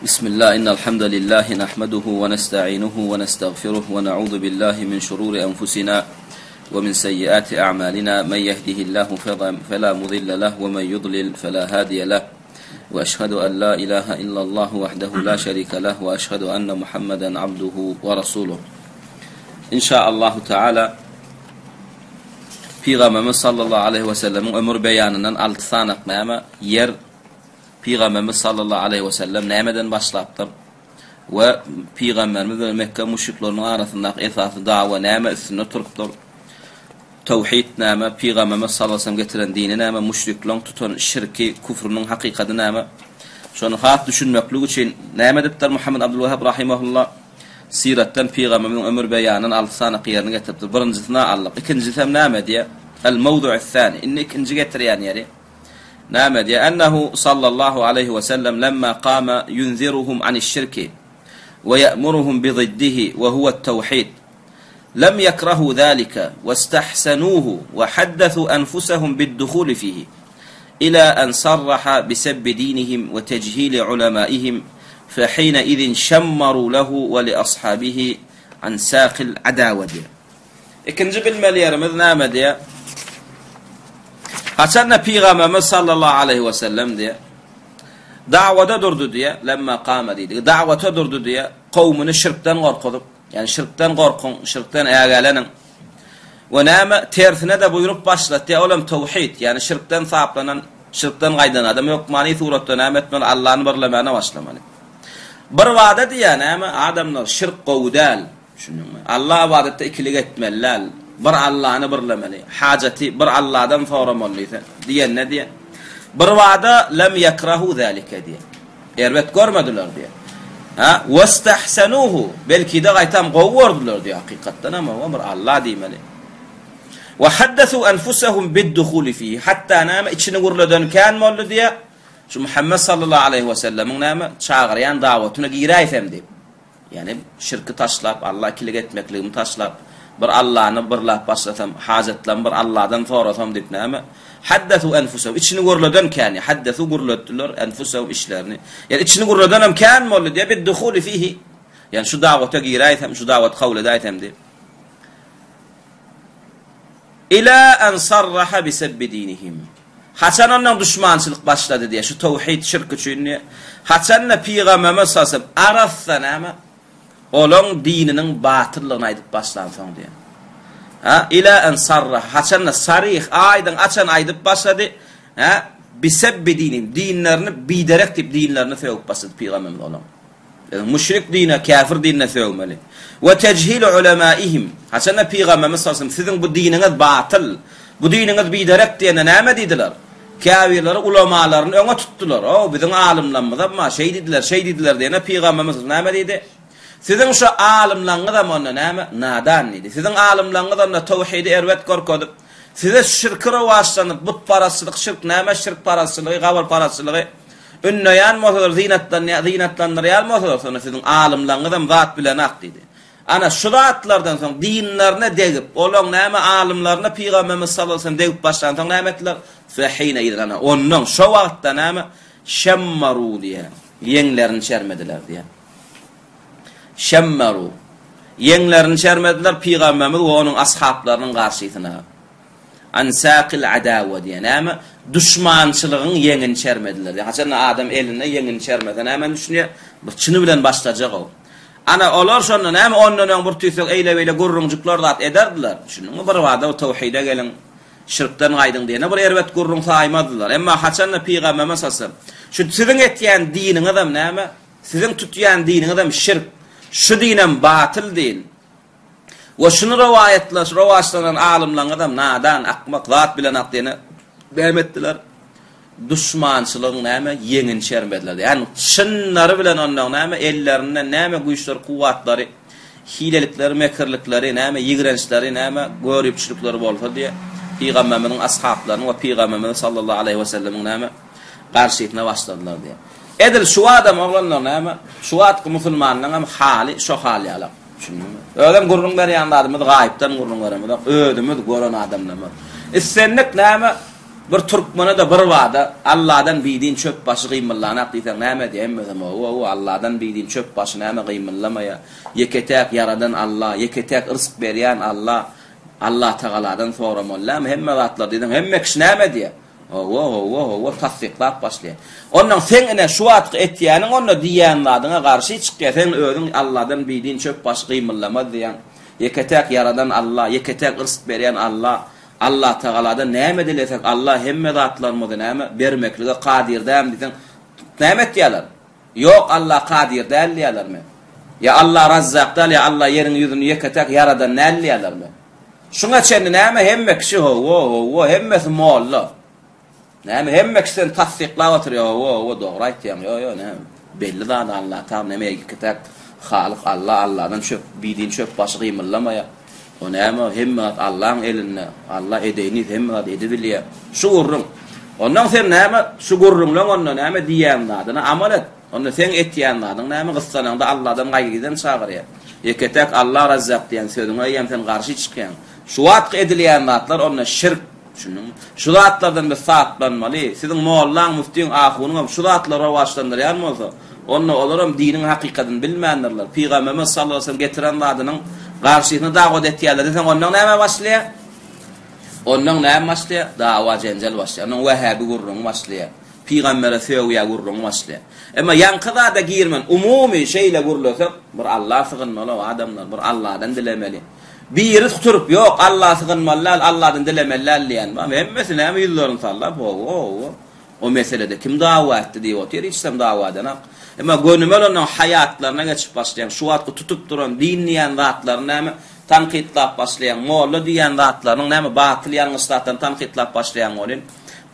بسم الله إن الحمد لله نحمده ونستعينه ونستغفره ونعوذ بالله من شرور أنفسنا ومن سيئات أعمالنا من يهده الله فلا مضل له ومن يضلل فلا هادي له وأشهد أن لا إله إلا الله وحده لا شريك له وأشهد أن محمدا عبده ورسوله إن شاء الله تعالى Peygamberimiz sallallahu aleyhi ve sellem'in ömür beyanından 6 sanak näme yer Peygamberimiz sallallahu aleyhi ve sellem nämeden başlapdyr we Peygamberimiz ve Mekke müşriklerinin arasındaki esasy dawa näme üstüne turupdyr. Tawhid näme Peygamberimiz sallallahu aleyhi ve sellem getiren dini näme müşriklerin tutan şirki küfrünün hakikaty näme şonu hat düşünmeklik üçin näme dipdir Muhammed Abdülvahhab rahimahullah sirattan Peygamberimizin ömür beyanının 6 sanak yerini getirdi. Birincisine allyk, ikincisi hem näme diye el-mawdu'u thani inni ikinci getirýän ýeri näme diye ennehu sallallahu aleyhi ve sellem lemma qama yunziruhum an'iş-şirki ve ya'muruhum bi ziddihi ve huve't-tawhid lem yakrahu zalika wastahsanuhu ve haddathu anfusahum bid-dukhul fihi ila an sarraha bi sabbi dinihim ve tejhil ulamaihim فحينئذ شمروا له ولأصحابه عن ساق العداوة. İkinci bilmelilerimiz näme diye? Haçanna Peygamberimiz sallallahu aleyhi ve sellem diye davada durdu diye, lemma qama diye. Davata durdu diye kavmini şirkten gorkudup, yani şirkten gorkun, şirkten ägelenin. Ve näme tersine de buyurup başlat diye olam tawhid, yani şirkten saplanan, şirkten gaydan adam yok mani suratda näme etmeli Allah'ın birlemene başlamalı. Bir vada diye näme adamlar şirk gowdal şununmy Allah ibadetde ikilik etmeliler bir Allah'ını birlemeli hajati bir Allah'dan soramali diye ne diye bir vada lem yakrahu zalika diye erbet görmediler diye ha wastahsanuhu belki de gaytam gowurdular diye hakikaten ama bir Allah diýmeli ve haddathu anfusahum bid-dukhul fihi hatta näme içini gurladan kan mollu diye şu Muhammed sallallahu aleyhi ve sellem'in näme çağıryan dawatyna giräýsem diýip. Yani şirki taşlap, Allah ikilik etmekligini taşlap, bir Allah'ını birlap başlatam, hajatlan bir Allah'dan sorasam diýip näme? Haddathu anfusahum içini gurladan kani, haddathu gurlatdylar anfusahum işlerini. Yani içini gurladan hem kan mollu diye bir duhul fihi. Yani şu dawata giräýsem, şu dawat kabul edäýsem diýip. İla an sarraha bi sabbi dinihim. Haçan ondan düşmançılık başladı diye şu tawhid şirk üçin haçanla Peygamberimiz sallallahu arasda näme olan dininin batıllygyny aýdyp başlansaň diye. Ha ila an sarra haçanla sarih aýdan açan aýdyp başladı. Ha bisebbi dinin dinlerini biderek dip dinlerini söýüp başladı Peygamberimiz olan. Yani müşrik dine, kafir dinine söýmeli. Ve tejhil ulamaihim haçanla Peygamberimiz sallallahu sizin bu dininiz batıl. Bu dininiz biderek diýene näme diýdiler? Kâfirleri ulamalarını öňe tutdular. O bizim alimlerimiz ama şey dediler diýene Peygamberimiz näme diýdi? Sizin şu alimleriniz ama näme? Nadan idi. Sizin alimleriniz ama tawhidi erwet gorkodyp, size şirk rawasanyp, but parasçylyk şirk näme? Şirk parasçylygy, gawal parasçylygy ünneýän motor zinatlanýar motor sonra sizin alimleriniz ama zat bilen ak diýdi. Ana şu zatlardan soň dinlerine degip, olaň näme alimlerine Peygamberimiz sallallahu aleyhi ve sellem degip başlanýan soň näme etdiler? Fehine idana ondan şu wagtda näme şemmaru diye yeňlerini çermediler diye. Şemmaru yeňlerini çermediler Peygamberimiz we onuň ashablarynyň garşysyna. Ansaqil adawa diye näme düşmançylygyň yeňini çermediler. Haçan adam eline yeňini çermeden hemen düşünýär bir çyny bilen başlajak o. Ana olar şonda näme ondan bir tüýsek eýle-eýle gurrunjuklar zat ederdiler. Şunuň bir wada tawhide gelen şirkten gaýdyň diýene bir erwet gurrun saýmadylar. Emma haçanla Peygamberimiz sallallahu şu sizin etýän diniňiz hem näme? Sizin tutýan diniňiz hem şirk. Şu dinem batyl diýil. Ve şunu rawatlanan alimler hem nadan akmak zat bilen ak diýene beýmetdiler. Düşmançylygyň näme? Yeňin çermediler. Yani çynlary bilen ondan näme? Ellerinde näme güýçler, kuwatlary, hilelikleri, mekirlikleri, näme? Ýigrençleri, näme? Görüpçülükleri bolsa diye Peygamberimiň ashablaryny we Peygamberimiz sallallahu aleyhi ve sellem'in näme garşysyna başladylar diye. Edil şu adam oglanlar näme? Şu atky musulmanlaryň hali şu hali ala. Şunuňmy? Ödem gurrun berýän adamy gaýypdan gurrun berýän, ödümüz gören adamlar. Issenlik näme? Bir Türkmene de bir wada Allah'dan biýdin çöp başı gymyllanak diýsen näme diýemmedim o Allah'dan biýdin çöp başı näme gymyllamaya yeketek yaradan Allah yeketek ırzyk berýän Allah Allah Taala'dan soramollam hemme zatlar diýdim hemme kişi näme diýe o tasdiqlap başlaýar ondan sen ene şu atky etýäniň onda diýenlaryňa garşy çykýar sen özüň Allah'dan biýdin çöp başı gymyllama diýen yeketek yaradan Allah yeketek ırzyk berýän Allah Taala'dan näme dilesek Allah hemme zatlarymyzy näme bermeklige qadirden diýsen näme diýerler yok Allah qadir diýerlermi ya Allah Razzaq ya Allah yerin ýüzüni yeketek yaradan näme diýerlermi şuňa çenli näme hemme kişi o hemmesi molla näme hemme kişiden tasdiqlap oturýar o dogry aýtýan yo näme belli zat Allah Taala näme yeketek Halyk Allah Allah'dan çöp biýdin çöp başı gymyllamaya o näme hemme Allah'ın elinde Allah edeyni hemme edebilýär şu gurrun ondan sen näme şu gurrunla ondan näme diýenlaryna amal et onda sen etýänlaryň näme gyssananda Allah'dan gaýgydan çagyrýar yeketek Allah Razzaq diýen sözüňe ýem sen garşy çykýan şu wagt edilýän zatlar onda şirk şunun şu zatlardan bir saatlanmaly siziň mollaň müftiň ahunyň şu zatlara başlandyrýan bolsa onda olaram diniň hakykatyn bilmändirler Peygamberimiz sallallahu aleyhi ve sellem getiren zadynyň garşysyna dawat etýärler sen ondan näme başlaýar ondan näme başlaýar dawa jenjal başlaýar onu Wahhabi gurrun başlaýar Peygambere söýýär gurrun başlaýar emma ýankyda da girmen umumy şeýle gurulsa bir Allah sygynmaly adamlar bir Allah'dan dilemeli biri tuturup yok Allah sygynmalylar Allah'dan dilemeler diýen hemmesi näme ýüzlerini sallap o meselede kim dawa etdi diýip hiçsem dawadan emma gönümel onun hayatlaryna geçip başlayan şu wagtda tutup duran dinleyen zatlaryny näme tanqidlap başlayan molla diýen zatlarynyň näme batyl ýalňyşlardan tanqidlap başlayan bolan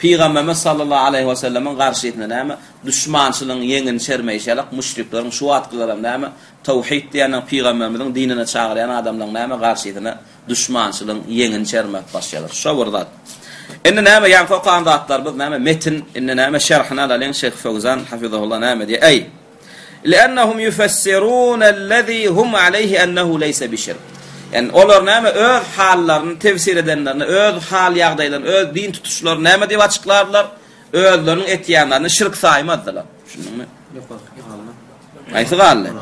Peygamberimiz sallallahu aleyhi ve sellemin garşysyna näme düşmançylygyň ýeňin çermeýşelik müşrikleriň şu wagtlaryň näme tawhid diýen Peygamberimiziň dinine çagyrýan adamlaryň näme garşysyna düşmançylygyň ýeňin çermek başlaýar şu wurdat enne näme ýa fokan zatlar biz näme metin enne näme şerhna alan Şeyh Fawzan hafizahullah näme diýe ey لأنهم يفسرون الذي هم عليه أنه ليس بشرك yani olar näme öz hallaryny tefsir edenlerini öz hal ýagdaýlaryny öz din tutuşlary näme diýip açyklarlar özleriniň etýänlerini şirk saýmadylar şunuňmy aýtýarlar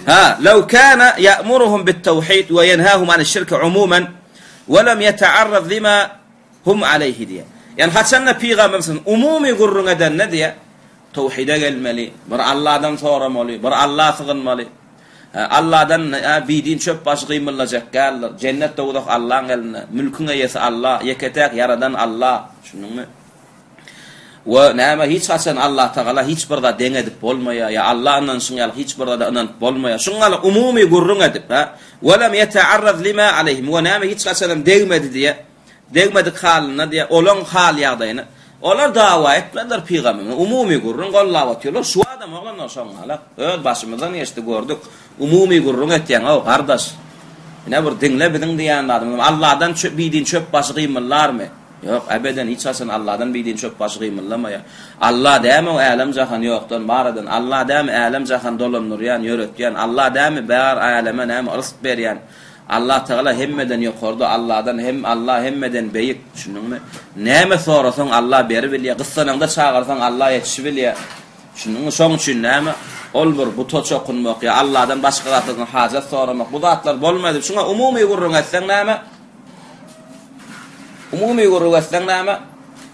ha law kana ya'muruhum bit-tawhid wa yanhahum 'an-şirk 'umuman wa lam yata'arrad lima hum alayhi diye yani haçanna Peygamberimizin umumy gurrun eden ne diye tawhide gelmeli bir Allah'dan soramaly bir Allah sygynmaly Allah'dan biýdin çöp başı gymyllajak gäller cennet dowdak Allah'ın eline mülkün eýesi Allah yeketek yaradan Allah şunuňmy we näme hiç haçan Allah Taala hiç bir da deň edip bolmaýar ya Allah'dan şuňal hiç bir da inanıp bolmaýar şuňal umumy gurrun edip we lam yeta'arrad lima aleyhim we näme hiç haçan degmedi diye degmedik halyna diye olan hal ýagdaýyny olar dawa etdiler Peygamberimiz umumy gurrun gollap atýarlar şu adam oglanlar şoňala öz başymyzdan ýeşdi gördük umumy gurrun etýän o gardaş ine bir diňle biziň diýen adam Allah'dan biýdin çöp başı gymyllarmy yok ebeden hiç haçan Allah'dan biýdin çöp başı gymyllamaya Allah däme o alem jahan ýokdan baradan Allah däme alem jahan dolanýan ýöretýän Allah däme bar aleme näme rizq berýän Allah Taala hemmeden ýokarda Allah'dan hem Allah hemmeden beýik şunuňmy näme sorasaň Allah berip gyssananda çagarsaň Allah ýetişip bilýär şunuň soň üçin näme ol bir bu toç okunmak ya Allah'dan başga zatdan hajat soramak bu zatlar bolmady şuňa umumy gurrun etseň näme umumy gurrun etseň näme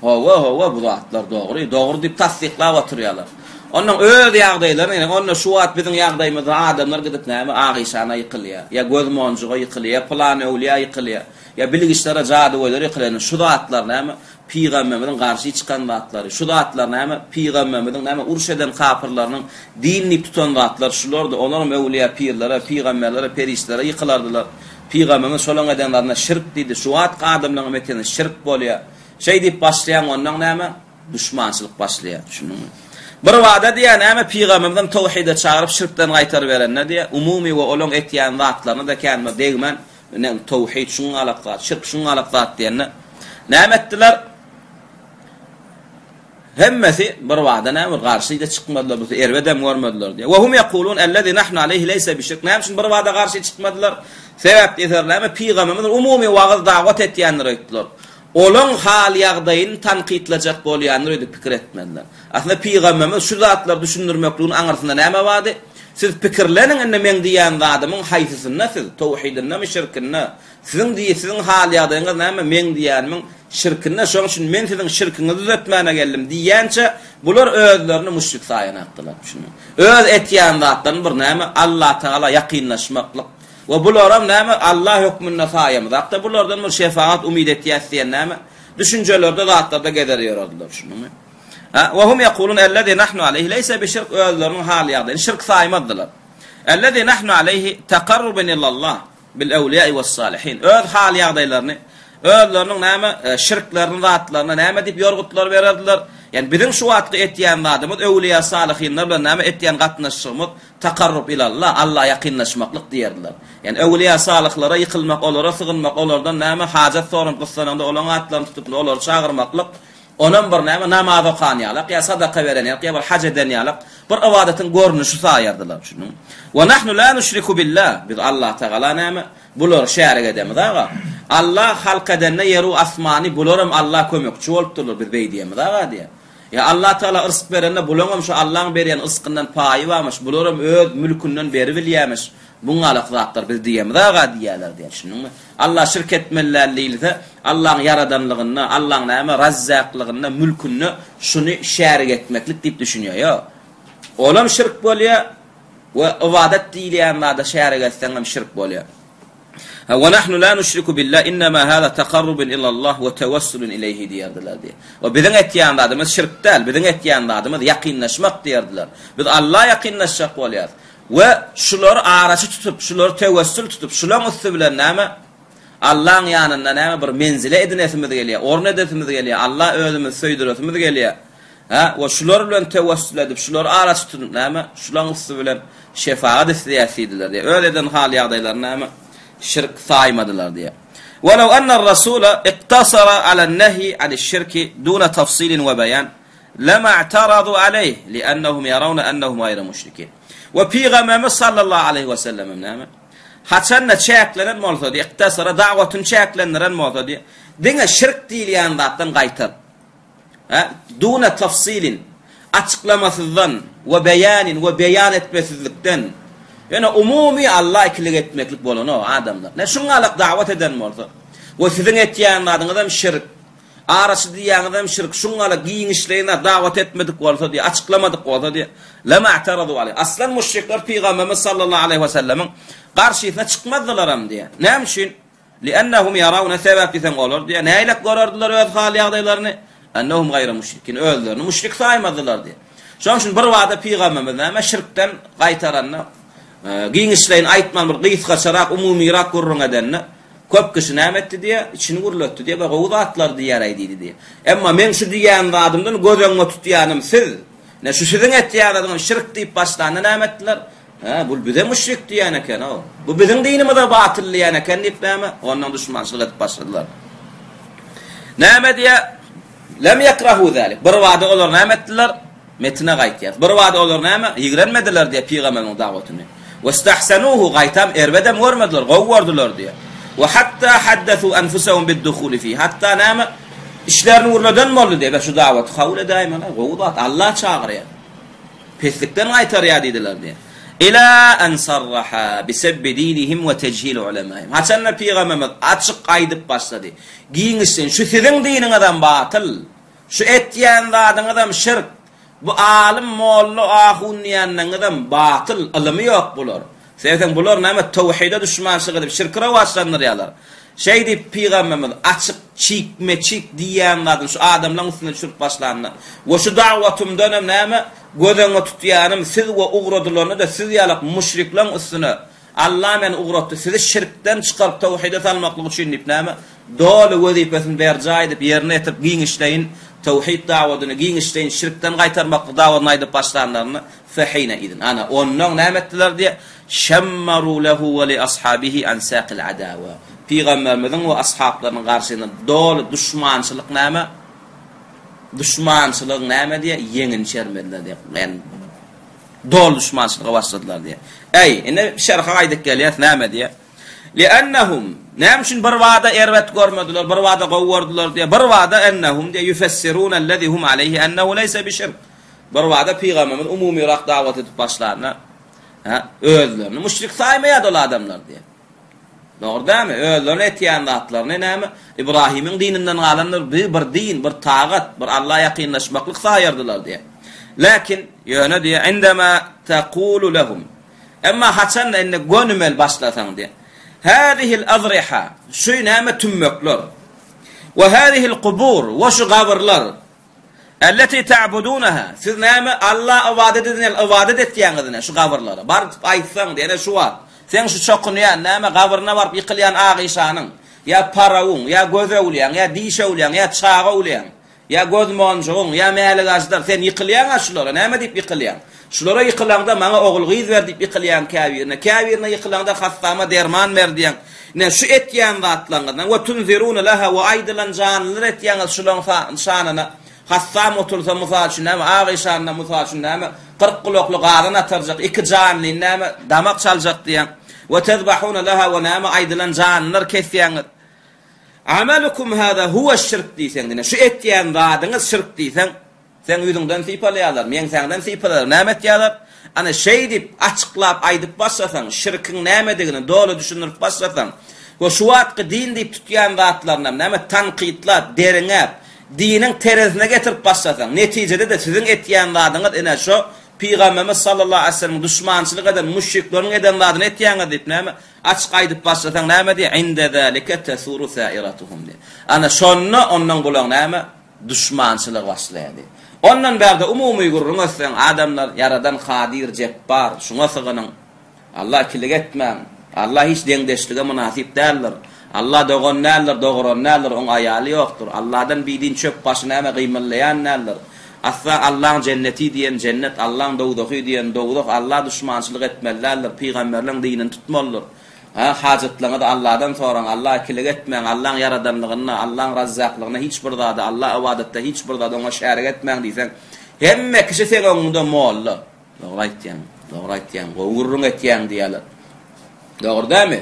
howa bu zatlar dogry diýip tasdiqlap oturýarlar onun öz ýagdaýlaryny onun şu wagt biziň ýagdaýymyzda adamlar gidip näme agyşana ýykylýar ya gözmonjuga ýykylýar plan öwliýa ýykylýar ya bilgiçlere jady boýlary ýykylýar şu zatlar näme Peygamberimiziň garşy çykan zatlary şu zatlar näme Peygamberimiziň näme uruş eden kafirlarynyň dinini tutan zatlar şular da olaryň öwliýa pirlere peygamberlere perişlere ýykylardylar Peygamberimiz şolaň edenlerine şirk diýdi şu wagt adamlaryň mekeni şirk bolýar şey diýip başlaýan ondan näme düşmançylyk başlaýar şunuň bir wada diýen näme Peygamberimizden tawhide çağırıp şirkden gaýtar berenne diye umumy we olaň etýän zatlaryny da känme degmen tawhid şuň alaqat şirk şuň alaqat diýenne näme etdiler hemmesi bir wada näme garşyda çykmadylar bu erwedem görmediler diye. Wa hum yaqulun allazi nahnu alayhi laysa bishirk. Näme şun bir wada garşy çykmadylar? Sebäp diýerler näme Peygamberimiz umumy wagaz dawat etýänleri aýtdylar. Olan hal ýagdaýyny tanqidlajak bolýanlar öýdip pikir etmediler. Aslında Peygamberimiz şu zatlar düşündirmekliğinin aňyrsynda näme bady? Siz pikirleniň indi men diýen zadymyň haýsysyna siz tawhidinna mi şirkinna? Sizin diýesiň hal ýagdaýyňyz näme men diýäniň şirkinna? Şoň üçin men siziň şirkiňizi düzeltmäne geldim diýänçe bular özlerini müşrik saýanakdylar. Öz etýän zatlaryň bir näme Allah Taala ýakynlaşmaklyk. Ve bularam näme Allah hükmünde saýamyzda bulardan bir şefaat umid etýär näme düşünjelerde zatlarda gederiýardylar şunu. Ve hum yaqulun ellezî nahnu aleyhi leysa bi şirk özleriniň hal ýagdaýyny şirk saýmadylar. Ellezî nahnu aleyhi taqarruban ilallah bil awliya ve salihin. Öz hal ýagdaýlaryny özleriniň näme şirklerini zatlaryna näme diýip ýorgutlar bererdiler. Yani bizim şu wagtda etýän adamyz awliya salihinler bilen näme etýän gatnaşyşymyz taqarrub ilallah Allah ýakynlaşmaklyk diýerdiler. Yani awliya salihlara ýykylmak, olara sığınmak, olardan näme hajat sorup gyssananda olan atlaryny tutup olary çağırmaklyk, onan bir näme namaz okanýarlyk, ýa sadaka berenýarlyk, ýa bir hac edenýarlyk, bir ibadetin görnüşi saýardylar şunu. Wa nahnu la nushriku billah, biz Allah Taala näme bular şärik edemiz aga. Allah halk edenne yeru asmani bularam Allah kömekçi bolup durlar biz beýdiýemiz aga diýe. Ya Allah Taala ırzyk berende bulanam şu Allah'ın berýän ırskyndan paýy barmyş, bularam öz mülkünden beri bilýärmiş. Buňa zatlar biz diýemiz aga diýerler diýen şunuňmy? Allah şirk etmelerliğinde Allah'ın yaradanlygyny, Allah'ın näme razzaklygyny, mülkünni şunu şärik etmeklik diýip düşünýär. Yo. Olam şirk bolýar we ibadet diýilýänlerde şärik etseň hem şirk bolýar. ونحن لا نشرك بالله إنما هذا تقرب إلى الله وتوسل إليه diýerdiler diye. O biziň etýän adamymyz şirk däl, biziň etýän adamymyz ýakynlaşmak diýerdiler. Biz Allah ýakynlaşjak bolýar. We şular araçy tutup, şular tewessül tutup, şular üstü bilen näme Allah'ın ýanynda näme bir menzile edinesimiz gelýär, orna edesimiz gelýär, Allah özümiz söýdiresimiz gelýär. We şular bilen tewessül edip, şular araçy tutup näme şular üstü bilen şefaat edýärdiler diye. Öýleden hal ýagdaýlar näme şirk saýmadylar diye. Walaw anna ar-rasul iqtasara ala an-nahy an ash-shirk duna tafsil wa bayan lama i'taradu alayh li'annahum yarawna annahum ghayru mushrikin. Ve Peygamberimiz sallallahu aleyhi ve sellem näme haçanna çäklenen bolsa diye iqtasara da'watyn çäklendiren bolsa diye diňe şirk diýilýän zatdan gaýtar. Duna tafsilin açıklamasızdan ve beyanin ve beyan etmesizlikten yani umumi Allah ikilik etmeklik bolan o adamlar. Ne şuňalyk da'wat eden bolsa, we siziň etýän adyňyzam şirk, araçy diýäňizam şirk, şuňalyk giňişleýine da'wat etmedik bolsa diýe, açıklamadyk bolsa diýe, lama i'taradu aley. Aslan müşrikler Peygamberimiz sallallahu aleyhi ve sellemin garşysyna çykmadylaram diýe. Näme üçin? Li'annahum yarawna sebäp diýen bolar diýe. Näýlek görardylar öz hal ýagdaýlaryny? Annahum gayru müşrikin, özlerini müşrik saýmadylar diýe. Şoň üçin bir wagtda Peygamberimiz näme şirkden gaýtaranna giňişleýin aýtman bir gysga çarak umumirak gurrun edenni köp kişi näme etdi diye içini gurlatdy diye gowuz atlar diýär aýdydy diye. Emma men şu diýän adamdan gözüňe tutýanym siz. Ne şu siziň etýän adam şirk diýip başlanyň näme etdiler? Bu bize müşrik diýän eken o. Bu biziň dinimizde batyl diýän eken diýip näme? Ondan düşmançylyk edip başladylar. Näme diye? Lem yakrahu zalik. Bir wagda olar näme etdiler? Metine gaýtýar. Bir wagda olar näme? Ýigrenmediler diye Peýgamberiň da'watyny. واستحسنوه غايتام اربدم ورمدلر غوردلر diye. Ve hatta haddathu anfusahum bid-dukhul fi. Hatta näme işlerini urladan boldy diye şu da'wat hawle daýman gowdat Allah çağırýar. Peslikden gaýtarýar diýdiler diye. Ila an sarraha bi sabbi dinihim ve tejhil ulemahim. Haçanna Peygamberimiz açyk aýdyp başlady. Giňişsin şu siziň diniňizden batyl. Şu etýän zadyňyzdan şirk. Bu alim mollu ahunyandan batıl ilmi yok bular. Sebäpden bular näme tawhide düşmançylyk edip şirkre başlanýarlar. Şey diýip Peygamberimiz açyk çikmeçik diýenlerden şu adamlaryň üstüne çürk başlandy. Ve şu da'watymdan näme gözüňe tutýanym siz we ugradylarny da siz ýalyk müşrikleň üstüne Allah men ugratdy sizi şirkden çykaryp tawhide salmaklyk üçin diýip näme dol wezipesini berjay edip ýerine etip giňişleýin tawhid da'watyny giňişleýin şirkden gaýtarmakly da'watyny aýdyp başlanlaryny fehine idin. Ana onnoň näme etdiler diye şammaru lehu we li ashabihi an saqil adawa. Peygamberimiziň we ashablarynyň garşyna dol düşmançylyk näme? Düşmançylyk näme diye ýeňin çermediler diye. Yani dol düşmançylyga başladylar diye. Ey, ine şerha aýdyk gelýär näme diye? Li'annahum Nämşin bir wada erwet görmediler, bir wada gowurdular diye, bir wada ennehum diye yufassiruna allazi hum alayhi ennehu leysa bi şirk. Bir wada Peygamberimiz umumi olarak davet edip başlarına özlerini müşrik saymayadı o adamlar diye. Doğru değil mi? Özlerini etiyen zatlarını näme? İbrahim'in dininden galanlar bir din, bir tağat, bir Allah'a yakınlaşmaklık sayardılar diye. Lakin yöne diye indema taqulu lehum. Emma haçan enne gönümel başlatan diye. Hadihil azriha, şu näme tümmökler. Ve hadihil kubur, ve şu gabrlar. Elleti ta'budunaha. Siz näme Allah ibadet etdiňiňizne şu gabrlara. Bar aýtsaň diýene şu var. Sen şu çokunýan näme gabrına barıp ýykylýan Aýşanyň, ya parawyň, ya gözewlýän, ya diýşewlýän, ya çağawlýän, ya gözmonjugyň, ya mälegaçlar sen ýykylýan şulara. Näme diýip ýykylýan? Şulara ýykylanda maňa ogul gyz ber diýip ýykylýan käbirine. Käbirine ýykylanda hastama derman berdiýän. Ne şu etýän zatlaryňdan we tunziruna laha we aýdylan janlylar etýäňiz şularyň şanyna. Hassam otursa musal için näme Aýşanyň musal için näme 40 kulakly garan atarjak, iki janly näme damak çaljak diýen. Ve tezbahuna laha we näme aýdylan janlylar kesýäňiz. Amalukum hada huwa şirk diýsen dine. Şu etýän zadyňyz şirk diýsen, sen ýüzüňden sypalýarlar, men senden sypalar, näme etýärler? Ana şey diýip açyklap aýdyp başlasaň, şirkiň nämedigini dolu düşünürip başlasaň, we şu wagtky din diýip tutýan zatlaryndan näme tanqidlar, deriňäp dinin terezine getirip başlasan, neticede de sizin etýän zadyňyz ene şu Peygamberimiz sallallahu aleyhi ve sellem düşmançylyk eden müşriklerin eden zadyny etýäňiz diýip näme açyk aýdyp başlasan näme diýip inde zalika tasuru sa'iratuhum diýip. Ana şonno ondan bolan näme düşmançylyk başlaýar diýip. Ondan berde umumy gurrun etsen adamlar yaradan Kadir Jebbar şuňa syganyň. Allah kilik etmän, Allah hiç deňdeşlige münasip däldir. Allah dogonnalar, dogoronnalar, on aýaly ýokdur. Allahdan bidin çöp başyna äme gymylýanlar. Asla Allah'ın cenneti diyen cennet, Allah'ın dowdaky diyen dowdak, Allah düşmançylyk etmeliler, peygamberlerin dinini tutmalylar. Hajatlaryňy da Allah'dan soran, Allah kilik etmän, Allah'ın yaradanlygyna, Allah'ın razzaklygyna hiç bir zada, Allah ibadetde hiç bir zada ona şerik etmän diýsen, hemme kişi sen oňunda molla. Dogry aýtýan, gowurrun etýän diýerler. Dogry dämi?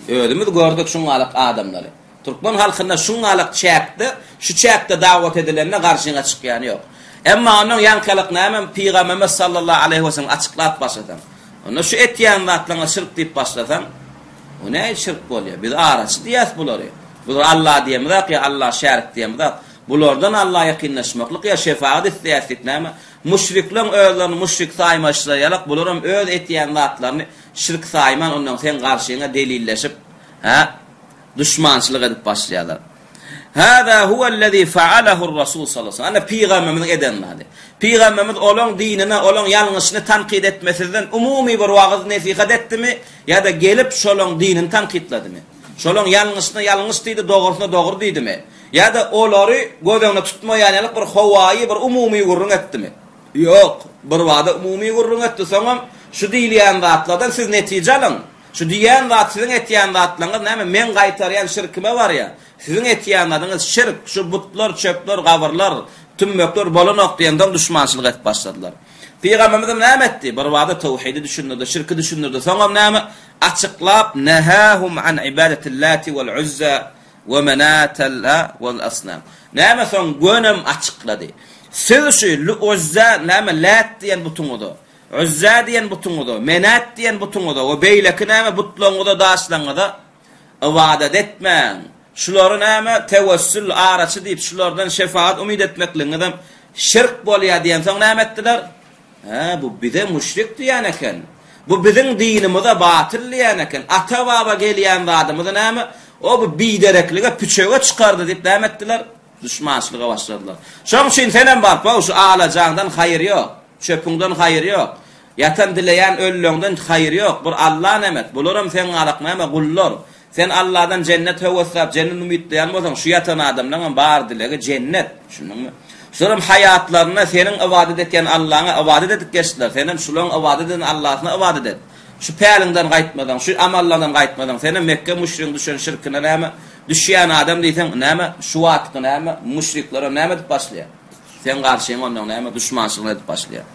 Ödümüz gördük şunlalyk adamlary. Türkmen halkyna şunlalyk çäkdi, şu çäkde dawat edilenine garşyna çykýan ýok. Emma onuň ýankalyk näme Peygamberimiz sallallahu aleyhi we sellem açyklap başladan. Onu şu etýän zatlaryňa şirk diýip başlasan, o näme şirk bolýar? Biz araçy diýäs bolary. Bu Allah diýemizak ya Allah şerik diýemizak. Bulardan Allah'a yakınlaşmaklyk ya şefaat etdiýäsik näme? Müşriklerin özlerini müşrik saýmaşlaýarlar, bularyň öz etýän zatlaryny şirk saýman ondan sen garşyna delilleşip düşmançylyk edip başlaýarlar. Hada huwa allazi fa'alahu ar-rasul sallallahu aleyhi ve sellem. Ana peygamberimiz edenladi. Peygamberimiz olan dinine, olan ýalňyşyny tanqid etmesinden umumi bir wagt nasihat etdimi ya da gelip şolong dinini tanqidledimi? Şolong ýalňyşyny ýalňyş diýdi, dogrusyny dogry diýdimi? Ya da olary göwüňe tutmaýanlyk bir hawaýy bir umumi gurrun etdimi? Ýok, bir wada umumi gurrun etdi. Soňam şu diýilýän zatlardan siz netije alın. Şu diýen zat sizin etýän zatlaryňyz näme men gaýtarýan şirkime bar ya. Sizin etýän zadyňyz şirk, şu butlar, çöpler, gabrlar, tümmökler bolanok diýenden düşmançylyk etip başladylar. Peygamberimiz näme etdi? Bir wada tawhidi düşündirdi, şirki düşündirdi. Soňam näme açyklap nahahum an ibadatillahi wal uzza ve manatalla wal asnam. Näme soň gönüm açyklady. Siz şu uzza näme lat diýen butuňydy. Uzza diýen butuňydy, menat diýen butuňydy, o beýleki näme butlaňyda daşlaňyda ibadet etmäň. Şulary näme tevessül araçy diýip şulardan şefaat umid etmekliňden şirk bolýar diýen soň näme etdiler? Bu bize müşrik diýen eken. Bu biziň dinimize batyl diýen eken. Ata baba gelýän zadymyzy näme? O bu bidereklige püçege çykardy diýip näme etdiler? Düşmançylyga başladylar. Şoň üçin senen barpa şu alajağdan haýyr ýok. Çöpüňden haýyr ýok. Yatan dileýän öllüňden haýyr ýok. Bir Allah nemet. Bularym sen alak näme gullar. Sen Allah'dan cennet hewesap, cennet umidleýän bolsaň, şu yatan adamlaryň bar dilegi cennet. Şunuňmy? Şularym hayatlaryna senin ibadet etýän Allah'a ibadet edip geçdiler. Senin şularyň ibadet eden Allah'ına ibadet et. Şu päliňden gaýtmadan, şu amallardan gaýtmadan, senin Mekke müşrikin düşen şirkine näme düşýän adam diýsen, näme şu wagtda näme müşriklere näme dip başlaýar. Sen garşyň ondan näme düşmançylyk edip başlaýar.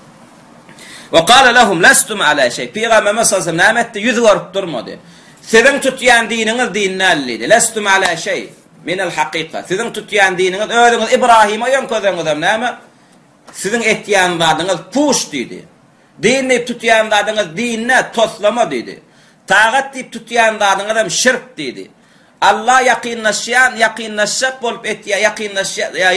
Ve qala lahum lastum ala şey. Peygamberimiz sallallahu aleyhi ve sellem näme etdi? Ýüz görüp durmady. Sizin tutyan dininiz dinnallidi. Lestum ala şey minel hakika. Sizin tutyan dininiz özüňiz İbrahim'e ýönközüňiz näme? Sizin etýän zadyňyz puş diýdi. Dinni tutyan zadyňyz dinne toslama diýdi. Tagat diýip tutyan zadyňyz şirk diýdi. Allah yaqinlaşşak bolup etýär,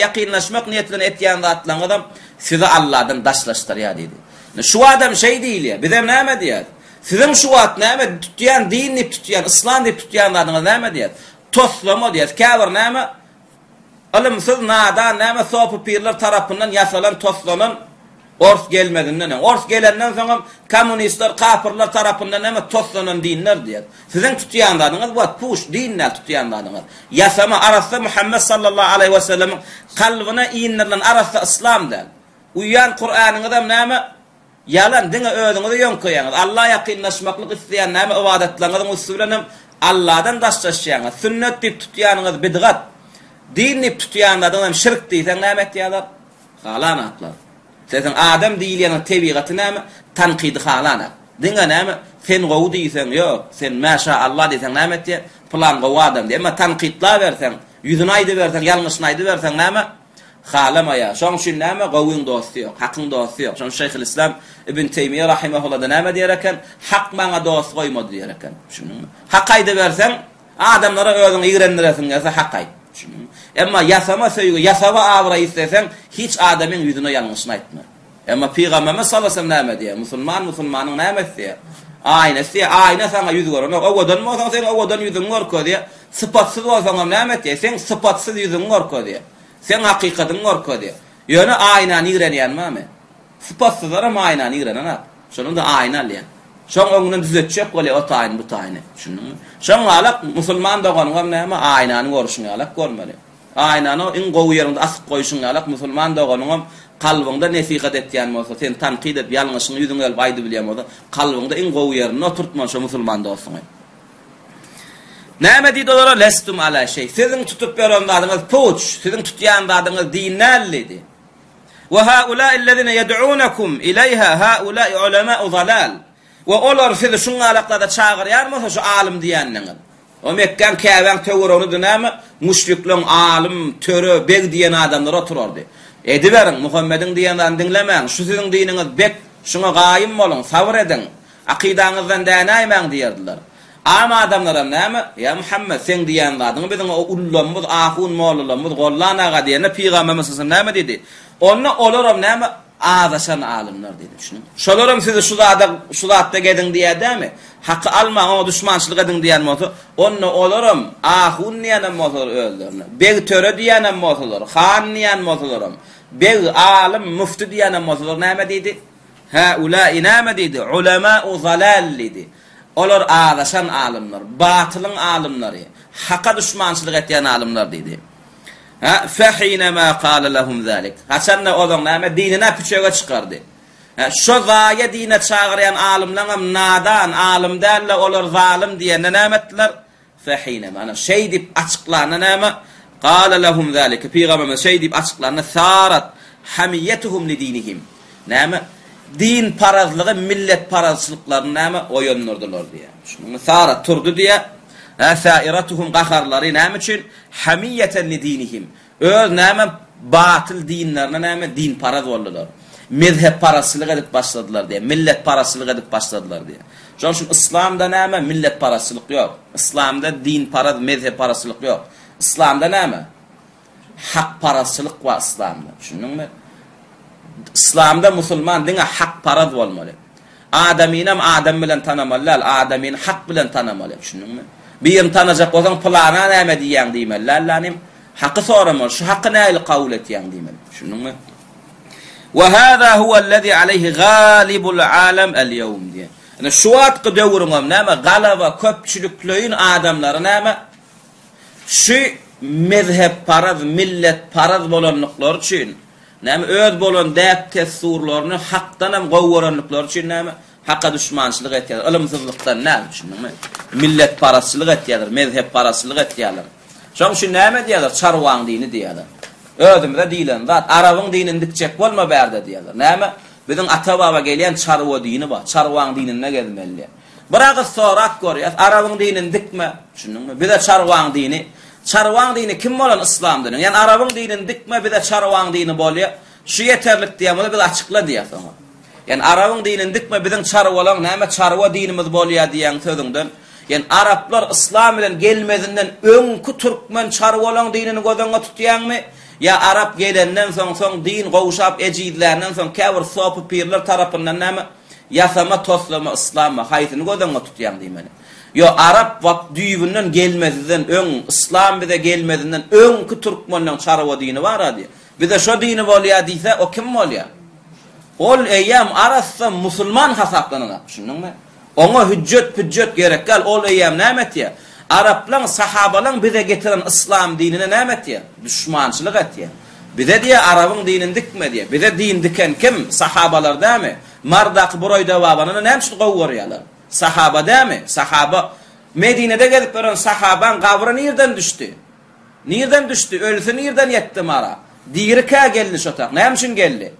yaqinlaşmak niýetlen etýän zatlaryň sizi Allah'dan daşlaşdyrýar diýdi. Şu adam şey diýilýär. Bizem näme diýär? Sizin şu wagt näme tutyan dinni tutyan, islam diýip tutyan zadyňyz näme diýär? Toslama diýär. Käbir näme? Alımsız nadan näme sopu pirler tarapyndan ýasalan toslanan ors gelmedinden, ors gelenden soňra kommunistler, kafirler tarapyndan näme toslanan dinler diýär. Sizin tutýanlaryňyz bu puş dinler tutýanlaryňyz. Ýasama arasynda Muhammed sallallahu aleyhi ve sellem'in kalbyna iňnirilen arasynda islam däl. Uýan Kur'anyňyzda näme yalan diňe özüňizi ýönköýäňiz. Allah ýaqinlaşmaklyk isleýän näme ibadetleriniň usulyny Allah'dan daşlaşýaňyz. Sünnet diýip tutýanyňyz bidgat. Dinni tutýanlardan şirk diýsen näme etýärler? Halanatlar. Sen adam diýilýän tebigaty näme? Tanqid halana. Diňe näme? Sen gowy diýsen, ýok, sen maşa Allah diýsen näme etýär? Plan gowy adam diýär. Emma tanqidla bersen, ýüzüne aýdy bersen, ýalňyşyny aýdy bersen näme? Halamaya. Şoň üçin näme? Gowyň dosty ýok, hakyň dosty ýok. Şoň Şeyh İslam İbn Teymiyye rahimehullah da näme diýerken? Hak maňa dost goýmady diýerken. Şunuňmy? Hak aýdy bersen, adamlara özüňi ýigrendiresin ýa-da hak aýdy. Emma yasama söýüge, yasaba awra istesen hiç adamyň ýüzüne ýalňyşyny aýtma. Emma Peygamberimiz sallallahu aleyhi ve sellem näme diýär? Musulmanyň näme diýär? Aýna sana ýüz görmek. Owadan bolsaň sen owadan ýüzüň görkä diýär. Sypatsyz bolsaň näme diýär? Sen sypatsyz ýüzüň görkä diýär. Sen hakykatyň görkä diýär. Ýöne aýnany ýigrenýänmi? Sypatsyzlara aýnany ýigrenýär. Şonunda aýna alýan. Şoň öňünden düzetjek bolýar o taýyn bu taýyny. Şunuňmy? Şoň alak musulman doganyň näme aýnany görüşiňi alak görmeli. Aýnany iň gowy ýerinde asyp goýuşyňy alak musulman doganyň kalbyňda nesihat etýän bolsa, sen tanqid edip ýalňyşyny ýüzüňe gelip aýdy bilýän bolsa, kalbyňda iň gowy ýerine oturtma şo musulman dostuňy. Näme diýdi olara? Lestum ala şey. Sizin tutup berenlaryňyz puç, sizin tutýan zadyňyz dinnallidi. Wa haula'i allazina yad'unakum ilayha haula'i ulama'u zalal. Wa olar sizi şuňa alaqlarda çağırýarmysa şu alim diýenniň. O Mekkan käwen töwerony dünämi müşrikleň alim, töre, beg diýen adamlar oturardy. Ediberin Muhammedin diýenden dinlemäň, şu siziň dininiz bek, şuňa gaýym bolun, sabr edin. Akidaňyzdan dänaýmaň diýerdiler. Ama adamlar näme? Ya Muhammed sen diýen zadyň biziň o ullamyz, ahun mollalarymyz gollanaga diýene Peygamberimiz sallallahu aleyhi ve sellem näme dedi? Onna olaram näme? Azaşan alimler dedi. Şolaram sizi şu zatda gedin diýädämi? Haqqy almaň, o düşmançylyk edin diýen bolsa, onna olaram ahun diýen bolsa öldürne. Beg töre diýen bolsa, han diýen bolsa, beg alim, mufti diýen bolsa näme dedi? Ha ulai näme dedi? Ulama'u zalal dedi. Olar azaşan alimler, batylyň alimleri, haqqa düşmançylyk etýän alimler dedi. فَحِينَمَا قَالَ لَهُمْ ذَلِكَ Haçanna odan näme dinine piçöge çykardy. Şo zaýa dine çağırayan alimlaňam nadan alim dälle olar zalim diýende näme etdiler? فَحِينَمَا ana şey dip açyklana näme? قَالَ لَهُمْ ذَلِكَ Peygamberimiz şey dip açyklana sarat hamiyetuhum li dinihim. Näme? Din parazlygy millet parazçylyklaryny näme oýandyrdylar diýär. Şunu sarat turdu diýär. Sairatuhum qaharlary näme üçin hamiyeten li dinihim. Öz näme batyl dinlerine näme din paraz boldular. Mezhep parasylyk edip başladylar diye, millet parasylyk edip başladylar diye. Şoň şu İslamda näme millet parasylyk ýok. İslamda din paraz, mezhep parasylyk ýok. İslamda näme? Hak parasylyk wa İslamda. Şunuňmy? İslamda musulman diňe hak paraz bolmaly. Adamynam adam bilen tanamalylar, adamyny hak bilen tanamaly. Şunuňmy? Bir tanajak bolsaň plana näme diýen diýmeler, lanym haqqy soramar, şu haqqy näil kabul etýän diýmeler. Şunuňmy? Wa hada huwa allazi alayhi ghalibul alam al-yawm diýen. Ana şu wagtky döwrüňem näme galaba köpçülikleýin adamlary näme? Şu mezhep paraz, millet paraz bolanlyklar üçin näme öz bolan däp tesurlaryny hakdan hem gowwaranlyklar üçin näme? Haqqa düşmançylyk etýär. Ilmsizlikden näme? Şunuňmy? Millet parasylyk etýär, mezhep parasylyk etýär. Şoň şu näme diýerler? Çarwaň dini diýerler. Özümde diýilen zat Arabyň dinini dikjek bolma bärde diýerler. Näme? Biziň ata baba gelýän çarwa dini bar. Çarwaň dinine gelmeli. Bırak sorak görýär. Arabyň dinini dikme. Şunuňmy? Bir de çarwaň dini. Çarwaň dini kim bolan İslam dini? Yani Arabyň dinini dikme bir de çarwaň dini bolýar. Şu yeterlik diýmeli bir açykla diýär soňa. Yani Arabyň dinini dikme biziň çarwalar näme çarwa dinimiz bolýar diýen sözüňden. Yani Araplar İslam bilen gelmedinden öňkü türkmen çarwalar dinini gözeňe tutýarmy? Ya Arap gelenden soň din gowşap ejidlerinden soň käbir sopy pirler tarapyndan näme ýasama toslama İslam'a haýsyny gözeňe tutýar diýmeli. Yo Arap wak düýbünden gelmedinden öň İslam bize gelmedinden öňkü türkmenläň çarwa dini bar adi. Bize şo dini bolýar diýse o kim bolýar? Ol eýam arasda musulman hasaplanýar. Şunuňmy? Oňa hüccet gerek gal ol eýam nämetýär? Araplar sahabalar bize getiren İslam dinine nämetýär? Düşmançylyk etýär. Bize diye Arabyň dinini dikme diye. Bize din diken kim? Sahabalar dämi? Mardak Buroyda babanyny näçin gowurýarlar? Sahaba dämi? Sahaba Medine'de gelip gören sahaban gabry nerden düştü? Nerden düştü? Ölse nerden yetdi mara? Dirika geldi şotak. Näçin geldi?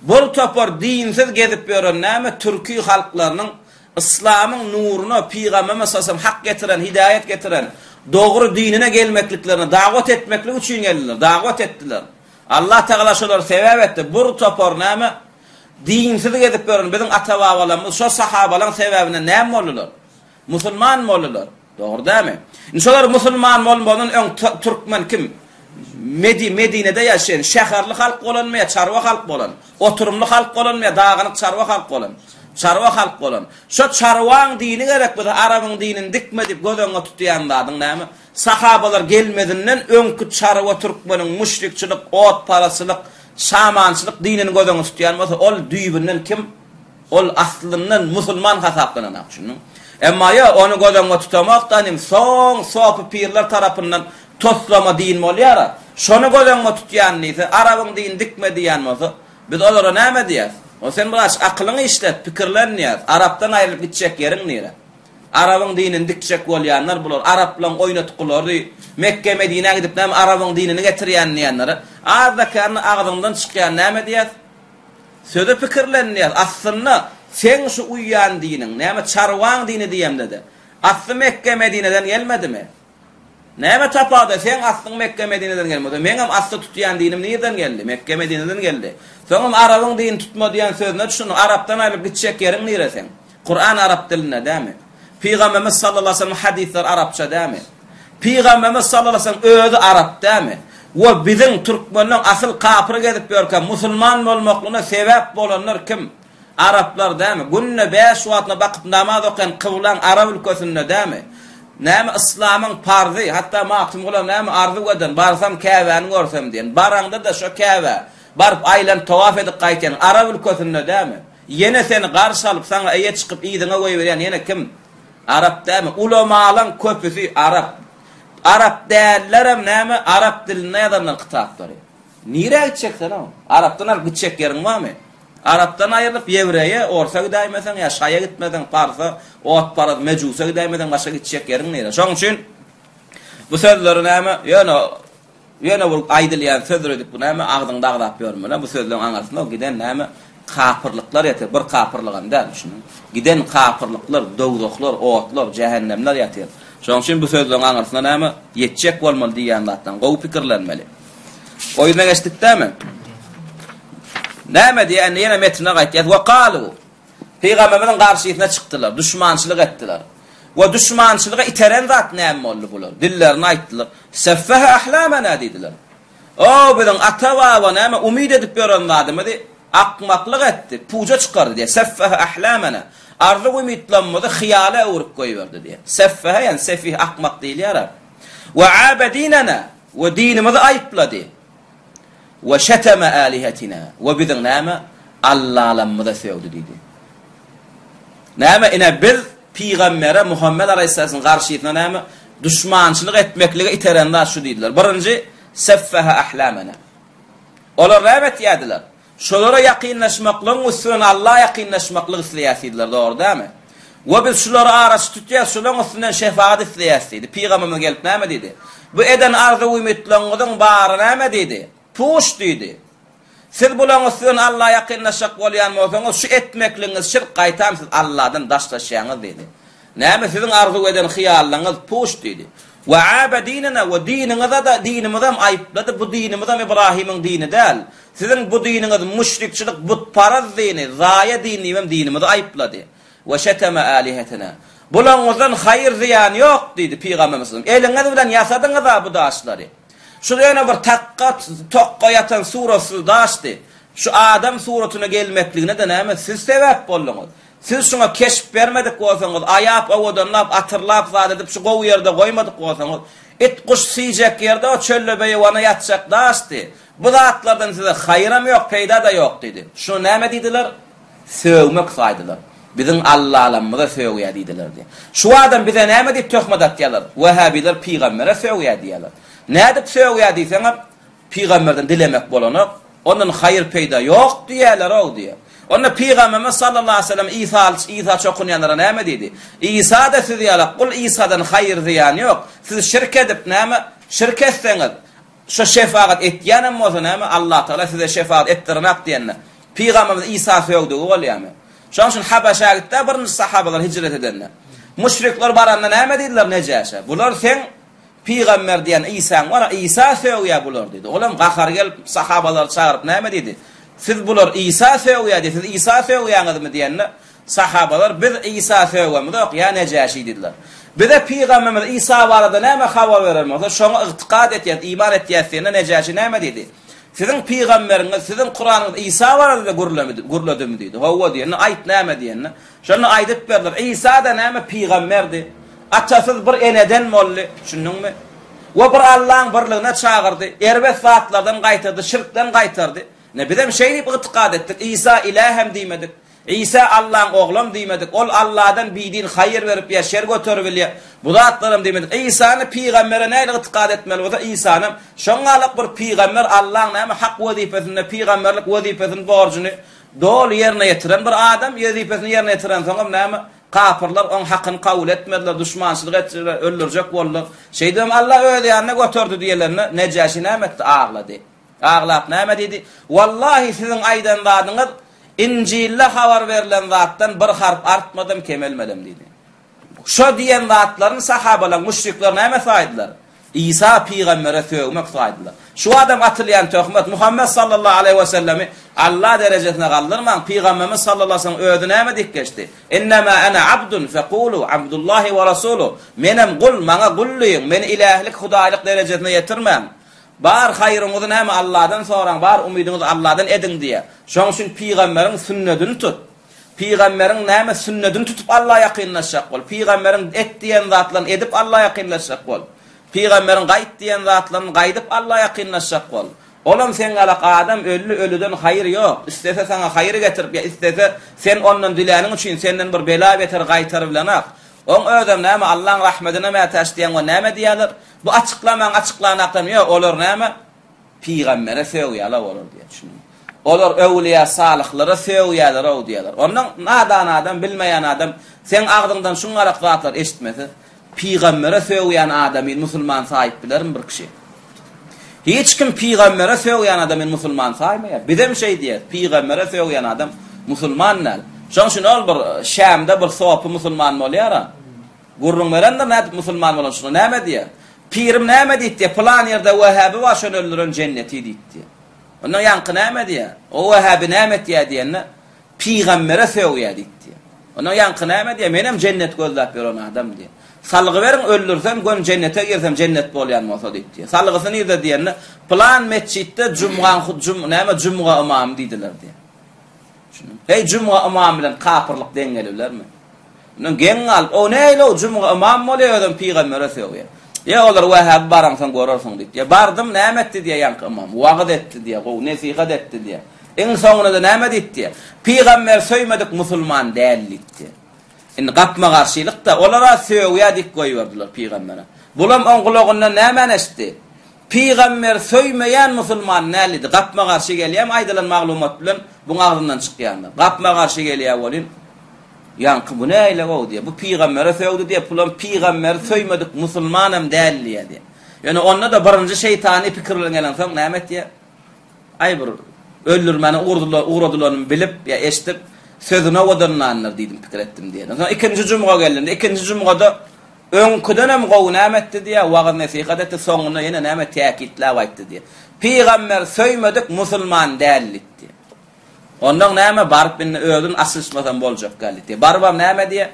Bol topar dinsiz gezip gören näme türkü halklarynyň İslam'ın nuruna, Peygamber sallallahu hak getiren, hidayet getiren, doğru dinine gelmekliklerine davet etmeklik için geldiler. Davet ettiler. Allah Teala şolar sebep etti. Bu topar näme? Dinsiz gezip gören bizim ata-babalarymyz şo sahabalar sebebine näme boldular? Musulman boldular. Doğru dämi? Şolar musulman bolmadan öň türkmen kim? Medine'de yaşayan şäherli halk bolanmaýa, çarwa halk bolan, oturumly halk bolanmaýa, dağanyk çarwa halk bolan. Çarwa halk bolan. Şo çarwaň dini gerek bir Arabyň dinini dikme dip gözeňe tutýanlaryň näme? Sahabalar gelmedinden öňkü çarwa türkmeniň müşrikçilik, ot parasylyk, şamançylyk dinini gözeňe tutýan bolsa ol düýbünden kim? Ol aslyndan musulman hasaplanýar şunu. Emma ya onu gözeňe tutamakdan soň sopy pirler tarapyndan toslama din bolýar. Şonu gözeňe tutýan ise Arabyň dinini dikme diýän bolsa biz olara näme diýär? O sen biraz aklını işlet, pikirlerini yaz. Araptan ayrılıp gidecek yerin nere? Arabyň dinini dikecek bolýanlar bular. Araplan oynatyklary, Mekke Medine gidip näme Arabyň dinini getirýän diýenleri. Azdakarny agdyndan çykýan näme diýär? Söze pikirlerini yaz. Aslynda sen şu uýan dinin, näme çarwaň dini diýem dedi. Asly Mekke Medine'den gelmedimi? Näme tapady? Sen aslyň Mekke Medine'den gelmedi. Meňem asly tutýan dinim nereden geldi? Mekke Medine'den geldi. Soňam Arabyň dinini tutma diýen sözüne düşün. Arapdan aýryp gitjek ýerin nere sen? Kur'an Arap dilinde dämi? Peygamberimiz sallallahu aleyhi ve sellem hadisler Arapça dämi? Peygamberimiz sallallahu aleyhi ve sellem özü Arap dämi? Ve biziň türkmenläň asyl kapyry gezip ýörken musulman bolmaklygyna sebäp bolanlar kim? Araplar dämi? Günne 5 wagtna bakyp namaz okuyan kıwlan Arap ülkesinde dämi? Näme İslamyň parzy, hatda maktym bolan näme arzu eden, barsam Käbäni görsem diýen. Baranda da şo Käbä barıp aylan tawaf edip gaýtan Arap ülkesinde dämi? Yine seni garşy alyp saňa eýe çykyp ýydyňa goýberýän yine kim? Arap dämi? Ulamalar köpüsi Arap. Arap dällerem näme? Arap dilinde ýazanlar kitapları. Nire gitjeksen o? Arapdan alyp gitjek ýerin barmy? Arapdan aýrylyp Ýewreýe, orsa gidaýmesen ýa şaýa gitmeden parsa, ot parad mejusa gidaýmeden başga gitjek ýerin nere? Şoň üçin bu sözleri näme? Ýöne bol aýdylýan sözler edip bu näme agdyň dagdap ýörmeli. Bu sözleň aňarsynda giden näme kapyrlyklar ýatyr. Bir kapyrlygan däl şunu. Giden kapyrlyklar, dowdoklar, otlar, cehennemler ýatyr. Şoň üçin bu sözleň aňarsynda näme ýetjek bolmaly diýen zatdan gowy pikirlenmeli. Oýuna geçdikdämi? Näme diýen ýene metne gaýtýar. Wa qalu Peýgamberiň garşysyna çykdylar, düşmançylyk etdiler. Ve düşmançılığa iteren zat näme boldy bular? Dillerini aýtdylar. Seffaha ahlamana diýdiler. O biziň ata-baba näme umid edip ýören zadymy akmaklyk etdi, puja çykardy diýe. Seffaha ahlamana. Arzu umidlanmady, hyýala urup goýberdi diýe. Seffaha ýani sefih akmak diýilýär. Ve abadinana ve dinimizi aýplady. Ve şetama alihatina. Ve biziň näme Allah'lamyza sevdi diýdi. Näme ine biz Peygambere Muhammed Aleyhisselam'ın karşıyına näme düşmançylyk etmeklige iterenler şu diýdiler. Birinji seffaha ahlamana. Olar nämet ýadylar. Şolara ýakynlaşmaklyň üstüne Allah ýakynlaşmaklyk isleýärdiler, dogry dämi? We biz şolara arasy tutýar, şolaryň üstünden şefaat isleýärdi. Peýgamberime gelip näme diýdi? Bu eden arzu ümitleňiň bary näme diýdi? Puş diýdi. Siz bulaňyzsyň Allaha ýakynlaşak bolýan bolsaňyz şu etmekliňiz şirk gaýtamsyz Allahdan daşlaşýaňyz dedi. Näme siziň arzu eden hyýallaryňyz puş dedi. Ve abedinina ve dininize da dinimizem ayıpladı. Bu dinimizem İbrahim'in dini değil. Sizin bu dininiz müşrikçilik, butparaz dini, zaya dinimizem dinimizi ayıpladı. Ve şeteme alihetine. Bulanızdan hayır ziyan yok dedi Peygamberimiz. Eliniz bilen yasadınız da bu daşları. Şuraya bir tokka yatan surasız daştı. Şu Adam suratına gelmekliğine de näme siz sebep boldunuz. Siz şuna keşif vermedik bolsaňyz, ayap awadanlap, atyrlap zat edip şu gowy ýerde goýmadyk bolsaňyz, et kuş syjak ýerde o çöllöbeýe wana ýatjak daşdy. Bu zatlardan size haýram ýok, peýda da ýok dedi. Şu näme diýdiler? Söwmek saýdylar. Biziň Allah'lamyza söwýär diýdiler diýdi. Şu adam bize näme diýip töhmet atýarlar? Wahabiler peýgambere söwýär diýerler. Näde söwýär diýseňiz, peýgamberden dilemek bolanyk, ondan haýır peýda ýok diýerler o diýer. Onda Peygamberimiz sallallahu aleyhi ve sellem İsa çokunyanlara näme dedi? İsa da siz ýalap, kul İsa'dan hayır ziyan yok. Siz şirk edip näme? Şirk etseňiz, şu şefaat etýänem bolsa näme? Allah Taala size şefaat etdirmek diýenne. Peygamberimiz İsa söýdi bolýarmy? Şoň üçin Habaşa gitdi, bir sahabalar hicret edenler. Müşrikler baranda näme diýdiler Nejaşa? Bular sen Peygamber diýen İsa var, İsa söýýär bular dedi. Olam gahar gelip sahabalar çağırıp näme dedi? Siz bular İsa söýýär diýdi. Siz İsa söýýäňizmi diýenne sahabalar biz İsa söýýärmiz ýok ýa Nejaşi diýdiler. Bize Peygamberimiz İsa barada näme habar berermiz? Şoňa itiqad etýär, iman etýär sene Nejaşi näme diýdi? Sizin peýgamberiňiz, sizin Kur'anyňyz İsa barada guruladymy diýdi. Hawa diýenne aýt näme diýenne. Şonu aýdyp berdiler. İsa da näme peýgamberdi. Atçasız bir eneden molly, şunuňmy? Wa bir Allah'ın birligine çağırdy. Erbet zatlardan gaýtardy, şirkden gaýtardy. Ne bizim şey diýip itiqad etdik. İsa ilahem diýmedik. İsa Allah'ın oğlum diýmedik. Ol Allah'dan biýdin hayır berip ýa şer götürüp bilýär. Bu zatlarym diýmedik. İsa'ny peýgambere näle itiqad etmeli bolsa İsa'nın şoňalyk bir peýgamber Allah'ın näme hak wezifesini, peýgamberlik wezifesini borjyny dol ýerine ýetiren bir adam, wezifesini ýerine ýetiren soňam näme? Kafirler on hakkını kabul etmediler, düşmançılık ettiler, öldürecek bollar. Şeydem Allah öyle yanına götürdü diyelerine Necaşi näme etdi? Ağladı. Ağlap näme dedi? Wallahi sizin aydan dadınız İncil'le habar verilen zattan bir harf artmadım, kemelmedim dedi. Şu diyen zatların sahabalar, müşrikler näme saýdylar? İsa peýgambere söýmek saýdylar. Şu adam atylýan töhmet Muhammed sallallahu aleyhi ve sellemi Allah derejesine galdyrman, Peygamberimiz sallallahu aleyhi ve sellem öýde näme diýip geçdi? Innema ana abdun faqulu abdullahi ve rasuluhu. Menem gul, maňa gullyň, meni ilahlik, hudaýlyk derejesine ýetirmän. Bar haýryňyzy näme Allah'dan soraň, bar umydyňyzy Allah'dan edin diýe. Şoň üçin peýgamberiň sünnetini tut. Peýgamberiň näme sünnetini tutup Allah'a ýakynlaşak bol. Peýgamberiň etdiýen zatlaryny edip Allah'a ýakynlaşak bol. Peýgamberiň gaýt diýen zatlaryny gaýdyp Allah'a ýakynlaşak bol. Olam sen alaq adam ölüden hayır yok. İstese sana hayır getirip ya istese sen ondan diläniň üçin senden bir bela beter gaýtaryp bilenak. On ödem näme Allah'ın rahmetine me taşdiýan we näme diýerler? Bu açıklanakdan ýok, olar näme? Peýgambere söýýärler olar diýär. Olar öwliýa salyhlary söýýärler o diýerler. Ondan nadan adam, bilmeýän adam sen agdyňdan şuň alaq zatlar eşitmese, peýgambere söýýän adamy musulman saýyp bilerim bir kişi. Hiç kim peýgambere söýýän adamy musulman saýmaýar. Bizem şey diýer, peýgambere söýýän adam musulman näl? Şoň şunu ol bir Şamda bir sopy musulman bolýar. Gurrun berende näde musulman bolan şunu näme diýer? Pirim näme diýdi? Plan ýerde Wahabi wa şonu öldüren jenneti diýdi. Ondan ýanky näme diýer? O Wahabi näme diýende peýgambere söýýär diýdi. Ondan ýanky näme diýer? Menem jennet gözläp beren adam diýer. Salgy beriň öldürsem gön jennete girsem jennet bolýan bolsa diýdi. Salgysyny ýerde diýende plan mesçitde jumga imam diýdiler diýer. Hey jumga imam bilen kafirlik deňgeliplermi? Ondan geň al, o näle o jumga imam bolýar peýgambere söýýär. Ya olar Wahab baramsan görersiň diýdi. Ya bardım näme etdi diýe ýanky imam. Wagt etdi diýe, go nesihat etdi diýe. Eň soňunda näme diýdi? Peýgamber söýmedik musulman däl diýdi. In gapma garşylykda olara söýýär diýip goýberdiler peýgambere. Bulam on gulagyndan näme näşdi? Peýgamber söýmeýän musulman näli? Gapma garşy gelýär, aýdylan maglumat bilen bu agdyndan çykýanlar. Gapma garşy gelýär bolyn. Yankı bu näle go diýe. Bu peýgambere söýdi diýe, bulam peýgamber söýmedik musulmanam däl diýe. Yani onda da birinji şeytani pikirlen gelen soň näme diýe? Ay bir öldürmeni uğradılarını bilip ya eşitip sözüne odanlanlar diýdim pikir etdim diye. İkinci jumuga geldim. İkinci jumugada öňküden hem gowna etdi diye wagt nasihat etdi soňuna ýene näme täkitläp aýtdy diye. Peýgamber söýmedik musulman dällik diye. Ondan näme barıp birini öldün asysmadan boljak galdy diye. Barbam näme diye?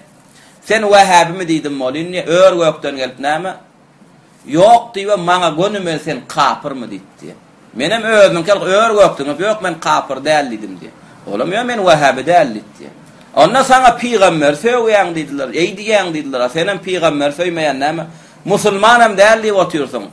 Sen Wahhabi mi diýdim molin ýa ör gökden gelip näme? Ýok diýip maňa gönümel sen kapyrmy diýdi. Menem özüm kel ör gökden ýok men kapyr dällidim diye. Olam ýa men Wahhabi dällik diye. Onda sana peýgamber söýýän diýdiler, eýdiýän diýdiler. Senem peýgamber söýmeýän näme? Musulmanam dälli oturýarsyň.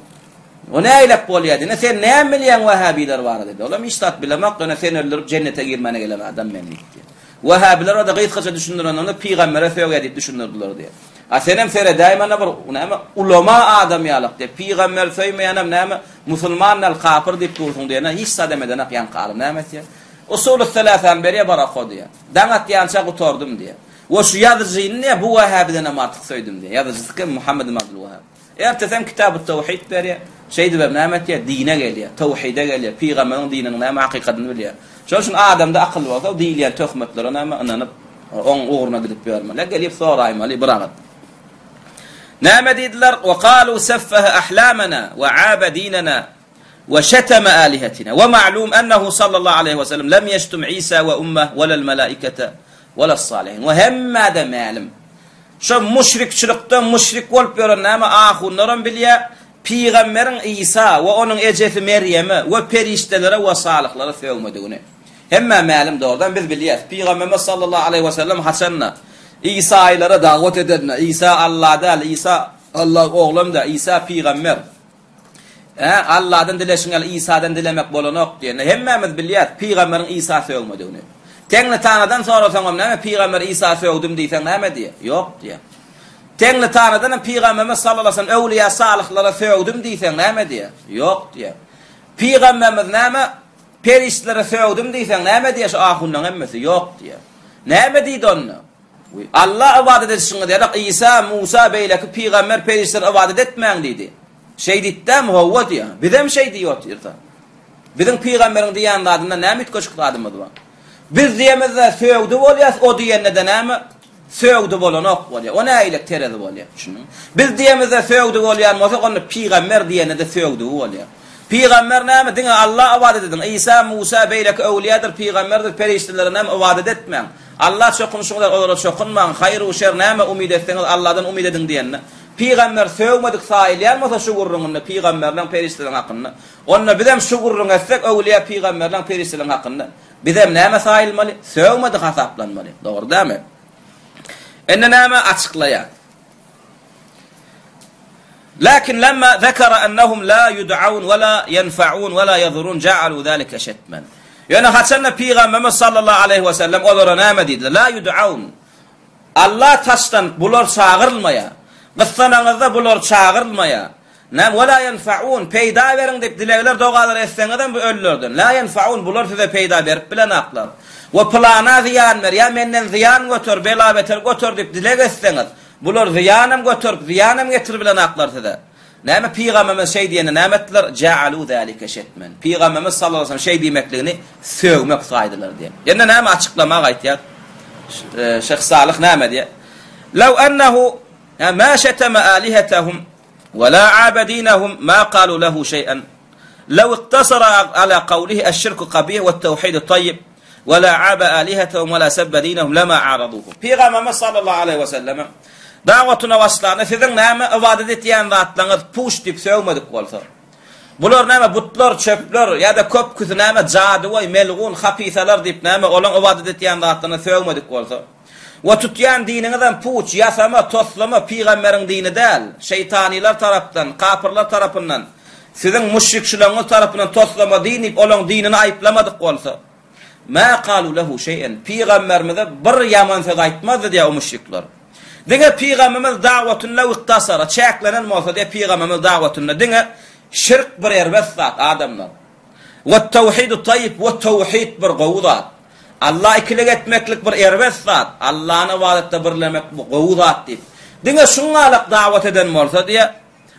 O ne aylap bolýady? Sen näme bilýän Wahhabiler bar dedi. Olam istat bilemek, döne sen öldürüp cennete girmene gelen adam menlik diye. Wahhabiler o da gıýtgaça düşündiren onu peýgambere söýýär diýip düşündirdiler diye. A senem sere daima bir näme ulama adam ýalyk diye. Peýgamber söýmeýänem näme? Musulmannal kafir diýip dursun diye. Hiç sademeden ýan galyp näme diye. Usul-u thalathan beriye barakho diye. Danat yança gutordum diye. Ve şu yazıcıyını ne bu Vahhabiden amartık söyledim diye. Yazıcısı kim? Muhammed Abdul Vahhab. Ertesem kitab-ı tevhid beriye. Şeydi ve nâmet ya dine geliyor. Tevhide geliyor. Peygamberin dininin näme hakikatini biliyor. Şol üçün adamda akıl bolsa diýilýän töhmetlere näme inanyp oň uğruna gidip bermeli. Gelip soraýmaly biragat. Näme diýdiler? Ve qalu saffaha ahlamana ve aaba dinana وشتم آلهتنا ومعلوم أنه صلى الله عليه وسلم لم يشتم عيسى وأمه ولا الملائكة ولا الصالحين وهم هذا معلم شو مشرك شرقتان مشرك والبيرن نام آخونların bilýär Peygamberin İsa ve onun ejesi Meryem ve periştelere ve salihlara söýmediğini hemme معلum doğrudan biz bilýär Peygamberimiz sallallahu aleyhi ve sellem hasanna İsa'ylara davet ederler İsa Allah'da İsa Allah oğlum da İsa peygamber Allah'dan dileşinel İsa'dan dilemek bolanok diye. Hemmemiz bilýär Peygamberin İsa söýmediğini. Teňli tanadan sorasaň näme Peygamber İsa söýdüm diýsen näme diye? Ýok diye. Teňli tanadan Peygamberimiz sallallahu aleyhi ve sellem öwliýa salihlara söýdüm diýsen näme diye? Ýok diye. Peygamberimiz näme periştlere söýdüm diýsen näme diye? Şu ahundan hemmesi ýok diye. Näme diýdi onu? Allah ibadet etsin diýerek İsa, Musa beýleki peygamber periştlere ibadet etmeň diýdi. Şey dittem howwa diye. Bizem şey diýýär. Bizim peygamberin diýän adında näme ütköşükladymyz bar. Biz diýemizde söýgdi bolýar, o diýende näme? Söýgdi bolanok bolýar. O näýlik terezi bolýar. Şunu. Biz diýemizde söýgdi bolýar, masa onu peygamber diýende de söýgdi bolýar. Peygamber näme? Diňe Allah ibadet edin. İsa, Musa beýleki öwliýadyr, peygamberdir, periştelere näme ibadet etmeň. Allah çokunşuňlar olara çokunmaň. Haýry we şer näme umyt etseňiz Allahdan umyt edin diýende. Peygamber söýmedik saýylýarmasa şu gurrunny peygamberden periştelerin hakynda. Onna bizem şu gurrun etsek öwliýa peygamberden periştelerin hakynda. Bizem näme saýylmaly? Söýmedik hasaplanmaly. Dogry dämi? Enne näme açyklaýar. Lakin lamma zekara annahum la yud'aun ve la yenfa'un ve la yadurun ja'alu zalika shatman. Yani haçanna peygamberimiz sallallahu aleyhi ve sellem olara näme diýdi? La yud'aun. Allah taşdan bular çağırılmaya. Gıssanağızda bular çağırılmaya. Näme wala yenfa'un peýda beriň dep dilegler dogalar etseňizden bu öllürden. La yenfa'un bular size peýda berip bilen aklar. Ve plana ziyan ver ya menden ziyan götür bela beter götür dep dileg etseňiz. Bular ziyanam götürüp ziyanam getirip bilen aklar size. Näme peygamberimiz şey diýene nämetler ja'alu zalika shatman. Peygamberimiz sallallahu aleyhi ve sellem şey diýmekligini söýmek saýdylar diye. Ýene näme açyklamak aýtýar? Şeyh Salih näme diýär? Law annahu ما شتم آلهتهم ولا عابدينهم ما قالوا له شيئا لو اقتصر على قوله الشرك قبيح والتوحيد الطيب ولا عاب آلهتهم ولا سب دينهم لما عارضوهم Peygamberimiz sallallahu aleyhi ve sellem davatuna vaslarına sizin näme ibadet etýän zatlaryňyz puş dip söýmedik bolsa bular näme butlar çöpler ya da köp küzü näme jady we melgun hapisalar dip näme olan ibadet etýän zatlaryny söýmedik bolsa ve tutyan dinininden puç, yasama, toslama, peygamberin dini değil. Şeytaniler tarafından, kafirler tarafından, sizin müşrikçileriniz tarafından toslama dinip, olan dinini ayıplamadık olsa. Ma qalu lehu şey'en. Peygamberimize bir yaman söz aytmazdı diye o müşrikler. Dine peygamberimiz davetünle iktasara, çeklenen olsa diye peygamberimiz davetünle. Dine şirk bir erbesat adamlar. Ve tevhid-i tayyib, ve tevhid bir gavuzat. Allah ikilik etmeklik bir erbes zat. Allah'ın ibadette birlemek bu gavuzat deyip. Dine şunlalık davet eden olsa diye.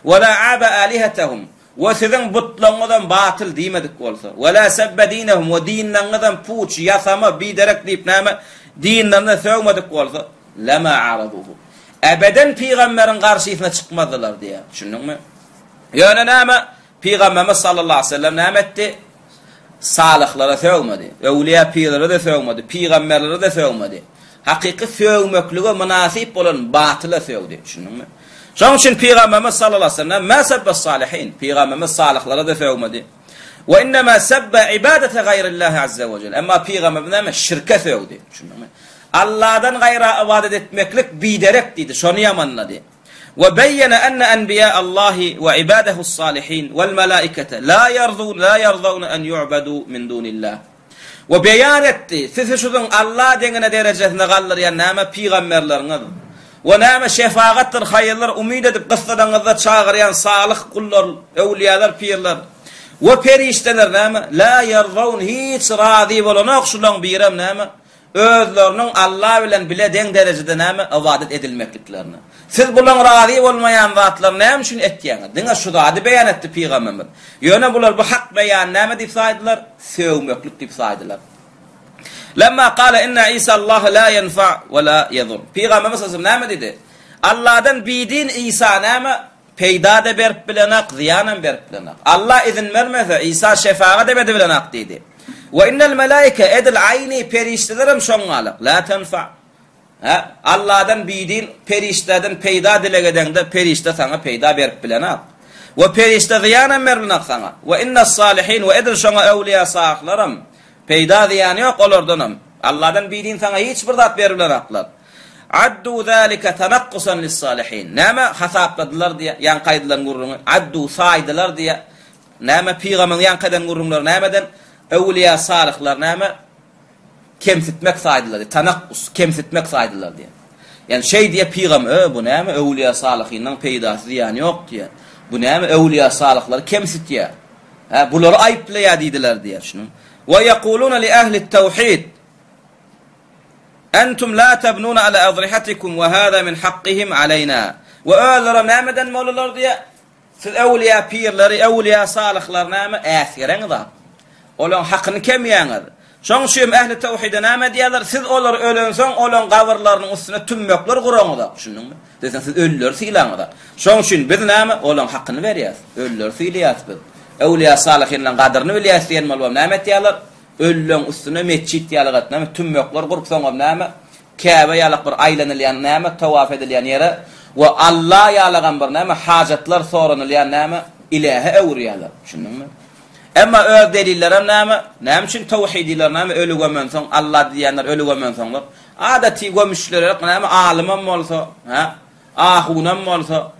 وَلَا عَابَ آلِهَتَهُمْ Ve sizin butlarınızdan batıl diyemedik olsa. Ve la sebbe dinehum ve dinlerinizden puç, yasama, biderek deyip näme dinlerine sövmedik olsa. Lema araduhu. Ebeden peygamberin karşısına çıkmadılar diye. Düşündün mü? Yani näme? Peygamberimiz sallallahu aleyhi ve sellem näme etti? Salihlara sövmedi. Evliya pirlere de sövmedi. Peygamberlere de sövmedi. Hakiki sövmekliğe münasip olan batıla sövdü. Düşündün mü? Şunun için Peygamberimiz sallallahu aleyhi ve sellem ma sebbe salihin. Peygamberimiz salihlara da sövmedi. Ve innema sebbe ibadete gayrillahi azze ve celle. Ama Peygamberimiz şirke sövdü. Düşündün mü? Allah'dan gayra ibadet etmeklik biderek dedi. Şunu yamanladı. Ve beyyene enne enbiya Allahi ve ibadehu salihin vel melaikete la yarzun en yu'badu min dunillah. Ve beyan etti. Siz şunun Allah dengine derecesinde kaldırıyan näme peygamberleriniz. Ve näme şefaattir, hayırlar umid edip kıssadanızda çağırayan salih kullar, evliyalar, pirler. Ve perişteler näme la yarzun hiç razı bolana şulan birem näme özlerinin Allah bilen bile den derecede näme ibadet edilmekliklerini. Siz bulan razı olmayan zatlar näme üçün etdiňiz? Diňe şu zady beyan etdi Peygamberimiz. Ýöne bular bu hak beyan näme diýip saýdylar? Sövmeklik diýip saýdylar. Lemma qala inna İsa Allah la yenfa ve la yedur. Peygamberimiz näme dedi? Allah'dan bidin İsa näme peyda da berip bilenak, ziyanan berip bilenak. Allah izin vermese İsa şefaat da berip bilenak dedi. Ve innel melaike edil ayni periştelerim şoňalyk la tenfa. Allah'dan bidin perişteden peyda dilegedende perişte sana peyda berip bilenak. Ve perişte ziyanan berip bilenak sana. Ve innes salihin ve edil şoňa evliya sahaklaram peyda ziyanı yok olurdanam. Allah'dan bidin sana hiç bir zat berip bilenaklar. Addu zalika tanaqqusan lis-salihin. Näme hasapladylar diye, yan kaydylan gurrunu addu saydylar diye. Näme peygamber yan kaydan gurrunlar nämeden evliya salihlar näme kemsitmek saydylar diye. Tanaqqus kemsitmek saydylar diye. Yani şey diye peygamber bu näme evliya salihinden peydasy diýeni yok diye. Bu näme evliya salihlar kemsitýär. Bulary aýplaýar diýdiler diye şunu. Ve yequluna li ahli tevhid Entum la tabnuna ala adrihatikum ve hâzâ min haqqihim aleyna. Ve öğlerim nämeden molular diye siz evliya pirleri, evliya salihlar näme äsireňiz. Olan haqqyny kemýäňiz. Şoň üçin ehli tevhid näme diýerler? Siz olar ölensoň olan gawrlarynyň üstüne tümmekler guraňyz. Düşündiňmi? Desen siz ölüler silaňyz. Şoň üçin biz näme olan haqqyny berýäs. Ölüler silýäs biz. Evliya salihinleň gadyryny bilýäs diýen bolýar. Näme diýerler? Öllüň üstüne meçit ýalygat näme tümmekler gurup soňam näme Kabe ýalyk bir aýlanylýan näme tawaf edilýän ýere we Allah ýalygan bir näme hajatlar soranylýan näme ilahe öwrýärler. Düşündiňmi? Emma öz deliller näme üçin tawhidiler näme ölüge mensoň Allah diýenler ölüge mensoňlar adaty gömüşler näme alymam bolsa ahunam bolsa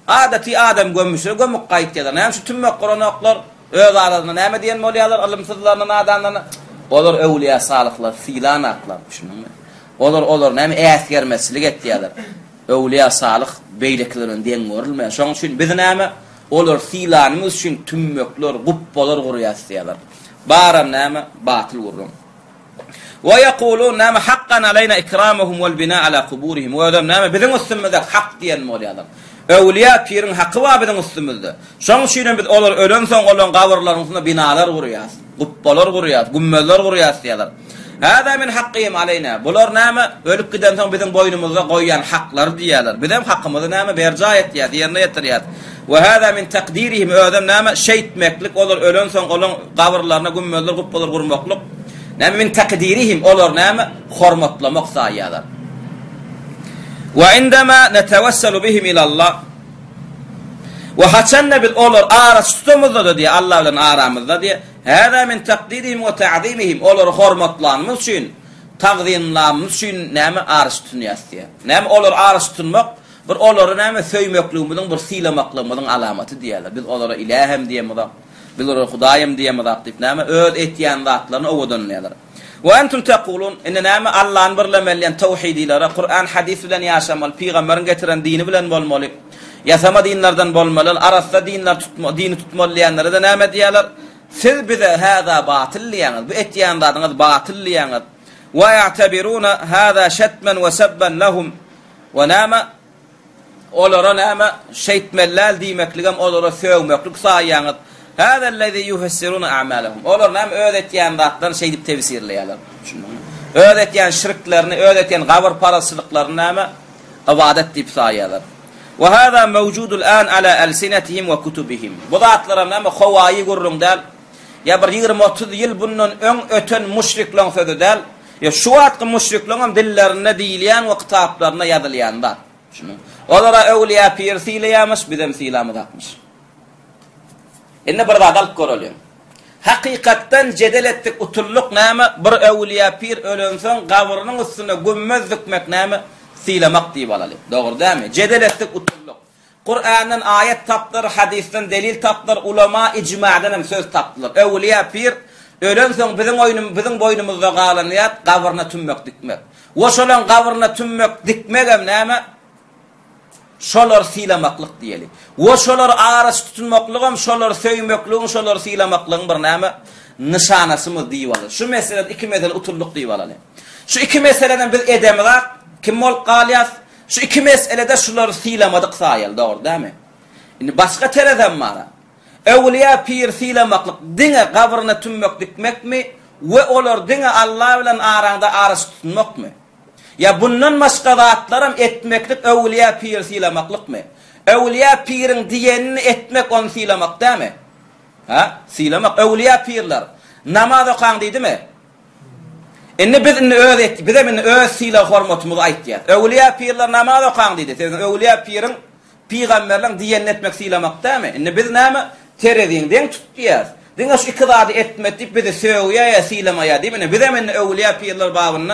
adaty adam gömüşler gömük gaýtdylar näme şu tümmek qoranaklar öz aralarında näme diýen bolýarlar alymsyzlaryna nadanlaryna olar evliya salihlar silanaklar düşündiňmi olar näme äsgermeslik etdiýärler evliya salih beýleklerin diýen görülmeýär şoň üçin biz näme olar silanymyz üçin tümmekler guppalar gurýar diýerler baram näme batyl gurrun ve yaqulun näme haqqan aleyna ikramuhum wal bina ala quburihim we adam näme biziň üstümizde hak diýen bolýarlar Evliya pirin haqqı wa biziň üstümizde. Şoň üçin biz olar ölen soň olan gawrlaryň üstüne binalar gurýar, guppalar gurýar, gümmeller gurýar diýerler. Hada min haqqihim aleyna. Bular näme ölüp giden soň biziň boýnumyzda goýýan haklar diýerler. Bizim haqqymyzy näme berja etýär, ýerine ýetirýär. Ve hada min taqdirihim ödem näme şeýtmeklik olar ölen soň olan gawrlaryna gümmeller guppalar gurmaklyk. Näme min taqdirihim olar näme hormatlamak saýýarlar. وعندما نتوسل بهم إلى الله وحسن بالأولر آرستمزد diye Allah bilen aramızda diye hada min taqdirihim ve ta'zimihim olar hormatlanmız üçin taqdimlamız üçin näme arstunyas diye näme olar arstunmak bir olary näme söýmekligimiň bir silamaklygynyň alamaty diýerler biz olara ilahem diýemizda biz olara hudaýym diýemizda diýip näme öz etýän zatlaryny owadanýarlar. Ve entum taqulun inna nama Allah'ın birlemelyan tevhidilere Kur'an hadis bilen yaşamal peygamberin getiren dini bilen bolmaly. Yasama dinlerden bolmaly. Arasda dinler dini tutmalyanlara da näme diýerler? Siz bize hada batil diýäňiz. Bu etýän zadyňyz batil diýäňiz. Ve ya'tabiruna hada shatman ve sabban lahum. Ve nama olara näme şeýtmellär diýmekligem olara söwmeklik saýýaňyz. Hada allazi yufassiruna a'malahum. Olar näme ödetýän zatlaryny şeýdip tefsirleýärler. Ödetýän şirklerini, ödetýän gabr parasylyklaryny näme ibadet diýip saýýarlar. Wa hada mawjudul an ala alsinatihim wa kutubihim. Bu zatlara näme hawayi gurrundan ya bir 20-30 ýyl bundan öň öten müşrikler söýdüler. Ya şu wagtky müşriklerim dillerine diýilýän we kitaplarına ýazylýanlar. Olara öwliýa pir sileýämiş, bizem silamy takmış. Enne bir gadal görelýär. Hakykatdan jedel etdik utulluk näme bir öwliýa pir ölensoň gabrynyň üstüne gömmez dükmek näme silamak diýip alaly. Dogry dämi? Jedel etdik utulluk. Kur'an'dan ayet tapdylar, hadisten delil tapdylar, ulama icma'dan hem söz tapdylar. Öwliýa pir ölensoň biziň boynumuzda galan ýat gabryna tümmek dikmek. Oşolan gabryna tümmek dikmek hem näme? Şolar silamaklyk diýeli. Oşolar arasy tutunmaklygym, şolar söýmekligim, şolar silamaklygyň bir näme nişanasymy diýip alar. Şu meselede iki mesele utulluk diýip alaly. Şu iki meseleden biz edemrak kim bol galyas? Şu iki meselede şolar silamadyk saýal, dogry dämi? Indi başga tereden mara. Öwliýa pir silamaklyk diňe gabryna tümmek dikmekmi we olar diňe Allah bilen araňda arasy tutunmakmy? Ya bundan başga zatlarym etmeklik öwliýa pir silamaklyk mı? Öwliýa pirin diýenini etmek onu silamak dämi? Ha? Silamak öwliýa pirler. Namaz okan diýdimi? Enne biz öwret, biz hem öz sila hormatymyzy aýtdyk. Öwliýa pirler namaz okan diýdi. Sen öwliýa pirin peýgamberleň diýenini etmek silamak dämi? Enne biz näme terediňden tutýar. Diňe şu iki zady etmek diýip biz söýýär silamaya diýmeni. Biz hem öwliýa pirler babyny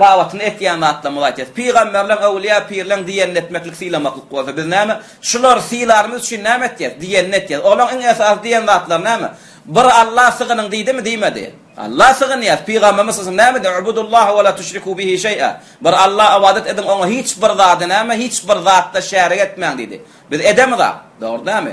bawatyny etýän zatlar mulayt. Peýgamberler öwliýa pirleň diýenini etmeklik silamaklyk bolsa biz näme? Şular silarymyz üçin näme etýär? Diýenini etýär. Olaň iň esas diýen zatlar näme? Bir Allah sygynyň diýdimi, diýmedi? Allah sygyny ýat. Peýgamberimiz näme diýdi? Ubudullaha we la tuşriku bihi şeý'a. Bir Allah ibadet edin, ona hiç bir zat näme, hiç bir zatda şerik etmeň diýdi. Biz edemi da, dogry näme?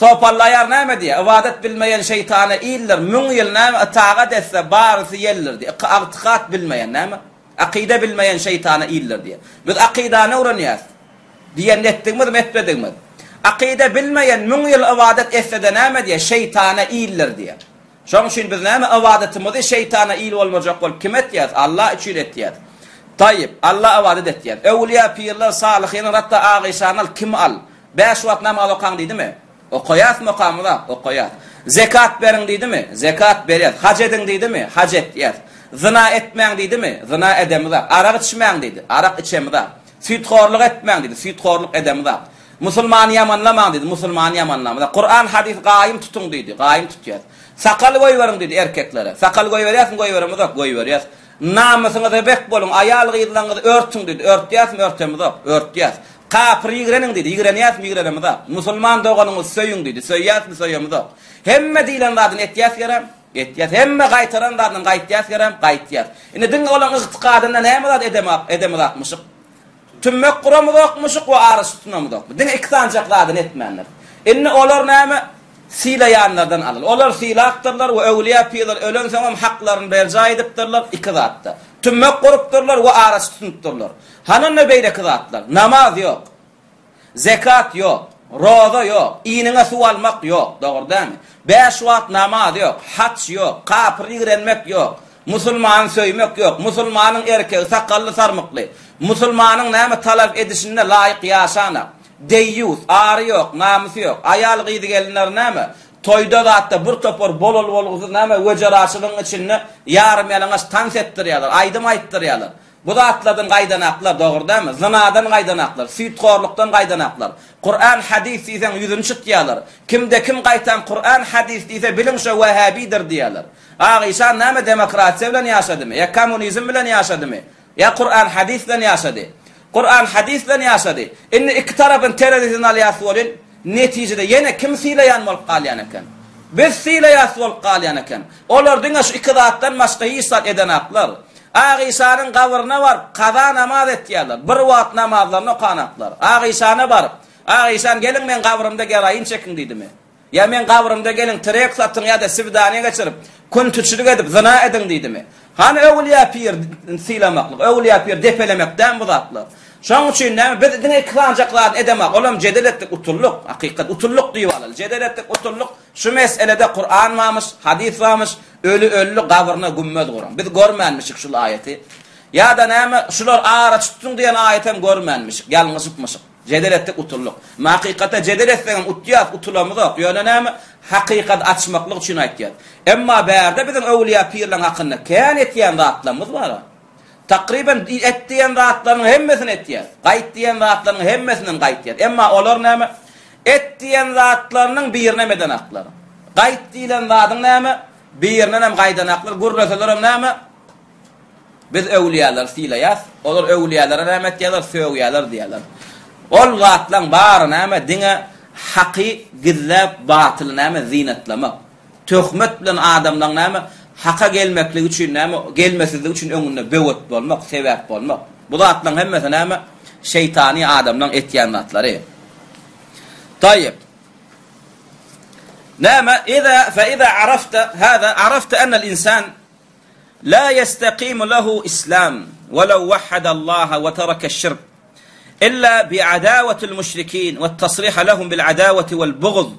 Sopallaýar näme diýär? Ibadet bilmeýän şeytana iller, müň ýyl näme itaat etse barysy ýellir diýär. Aqtiqat bilmeýän näme? Aqida bilmeýän şeytana iller diýär. Biz aqidany öwrenýäs. Diýen etdigmi, etmedikmi? Aqida bilmeýän müň ýyl ibadet etse de näme diýär? Şeytana iller diýär. Şoň üçin biz näme ibadetimizi şeytana il bolmajak bolup kim etýär? Allah üçin etýär. Tayyib, Allah ibadet etýär. Öwliýa pirler, salihin, hatta agyşanal kim al? 5 wagt namaz okan diýdimi? O koyas makamına, o koyas. Zekat berin dedi mi? Zekat beriyat. Hac edin dedi mi? Hac etiyat. Zina etmeyen dedi mi? Zina edemida. Arak içmeyen dedi. Arak içemida. Sütxorluk etmeyen dedi. Sütxorluk edemida. Musulman yamanlaman dedi. Musulman yamanlamada. Kur'an hadis gayim tutun dedi. Gayim tutuyat. Sakal koy verin dedi erkeklere. Sakal koy veriyorsun, koy veremida. Koy veriyorsun. Namusuna bek bolun. Ayal gıydılanızı örtün dedi. Örtüyat mı örtemida? Örtüyat. Kapır yigrenin dedi, yigreniyat mı yigrenimida? Musulman doğanımız söyün dedi, söyyat mı söyyamida? Hemme diýilenlerden etýäs gerem, etýäs. Hemme gaýtaranlardan gaýtýäs gerem, gaýtýäs. Ine diň olan ygtykadyndan näme zat edemek atmyşyk? Tümmek guramyz okmuşyk we arys tutunamyz ok. Diň iki tanjaklardan etmenler. Ine olar näme? Silaýanlardan alyl. Olar silakdyrlar we öwliýa pirler ölen soňam haklaryny berja edipdirler iki zatda. Tümmek gurupdyrlar we arys tutunupdyrlar. Hananna beýle kızatlar. Namaz yok. Zekat yok. Roza yok. İğnine su almak yok. Doğru değil mi? 5 wagt namaz yok. Hac yok. Kapır yigrenmek yok. Musulman söymek yok. Musulmanın erkeği sakallı sarmıklı. Musulmanın näme talap edişinde layık yaşana. Deyyus, arı yok, namusu yok. Ayal gıydı gelinler näme? Toyda da hatta bir topor bolol bolguzu näme wejarasının içinde yarım yalangaz tans ettirýärler. Aýdym aýtdyrýarlar. Bu da atladın gaydanaklar, doğru değil mi? Zinadan gaydanaklar, sütxorluktan gaydanaklar. Kur'an hadis isen yüzünü çıt diýerler. Kimde kim gaytan Kur'an hadis ise bilin şu Vehhabidir diýerler. Ağişa näme demokrasiýa bilen ýaşadymy? Ya kommunizm bilen ýaşadymy? Ya Kur'an hadis bilen ýaşady? Kur'an hadis bilen ýaşady. Inni iki tarapyn terörizm alýasy bolyn, netijede ýene kim silaýan bolup galýan eken? Biz silaýas bolup galýan eken. Olar diňe şu iki zatdan başga hiç zat edenaklar. Ağişanın gavuruna var, kaza namaz etýärler. Bir wagt namazlaryny okanaklar. Ağişana barıp, Ağişan gelin men gavurumda geraýyn çekin diýdimi? Ya men gavurumda gelin tirek satyn ya da sivdaniýe geçirip, kun tüçülük edip zina edin diýdimi? Hani öwliýa pir silamaklyk, öwliýa pir depelemekden bu zatlar. Şoň üçin näme biz diňe kılanjaklar edemek, olam jedel etdik utulluk, hakikat utulluk diýýarlar. Jedel etdik utulluk, şu meselede Kur'an varmış, hadis varmış, ölü gabrına gümmet guran. Biz görmänmişik şu ayeti. Ya da näme şular ara tutun diýen ayet hem görmänmişik, ýalňysypmışyk. Jedel etdik utulluk. Hakikata jedel etsen utýat utulamyz yok. Ýöne näme hakikat açmaklyk üçin aýtýar. Emma bärde bizim öwliýa pirleň hakynda kän etýän zatlarymyz bar. Takriben etdiyen rahatlarının hemmesini etdiyen. Gayt diyen rahatlarının hemmesinin gayt diyen. Emma olar näme? Etdiyen rahatlarının birine meden akları. Gayt diyen rahatın näme? Birine nem gaydan akları. Gurreselerem näme? Biz evliyalar silayas. Olar evliyalara näme etdiyalar? Sövgiyalar diyalar. Ol rahatlan bar näme? Dine haqi gizlep batılı näme? Zinetlemek. Töhmet bilen adamdan näme? Haka gelmeklik üçin näme gelmesizlik üçin öňünde böwet bolmak, sebäp bolmak. Bu zatlaryň hemmesi näme? Şeytani adamdan etýän zatlary. Tayyib. Näme iza arafta hada arafta anna al-insan la yastaqimu lahu islam walau wahhada Allah wa taraka ash-shirk illa bi'adawati al-mushrikeen wa at-tasrih lahum bil-adawati wal-bughd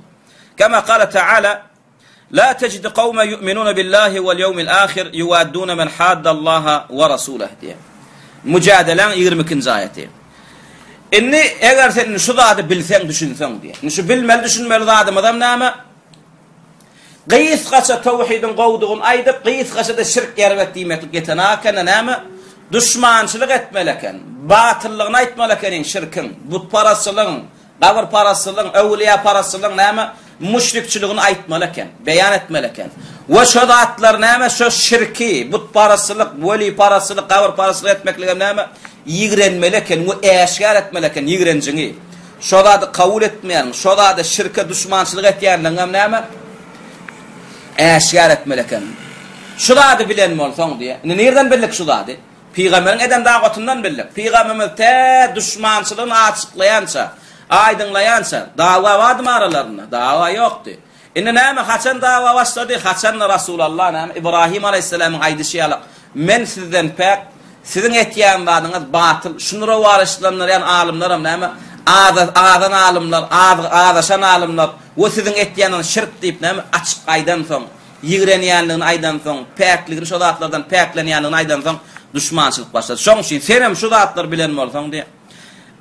kama qala ta'ala لا تجد قوما يؤمنون بالله واليوم الآخر يوادون من حاد الله ورسوله diye. Mücadelen 20. ayeti. Inni eğer sen şu da bilsen düşünsen diye. Şu bilmeli düşünmeli adam näme? Qiyis qaça tawhidin qowdugun aýdyp qiyis qaça da şirk ýerbet diýmeklik ýetenaken näme? Düşmançylyk etmeleken, batyllygyny aýtmeleken şirkin, butparasçylygyň, gawr parasçylygyň, öwliýa parasçylygyň näme? Müşrikçiligini aýtmaleken, beýan etmeleken. Ve şu zatlar näme? Şu şirki, butparasçylyk, weli parasçylyk, gawr parasçylyk etmeklige näme? Ýigrenmeleken, we eşgär etmeleken ýigrenjiňi. Şu zady kabul etmeýän, şu zady şirke düşmançylyk etýänleňem näme? Eşgär etmeleken. Şu zady bilen bolsaň diýe. Nerden bildik şu zady? Peýgamberiň eden dagwatyndan bildik. Peýgamberimiz te düşmançylygyny açyklaýança, aydınlayansa dava vardı mı aralarında? Dava yoktu. Inne näme haçan dava başladı? Haçan Rasulullah näme İbrahim aleyhisselamın aýdyşy men sizden pek sizin etýän badyňyz batyl. Şunlara warışlanýan alimlerim näme? Adan alimler, adaşan alimler we sizin etýäniň şirk diýip näme açyk aýdan soň, ýigrenýänligini aýdan soň, pekligini şu zatlardan peklenýänligini aýdan soň düşmançylyk başlady. Şoň üçin sen hem şu zatlar bilen bolsaň diýe.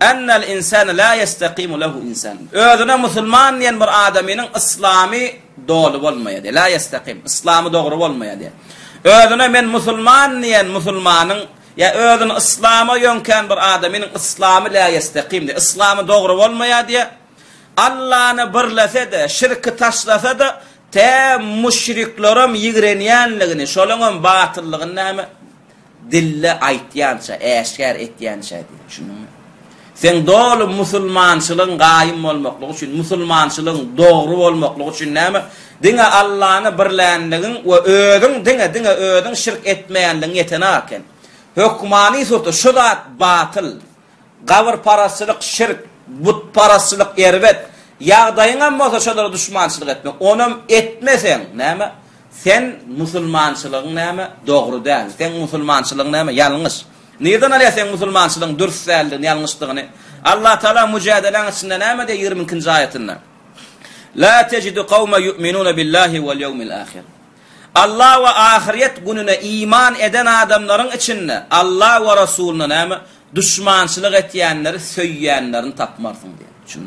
Ennel insan la yastaqimu lahu insan. Özüne musulman diyen bir adamynyň islamy dogry bolmaýady. La yastaqim. İslamy dogry bolmaýady. Özüne men musulman diyen musulmanyň ya özüne islama ýönken bir adamynyň islamy la yastaqim. İslamy dogry bolmaýady. Allah'ını birlese de, şirki taşlasa da, te müşriklerim ýigrenýänligini, şolaňam batyllygyny näme dille aýtýança, eşgär etýänça diýär. Şunu sen dolu musulmançylygyň gaýym bolmaklygy üçin, musulmançylygyň dogry bolmaklygy üçin näme? Diňe Allah'ny birlendigiň we özüň diňe özüň şirk etmeýänligiň ýetenaken. Hökmani surda şu da batyl, gawr parasçylyk, şirk, but parasçylyk erbet, ýagdaýyňam bolsa şolara düşmançylyk etmek. Onam etmesen näme? Sen musulmançylygyň näme? Dogry däl. Sen musulmançylygyň näme? Ýalňyş. Nereden alýaň musulmançylygyň dürüstçiligini, ýalňyşlygyny? Allah Taala mücadeleň içinde näme de 20-nji aýatynda. La tejidu qawma yu'minuna billahi wal yawmil ahir. Allah we ahiret gününe iman eden adamlaryň içinde Allah we Rasulyna näme? Düşmançylyk etýänleri, söýýänlerini tapmarsyň diýär. Şunu.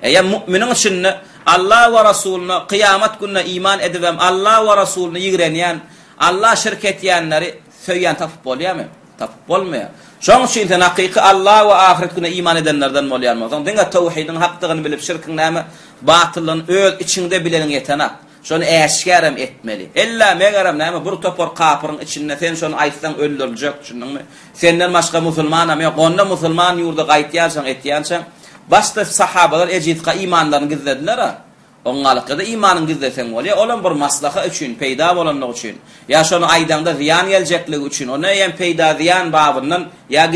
Eýer müminiň içinde Allah we Rasulyna kıyamet gününe iman edibem, Allah we Rasulyna ýigrenýän, Allah şirk etýänleri söýýän tapyp bolýarmy? Tapyp bolmaýar. Şoň üçin sen hakyky Allah we ahiret gününe iman edenlerden bolýarmyň. Diňe tawhidiň hakdygyny bilip şirkiň näme? Batylyň öz içinde bileniň ýetenek. Şonu eşgärem etmeli. Ella megerem näme bir topor kapyryň içinde sen şonu aýtsaň öldürüljek, düşündiňmi? Senden başga musulmanam ýok. Onda musulman ýurda gaýtýansaň, etýänsaň, başda sahabalar ejidqa imanlaryny gizlediler ha. Oňalyka da imanyny gizlesen bolýar. Olan bir maslaha üçin, peýda bolanlyk üçin, ýa şonu aýdanda ziyan geljekligi üçin, ona ýen peýda ziyan babyndan ýa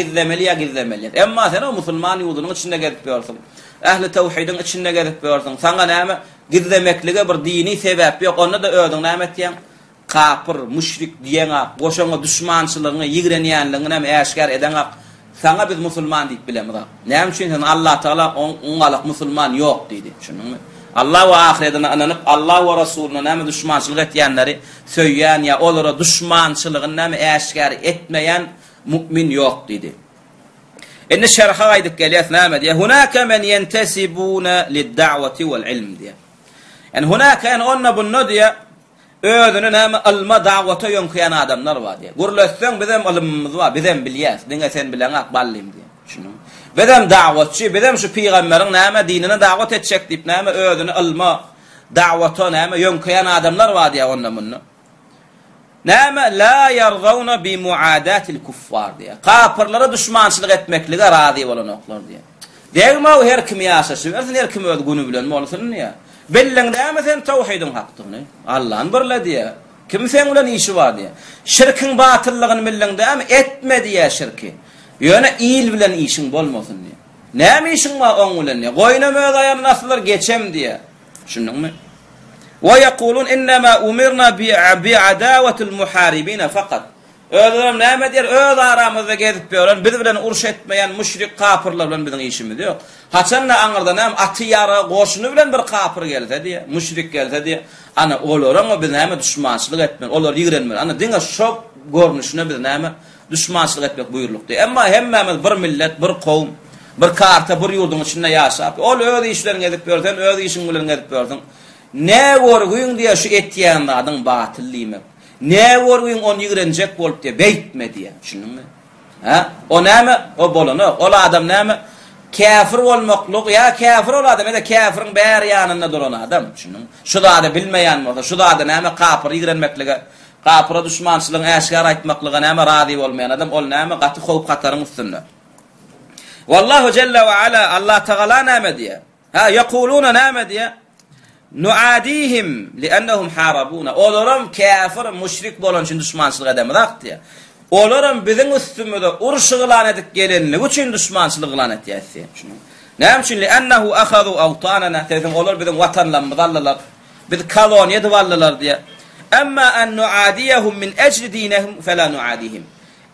gizlemeli. Emma sen o musulman ýurdunyň içinde gelip ýörsiň. Ähli tawhidiň içinde gelip ýörsiň. Saňa näme? Gizlemeklige bir dini sebäp ýok. Onda da öňüň näme etýän? Kafir, müşrik diýen ak, goşaňa düşmançylygyny, ýigrenýänligini hem eşgär eden ak, Sana biz musulman deyip bilemiz. Näme üçin Allah Taala oňalyk musulman yok diýdi. Şunuňmy? Allah we ahiretine ananyp Allah we Rasuluna näme düşmançylyk etýänleri söýýän ýa olara düşmançylygyny näme äşgär etmeýän mümin yok diýdi. Enne şerha aýdyk gelýär näme diýär? Hunaka men yentasibuna lid-da'wati wal-ilm diýär. Yani hunaka en onna bunno diýär özüne näme ilma da'wata ýönkeýän adamlar bar diýär. Gurulsaň bizem ilmimiz bar, bizem bilýäs. Diňe sen bilen akballym diýär. Şunu. Bizem da'watçy, bizem şu peýgamberiň näme dinine da'wat etjek diýip näme özüne ilma da'wata näme ýönkeýän adamlar bar diýär onna bunno. Näme la yarzawna bi muadatil kuffar diýär. Kafirlere düşmançylyk etmeklige razy bolanoklar diýär. Degme o her kim ýaşaşy, her kim öz günü bilen bolsun ýa. Billen näme sen tawhidin hakdygyny, Allah'ın birle diýär. Kim sen bilen işi bar diýär. Şirkin batyllygyny billen näme etme diýär şirki. Ýöne iyil bilen işin bolmasyn diýär. Näme işin bar oň bilen diýär. Goýna möz aýan naslar geçem diýär. Şundyňmy? Ve yekulun innema umirna bi'adawatil muharibin fakat. Özlerim näme diýer? Öz aramyzda gezip ýören, biz bilen uruş etmeýän müşrik kafirler bilen biziň işimiz ýok. Haçanna aňyrda näme aty ýara goşuny bilen bir kafir gelse diýer, müşrik gelse diýer, ana olaraňa biz näme düşmançylyk etmen, olar ýigrenmen. Ana diňe şop görnüşine biz näme düşmançylyk etmek buýrulukdy. Emma hemmemiz bir millet, bir kowm, bir karta, bir ýurduň içinde ýaşap, ol öz işlerini edip ýörsen, öz işiň bilen edip ýörsen. Ne gorguň diýär şu etýän adyň batyllymy. Ne gorguň on ýigrenjek bolup diýär, beýtme diýär. Şunuňmy? Ha? O näme? O bolany, ol adam näme? Kafir bolmakluk ýa kafir ol adam, ede kafirin bäri ýanyna duran adam. Şunuň. Şu da bilmeýän bolsa, şu da näme kafir ýigrenmeklige, kafira düşmançylygyny äşgär aýtmaklyga näme razy bolmaýan adam, ol näme gaty howp gataryň üstünde. Wallahu jalla we ala Allah Taala näme diýär? Ha yaquluna näme diýär? Nuadihim li'annahum harabuna. Olaram kafir, müşrik bolan üçin düşmançylyk edemrak diýär. Olaram biziň üstümizde urşygylan edip gelenligi üçin düşmançylyk gylan etýär. Näme üçin li'annahu akhadhu awtanana, täzem olar biziň watanlarymyzy aldylar. Biz koloniýa dywallar diýär. Amma an nuadiyahum min ajli dinihim fala nuadihim.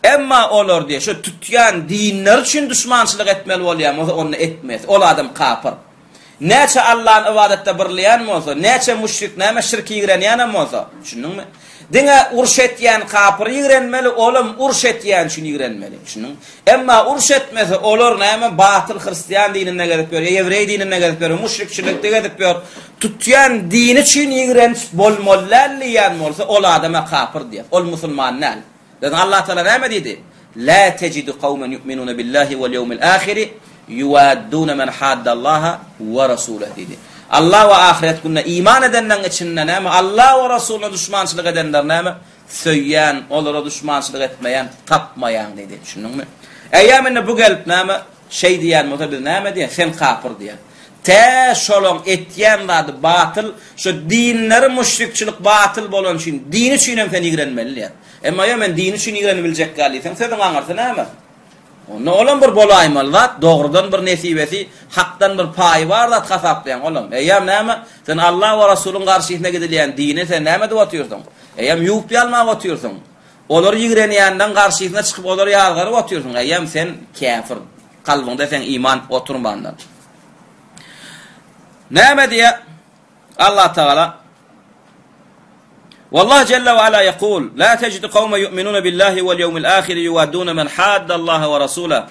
Emma olar diýär, şu tutýan dinler üçin düşmançylyk etmeli bolýar, onu etmez. Ol adam kafir. Näçe Allah'ın ibadette birleýän bolsa, näçe müşrik, näme şirki ýigrenýän bolsa, şunuňmy? Diňe uruş etýän kafir ýigrenmeli, olam uruş etýän üçin ýigrenmeli. Şunuň. Emma uruş etmese olar näme batyl hristiýan dinine gelip ýör, ýewrey dinine gelip ýör, müşrikçilikde gelip ýör. Tutýan dini üçin ýigrenç bolmalyýan bolsa, ol adama kafir diýär. Ol musulman näl. Deň Allah Taala näme diýdi? La tejidu qauman yu'minuna billahi wal yawmil ahir yuwadduna man hadda Allaha wa rasulahu dedi. Allah ve ahiret gününe iman edenlerin içinden näme Allah ve Rasuluna düşmançylyk edenler näme söýýän, olara düşmançylyk etmeýän, tapmaýan dedi. Düşündiňmi? Eýäminde bu gelip näme şey diýän bolsa biz näme diýär? Sen kafir diýär. Te şolong etýän wady batyl, şu dinleri müşrikçilik batyl bolan üçin, dini üçin hem sen ýigrenmeli. Emma men dini üçin ýigrenbiljek galýsan, sen aňarsa näme? Onu olan bir bolaýmal zat, dogrudan bir nesibesi, hakdan bir paý bar zat hasaplayan olam. Eýem näme? Sen Allah we Rasuluň garşysyna gidilýän dini sen näme diýip atýarsyň? Eýem ýuwup ýalmak atýarsyň. Olar ýigrenýänden garşysyna çykyp olar ýalgary atýarsyň. Eýem sen kafir, kalbyňda sen iman oturmandan. Näme diýär? Allah Taala والله جل وعلا يقول لا تجد قوما يؤمنون بالله واليوم الآخر يوادون من حاد الله ورسوله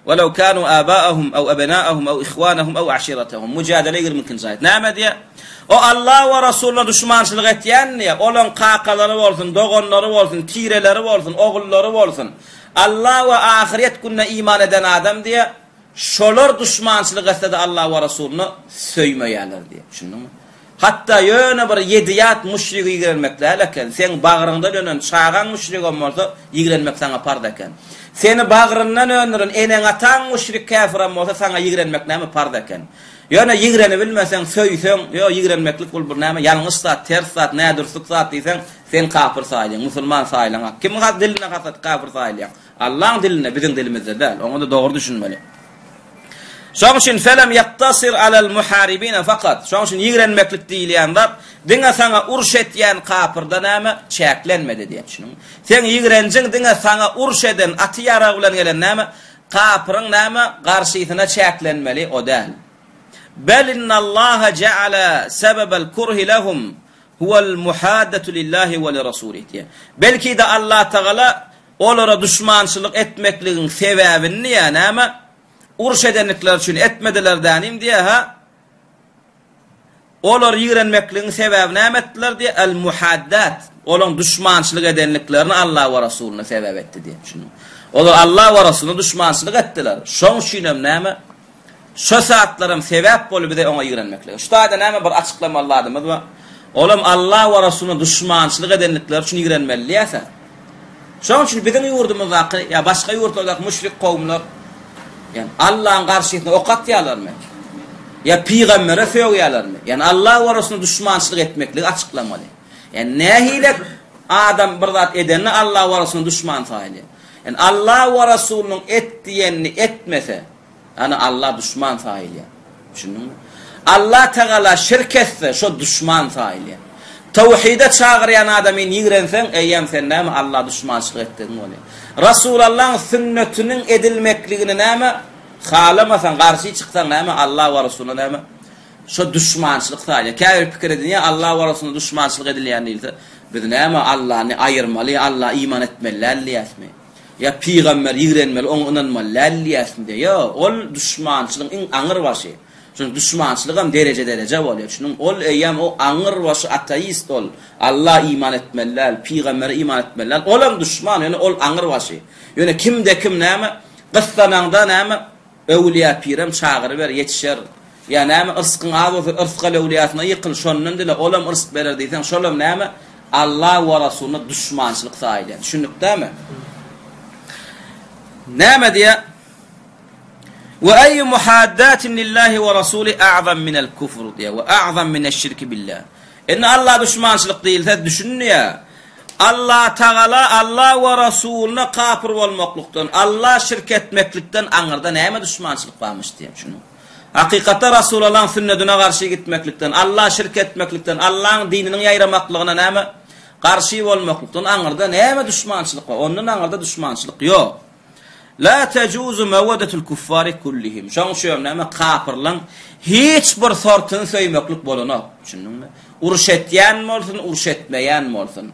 ولو كانوا آباءهم أو أبناءهم أو إخوانهم أو عشيرتهم مجادلة غير ممكن زايد نعم ديا o Allah ve Resulüne düşmançylyk etýän ýa olan qaqalary bolsun, dogonlary bolsun, tireleri bolsun, ogullary bolsun. Allah ve ahiret gününe iman eden adam diye şolar düşmançylyk etse de Allah ve Resulüne söýmeýärler diye. Şundyňmy? Hatta ýöne bir ýediyat müşrik ýigrenmekle eleken, sen bagyryňda dönen çağan müşrik bolsa ýigrenmek sana parda eken. Seni bagyryňdan öňüren enen atan müşrik kafir bolsa sana ýigrenmek näme parda eken. Ýöne ýigreni bilmesen söýsen, ýa ýigrenmeklik bol bir näme ýalňyş zat, ters zat, nädürsük zat diýsen, sen kafir saýlan, musulman saýlan. Kim gaz diline hasat kafir saýlan? Allah'ın diline, bizim dilimizde değil. Onu da doğru düşünmeli. Şoň üçin felem yaktasir alal muharibin fakat. Şoň üçin ýigrenmeklik diýilýänler, diňe sana uruş etýän kafirda näme çäklenmedi diýip düşünün. Sen ýigrenjiň diňe sana uruş eden aty ýara bilen gelen näme kapırın näme garşysyna çäklenmeli o däl. Bel innallaha ja'ala sebebel kurhi lahum huwal muhaddatu lillahi we li rasulih. Belki de Allah Taala olara düşmançylyk etmekligiň sebäbini ýa näme uruş edenlikler üçin etmediler dänim diye ha. Olar ýigrenmekligiň sebäbi näme etdiler diye el muhaddat. Olaň düşmançylyk edenliklerini Allah we Rasulyna sebäp etdi diye. Olar Allah we Rasulyna düşmançylyk etdiler. Şoň üçin näme şu saatlarym sebäp bolup de oňa ýigrenmeklik. Şu taýda näme bir açyklama alladymyz we olam Allah we Rasulyna düşmançylyk edenlikler üçin ýigrenmeli ýa-sa. Şoň üçin biziň ýurdumyzda ýa başga ýurtlarda müşrik kowmlar yani Allah'ın karşısına ok atyalarmı? Ya peygambere söýýärlermi? Yani Allah we Rasulyna düşmançylyk etmeklik açıklamaly. Yani nähile adam bir zat edenni Allah we Rasulyna düşman taýly. Yani Allah we Rasulynyň etdiýenini etmese, yani Allah düşman taýly. Düşündüňmi? Allah Taala şirk etse, şo düşman taýly. Tawhide çağıryan adamyn ýigrensen, eýem sen näme Allah düşmançylyk etdiň boli. Rasulullah'ın sünnetinin edilmekliğini näme halamasan, garşy çyksan näme Allah we Rasulyna näme şo düşmançylyk taýly. Käbir pikir edin Allah we Rasulyna düşmançylyk edilýän diýilse, biz näme Allahny aýyrmaly, Allah iman etmeli diýäsmi? Ya peýgamber ýigrenmeli, oňa inanmaly diýäsmi? Yo, ol düşmançylygyň iň aňyr başy. Çünkü düşmançylyk hem derece bolýar. Şunun ol eýem o aňyr başy ateist ol. Allah iman etmeliler, peýgambere iman etmeliler. Olam düşman, yani ol aňyr başy. Yani kimde kim näme gyssananda näme öwliýa pirem çağıry ber ýetişer. Ya näme ırsykyň az bolsa ırsyk öwliýasyna ýykyl şondan dile olam ırsyk berer diýsen şolam näme Allah we Rasulyna düşmançylyk taýly. Düşündikmi? Näme diýe وأي محادات لله ورسوله أعظم من الكفر وأعظم من الشرك بالله إن الله düşmançylyk diýilse düşünün ya Allah Taala Allah we Rasulyna kafir bolmaklykdan Allah şirk etmeklikden aňyrda näme düşmançylyk barmyş diýip şunu. Hakykatda Rasulullah'ın sünnetine garşy gitmeklikden Allah şirk etmeklikden Allah'ın dininiň ýaýramaklygyna näme garşy bolmaklykdan aňyrda näme düşmançylyk bar? Ondan aňyrda düşmançylyk ýok. La tecuzu mevedetul kuffari kullihim. Şoň näme kafirlaň hiç bir sortyn söýmeklik bolanok. Düşündiňmi? Uruş etýän bolsun, uruş etmeýän bolsun.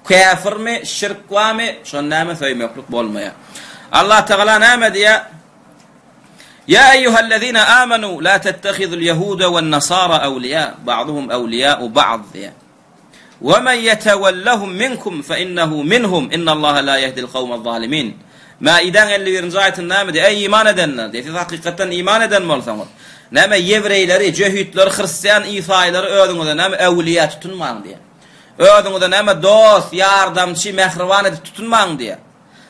Kafirmi, şirkwami, şoň näme söýmeklik bolmaýar. Allah Taala näme diýär? Ya eyyuhellezina amanu la tattakhidul yahuda wan nasara awliya, ba'duhum awliya'u ba'd. Wa man yatawallahum minkum fa innahu minhum. Innallaha la yehdil kavmez zalimin. Maiden 51-nji aýatyň näme diýär? Ey iman edenler, diýär. Hakykatdan iman eden bolsaňyz, näme ýewreýleri, jöhütler, hristiýan, İsaýlary özüňizde näme äwliýa tutunmaň diýär. Özüňizde näme dost, ýardamçy, mehriban edip tutunmaň diýär.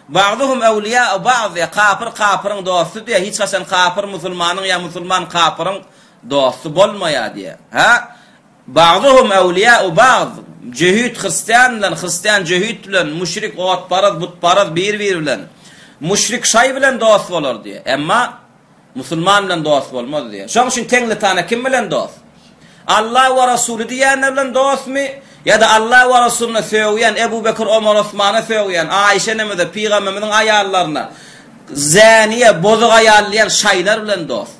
Ba'duhum awliya ba'd, kafir dostu diýär. Hiç hasan kafir musulmanyň ýa musulman kafiryň dostu bolmaýar diýär. Ha? Ba'duhum awliya ba'd. Jöhüt hristiýan jöhüt bilen, müşrik ot but paraz bir bilen. Müşrik şay bilen dost bolar diye. Emma musulman bilen dost bolmaz diye. Şoň üçin teňli tane kim bilen dost? Allah we Rasuly diýenler bilen dostmy? Ya da Allah we Rasulyna söýýän Ebu Bekir, Ömer, Osmana söýýän Aýşe nemede peýgamberiň aýallaryna zaniye, bozuk aýallayan şaýlar bilen dost.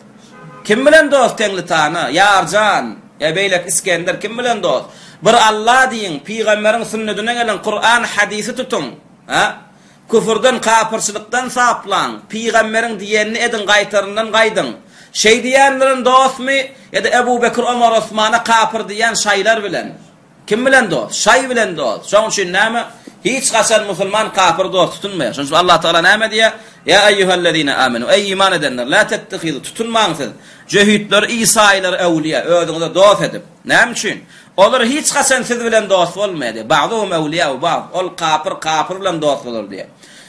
Kim bilen dost teňli tane? Ýarjan, Ebeylek İskender kim bilen dost? Bir Allah diýin, peýgamberiň sünnetine gelen Kur'an hadisi tutun. Ha? Küfürden, kafirçilikden saplan, peýgamberiň diýenini edin, gaýtaryndan gaýdyn. Şey diýenlerin dostmy ya da Ebu Bekir, Ömer, Osmana kafir diýen şaýlar bilen. Kim bilen dost? Şaý bilen dost. Şoň üçin näme? Hiç gaçan musulman kafir dost tutunmaýar. Şoň üçin Allah Taala näme diýär? Ya eyyuhellezina amanu, ey iman edenler, la tettehizu tutunmaňyz. Jöhütler, İsaýlar äwliýa özüňizde dost edip. Näme üçin? Olar hiç gaçan siz bilen dost bolmaýar. Ba'duhum awliya we ba'd. Ol kafir bilen dost bolar diýär.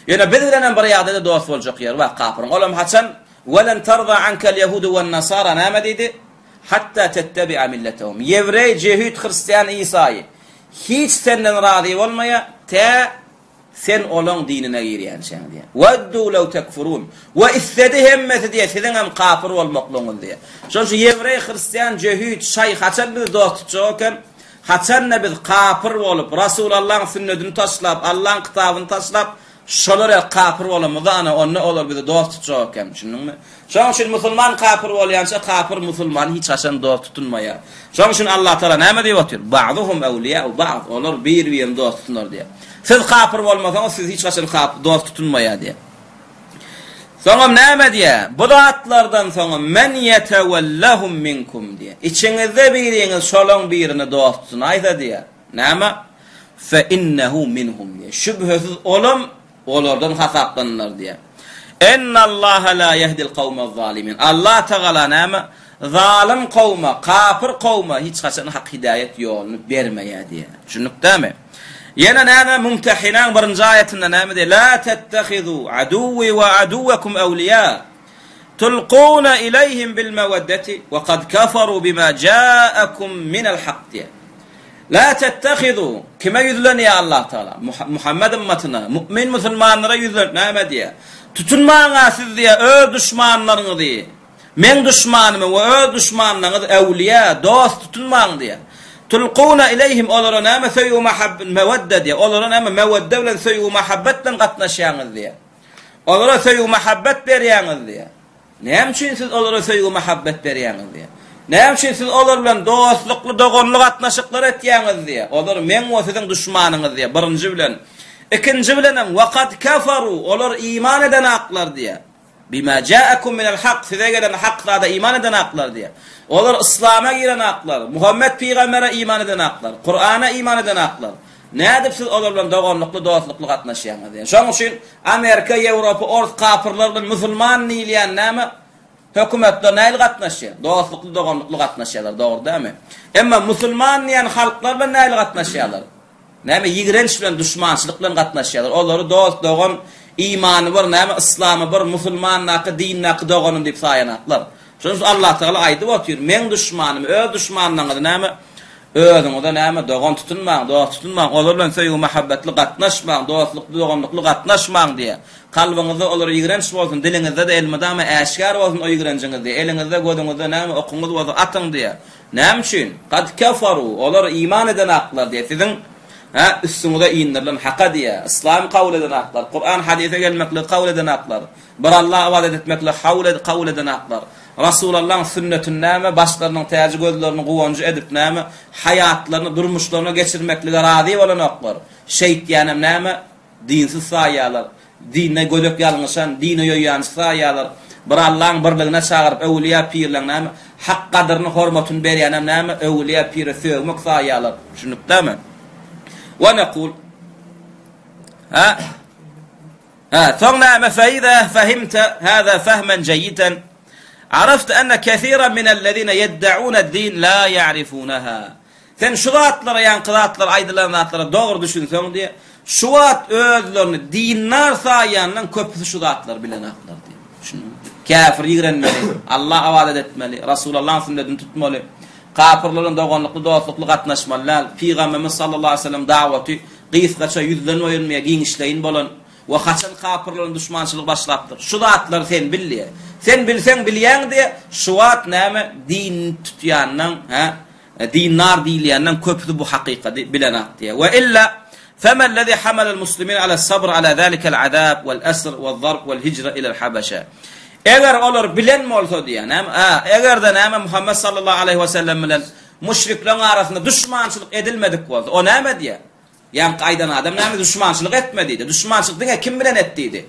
Ýöne biz bilen bir ýagdaýda dost boljak ýer we kafirin. Olam haçan welen tarza ankal yahudu wan nasara näme diýdi? Hatta tettabi'a milletahum. Ýewrey, jöhüt, hristiýan, İsaý hiç senden razy bolmaýar, sen olaň dinine girýänsen diýär. Waddu law takfurun. Wa istadihim diýär, siziň hem kafir bolmaklygyňyz diýär. Şoň şu ýewrey, hristiýan, jöhüt, şaý haçan biz dost tutjakan, haçan biz kafir bolup, Rasulullah'ın sünnetini taşlap, Allah'ın kitabyny taşlap, şolar kafir bolamyza ana onu olar bizi dost tutjak hem, şunuňmy? Şoň üçin musulman kafir bolýança kafir musulman hiç haçan dost tutunmaýar. Şoň üçin Allah Taala näme diýip otur? Ba'duhum awliya'u ba'd. Olar bir-birine dost tutunlar diýär. Siz kafir bolmasaňyz siz hiç haçan dost tutunmaýar diýär. Soňra näme diýär? Bu zatlardan soňra men yetewellahum minkum diýär. İçiňizde biriňiz şolaň birini dost tutun aýda diýär. Näme? Fe innehu minhum diýär. Şübhesiz olam olardan hasaplanlar diýär. Ennallaha la yehdil kavmez zalimin. Allah Teala näme? Zalim kavma, kafir kavma hiç haçan hak hidayet ýoluny bermeýär diýär. Şunukdamy? Yana näme mumtahinan birinji ayetinde näme diýär? La tettehizu aduwwi wa aduwwakum awliya tulquna ilayhim bil mawaddati wa qad kafaru bima ja'akum min al haqq diýär. La tettehizu kime yüzlen ya Allah Teala? Muhammed ümmetine, mümin musulmanlara yüzlen näme diýär? Tutunmaňa siz diýär öz düşmanlaryňy diýär. Men düşmanymyň we öz düşmanlaryňyz awliya, dost tutunmaň diýär. Tulquna ilayhim olara näme söýü mahabbet mawadda diýär. Olara näme mawadda bilen söýü mahabbetden gatnaşýaňyz diýär. Olara söýü mahabbet berýäňiz diýär. Näme üçin siz olara söýü mahabbet berýäňiz diýär. Näme üçin siz olar bilen dostlukly, dogonly gatnaşyklar etýäňiz diýär. Olar men we siziň düşmanyňyz diýär. Birinji bilen, ikinji bilen waqad kafaru olar iman eden aklar diýär. Bima ja'akum minal haqq size gelen hakda iman eden aklar diýär. Olar İslam'a giren aklar, Muhammed Peygamber'e iman eden aklar, Kur'an'a iman eden aklar. Nädip siz olar bilen dogonlukly, dostlukly gatnaşýaňyz diýär. Şoň üçin Amerika, Ýewropa, orta kafirler bilen musulman diýilýän näme? Hökümetler näil gatnaşýar? Dostlukly, dogonlukly gatnaşýarlar, dogry dämi? Emma musulman diýen halklar bilen näil gatnaşýarlar? Näme ýigrenç bilen düşmançylyk bilen gatnaşýarlar. Olary dost, dogon, imany bar, näme islamy bar, musulmanlygy, dinnaky dogonum diýip saýanatlar. Şoň Allah Teala aýdyp otur, men düşmanym, öz düşmanlaryňyz näme? Özüňizde näme dogon tutunmaň, dost tutunmaň, olar bilen söýgü mahabbetli gatnaşmaň, dostlukly, dogonlukly gatnaşmaň diýär. Kalbyňyzda olar ýigrenç bolsun, diliňizde de elmadama äşkar bolsun o ýigrençiňiz diýär. Eliňizde gözüňizde näme okuňyz bolsa atyň diýär. Näme üçin? Qad kafaru, olar iman eden aklar diýär. Siziň üstüňizde iýindirilýän haqqa diýär. İslam kabul eden aklar, Kur'an hadise gelmekle kabul eden aklar. Bir Allah ibadet etmekle kabul eden aklar. Rasulullah'ın sünnetini näme başlarynyň täze gözlerini guwanjy edip näme hayatlaryny durmuşlaryna geçirmekle razı bolan aklar. Şeýtýanym näme dinsiz saýalar, dinne gölek ýalňyşan, dine ýoýan saýalar. Bir Allah'ın birligine çağırıp awliya pirler näme hak gadyryny hormatyny berýän näme awliya pire söýmek saýalar. Şunukdamy? Wa naqul ثم فإذا فهمت هذا فهما جيدا عرفت أن كثيرا من الذين يدعون الدين لا يعرفونها. Sen şu zatlara yankılatlar, aydınlatlara doğru düşünsen diye şu zat özlerini dinler sayandan köpüsü şu zatlar bilen aklar diye. Kafir ýigrenmeli, Allah ibadet etmeli, Rasulullah'ın sünnetini tutmalı. Kafirlerin dogonlukly, dostlukly gatnaşmalar, Peygamberimiz sallallahu aleyhi ve sellem da'waty gysgaça yüzden oýurmaya giňişleýin bolan we haçan kafirlerin düşmançylyk başlapdyr. Şu zatlar sen bilýär. Sen bilsen bilýän diye şu zat näme din tutýandan, dinnar diýilýänden köpüsi bu hakykaty bilen akdy. Ve illa fema allazi hamala al-muslimin ala as-sabr ala zalika al-azab wal-asr wal-darb wal-hijra ila al-habasha. Eger olar bilen bolsa diýen, eger de näme Muhammed sallallahu aleyhi ve sellem bilen müşriklerin arasynda düşmançylyk edilmedik bolsa, o näme diýär? Ýa-ni aýdan adam näme düşmançylyk etmediydi? Düşmançylyk diňe kim bilen etdiydi?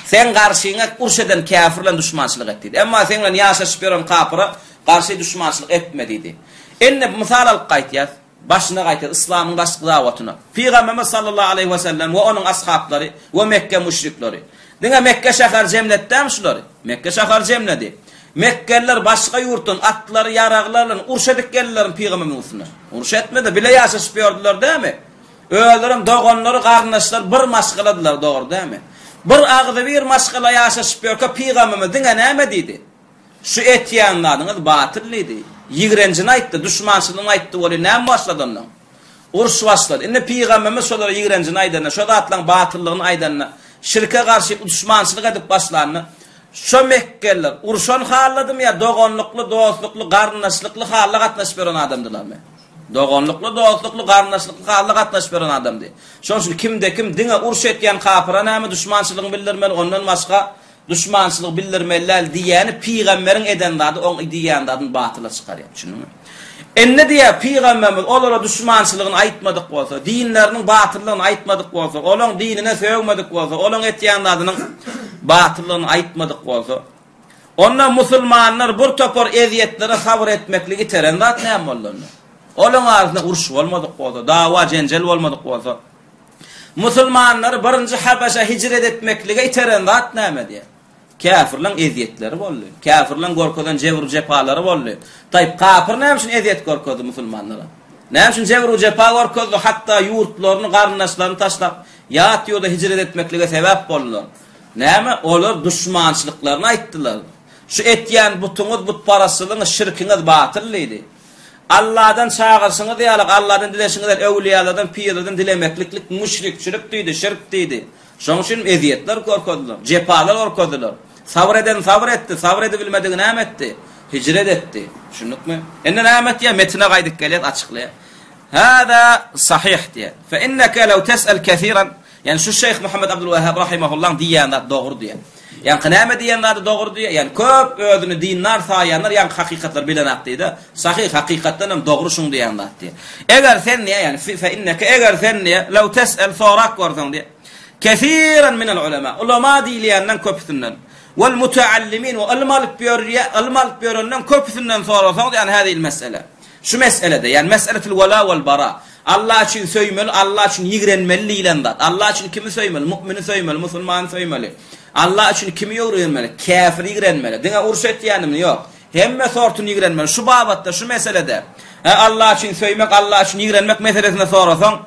Sen garşyňa urşeden kafir bilen düşmançylyk etdiydi. Emma sen bilen ýaşaşyp ýören kafira garşy düşmançylyk etmediydi. Enne misal alyp gaýtýar, başyna gaýtýar İslamyň başky dawatyna. Peygamberimiz sallallahu aleyhi we sellem we onuň ashablary we Mekke müşrikleri. Diňe Mekke şäher cemnetdämi şulary? Mekke şäher cemnedi. Mekkeliler başka yurtdan atları, yaraglarla urşedik geldiler Peygamberimiz üstüne. Urş etmedi, bile ýaşaşyp ýördiler dämi? Ölerim dogonlary, garnaşlar bir maşgaladylar, dogry dämi? Bir agdy bir maşgala ýaşaşyp ýörke Peygamberimiz diňe näme diýdi? Şu etýänlaryňyz batyl idi. Ýigrenjini aýtdy, düşmançylygyny aýtdy, boly näme başlady ondan? Urş başlady. Indi Peygamberimiz şolara ýigrenjini aýdana, şo zatlaryň batyllygyny aýdana, şirke garşy düşmançylyk edip başlarny şu Mekkeliler urşan halladymy ýa dogonlukly, dostlukly, garnaşlykly halla gatnaşyp ýören adamdylarmy? Dogonluklu, dostluklu, garnaşlykly halda gatnaşyp beren adam diye. Şoň üçin kimde kim diňe uruş etýän kapyra näme düşmançylygy bildirmeli, ondan başga düşmançylyk bildirmeliler diýeni peýgamberiň eden zady oň diýändadyň batyla çykarýar. Düşündiňmi? Enne diye Peygamberimiz olara düşmançylığını aýtmadyk bolsa, dinlerinin batyllygyny aýtmadyk bolsa, olaň dinine söýmedik bolsa, olaň etýänlarynyň batyllygyny aýtmadyk bolsa, onda musulmanlar bir topar eziyetlere sabr etmekligi teren zat näme bolýar? Olaň arasynda uruş bolmadyk bolsa, dawa jenjel bolmadyk bolsa, musulmanlar birinji Habaşa hicret etmekligi teren zat näme diýär? Kafirlerin eziyetleri bolly. Kafirlerin gorkodan jewr jepalary bolly. Taýip kafir näme üçin eziyet gorkody musulmanlara? Näme üçin jewr jepa gorkody, hatda ýurtlaryny, garnaşlaryny taşlap ýat ýolda hicret etmeklige sebäp boldylar. Näme? Olar düşmançylyklaryny aýtdylar. Şu etýän butuňyz butparasylygyň şirkiňiz batyllydy. Allah'dan çağırsyňyz diýerler, Allah'dan dileşiňiz, öwliýalardan, pirlerden dilemeklik müşrikçilik diýdi, şirk diýdi. Şoň üçin eziyetler gorkodylar, jepalar gorkodylar. Sabr eden sabr etdi, sabr edebilmedigi näme etdi? Hicret etdi. Şundukmy? Ende näme etdi? Metine gaýdyk gelýär, açyklaýar. Hada sahih diýär. Fe inneke law tes'al kesiran, yani şu Şeyh Muhammed Abdülvehhab rahimahullah diýýär, dogry diýär. Yani näme diýenler dogry diýär. Yani köp özüni dinler saýanlar, yani hakykatlar bilen akdydy. Sahih hakykatdan hem dogry şuň diýenler diýär. Eger sen niye yani fe inneke eger sen niye law tes'al sorak gorsaň diýär. Kesiran minel ulema. Ulema diýilýänden köpüsinden. Wal mutaallimin we al-malik biýerenden köpüsinden sorasaň yani hadi mesele. Şu meselede yani meseletul vela vel bara. Allah için söýmeli, Allah için ýigrenmeli diýilen zat. Allah için kimi söýmeli? Mümini söýmeli, musulman söýmeli. Allah için kimi ýigrenmeli? Kafir ýigrenmeli. Diňe uruş etýänimi ýok. Hemme sortuny ýigrenmeli. Şu babatda, şu meselede Allah için söýmek, Allah için ýigrenmek meselesine sorasaň